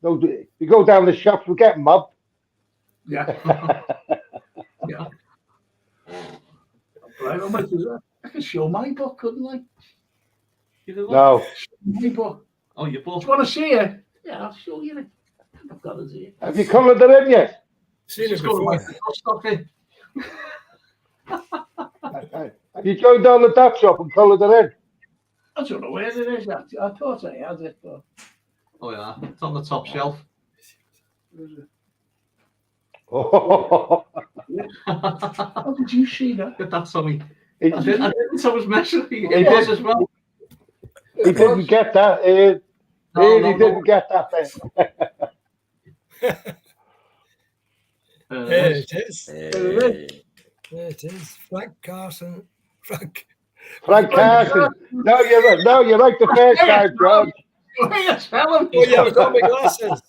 No, if we go down the shops, we're getting mobbed. Yeah. Yeah. Right, I might do that. I can show my book, couldn't I? No. My book. Oh, your book. Do you want to see it? Yeah, I'll show you it. I've got it here. Have you coloured it in yet? Seen it before. Have you joined on the dot shop and coloured it in? I don't know where it is. I thought I had it, but. Oh yeah, it's on the top shelf. Where is it? Oh. How did you see that? That's something. I was messing. It was as well. He didn't get that. He didn't get that thing. There it is. There it is. Frank Carson. Frank Carson. No, you're right the first time, George. Oh, yeah, I've got my glasses.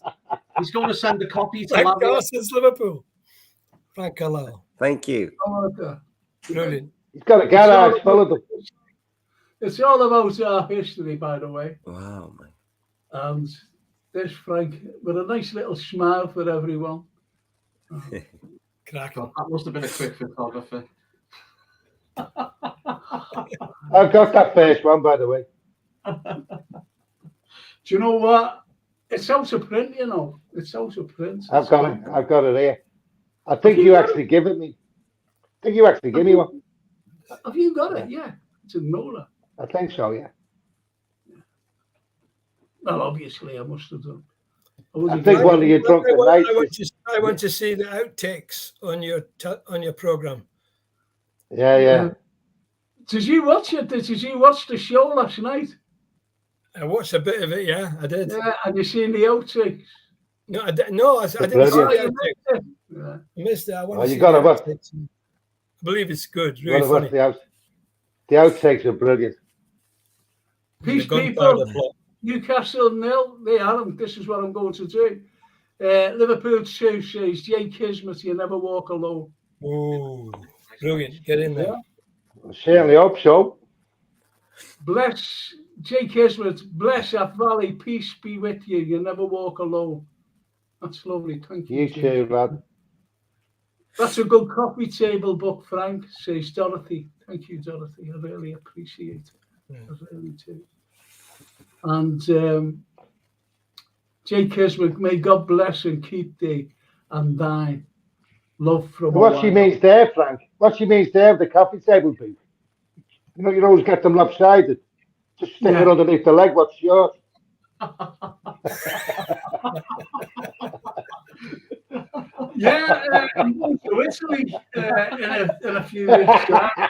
He's going to send a copy to Frank Carson's Liverpool. Frank Carlyle. Thank you. Brilliant. He's got a garage full of them. It's all about our history, by the way. Wow, man. And there's Frank with a nice little smile for everyone. Cracking. That must have been a quick photographer. I've got that first one, by the way. Do you know what? It's out of print, It's out of print. I've got it here. I think you actually give it me. I think you actually give me one. Have you got it? Yeah. It's a Nola. I think so, yeah. Well, obviously, I must have done. I think one of you drunken nights. I want to see the outtakes on your program. Yeah. Did you watch it? Did you watch the show last night? I watched a bit of it. Yeah, I did. Yeah, and you seen the outtakes? No, I didn't see the outtakes. I missed it. I want to see got the to watch. outtakes. I believe it's good. Really funny. The outtakes are brilliant. Peace people. Newcastle 0. They are. This is what I'm going to do. Liverpool 2 says Jay Kismet, you never walk alone. Oh, brilliant. Get in there. I certainly hope so. Bless Jay Kismet, bless that valley, peace be with you. You never walk alone. That's lovely. Thank you. You too, lad. That's a good coffee table book, Frank, says Dorothy. Thank you, Dorothy. I really appreciate it. I really do. And Jay Kismet, may God bless and keep thee and thine. love from a What she while. means there, Frank, what she means there, the coffee table piece. You always get them lopsided. Just stick it Yeah. underneath the leg, what's yours? Yeah, I'm going to Italy in a few weeks' time.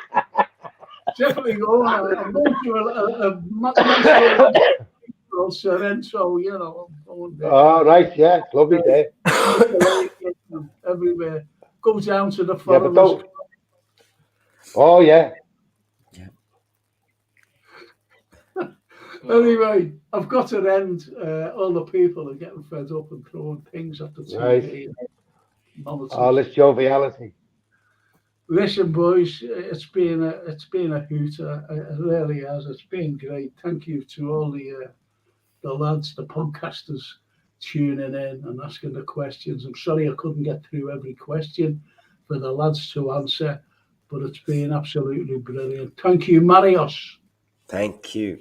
Definitely going. I'm going to a nice little Sorrento, you know. I'm going there. Oh, right, yeah, it's lovely day. Everywhere. Go down to the Yeah, but foreigners. don't. Oh, yeah. Anyway, I've got to end. All the people are getting fed up and throwing things at the TV. Right. All this joviality. Listen, boys, it's been a hooter. It really has. It's been great. Thank you to all the lads, the podcasters, tuning in and asking the questions. I'm sorry I couldn't get through every question for the lads to answer, but it's been absolutely brilliant. Thank you, Marios. Thank you.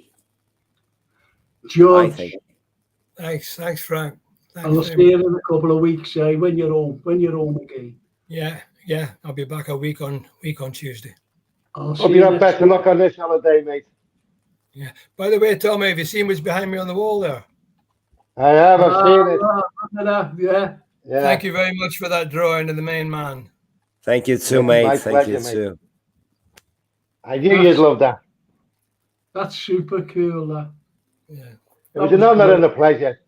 George. Thanks, Frank. Thanks I'll see you in a couple of weeks, when you're home again. Yeah. I'll be back a week on Tuesday. Hope you have better luck on this holiday, mate. Yeah. By the way, Tommy, have you seen what's behind me on the wall there? I have. I've seen it. Yeah. Thank you very much for that drawing of the main man. Thank you too, mate. Thank you too. I knew you'd love that. That's super cool. That. Yeah. It was an honour and a pleasure.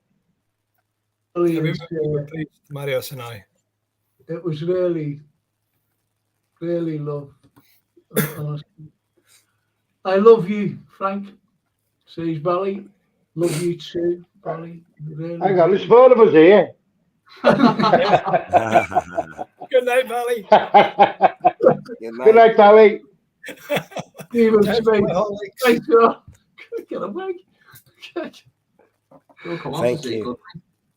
Brilliant. Marios and I. It was really, really love. I love you, Frank. Says Bally. Love you too, Bally. Really. Hang on, there's 4 of us here. Good night, Bally. Good night, Bally. Even Spain. Get away. Thank you.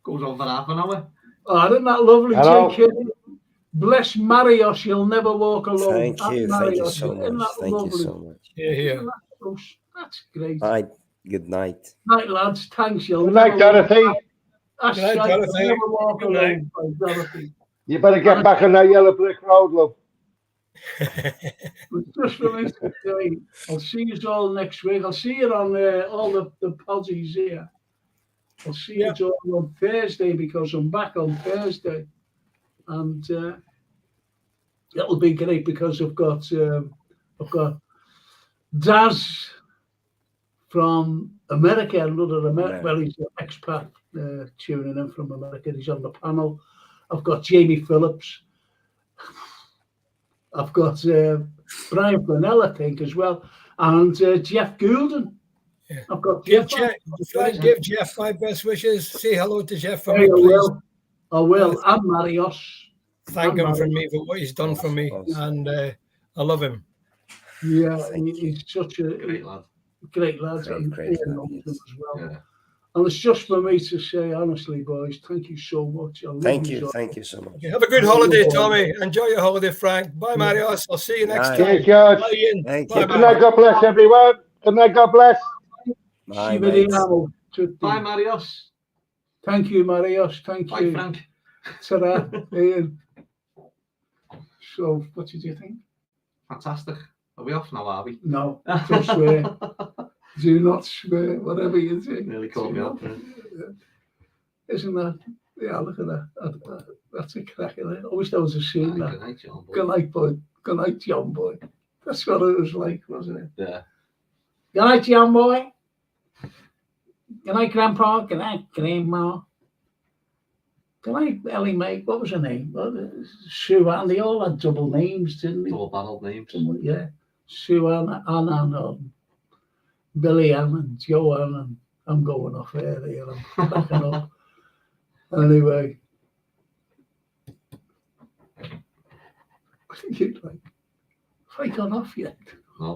Goes on for half an hour. Oh, isn't that lovely, Hello. Jake? Bless Marios, you'll never walk alone. Thank you so much. Thank you so much. Yeah. That's great. Bye. Good night. Night, lads. Thanks. Good night, Dorothy. That's Good night, Dorothy. Never walk Good night. alone, Dorothy. You better get back on that yellow brick road, love. Just for me to say, I'll see you all next week. I'll see you on all the poddies here. I'll see you all on Thursday because I'm back on Thursday, and it'll be great because I've got Daz from America, another well, he's an expat tuning in from America. He's on the panel. I've got Jamie Phillips. I've got Brian Brunel, I think, as well, and Jeff Goulden. Yeah. I've got give Jeff my best wishes. Say hello to Jeff for me, please. I will. And Marios. Thank him for me for what he's done for me, and I love him. Yeah, he's such a great lad. Great lad. Great lad, yes. As well. Yeah. And it's just for me to say, honestly, boys, thank you so much. Thank you so much. Okay, have a good holiday, Tommy. Enjoy your holiday, Frank. Bye, Marios. I'll see you next time. Hey, George. Bye, Ian. Thank you. Good night, God bless everyone. Good night, God bless. Bye, Bye, Marios. Thank you, Marios. Thank you. Bye, Frank. Ta-ra, Ian. So, what did you think? Fantastic. Are we off now, are we? No, don't swear. Do not swear, whatever you think. Nearly caught me up. Yeah. Isn't that? Yeah, look at that. That's a cracker. I wish that was a scene. Good night, John boy. Good night, boy. Good night, John boy. That's what it was like, wasn't it? Yeah. Good night, John boy. Good night, Grandpa. Good night, Grandma. Good night, Ellie Mae. What was her name? Sue Ann. They all had double names, didn't they? Double barreled names. Yeah. Sue Ann, Ann, Billy Ann, and Joanne, and I'm going off air here. I'm backing up. Anyway. What are you like? Have I gone off yet? No.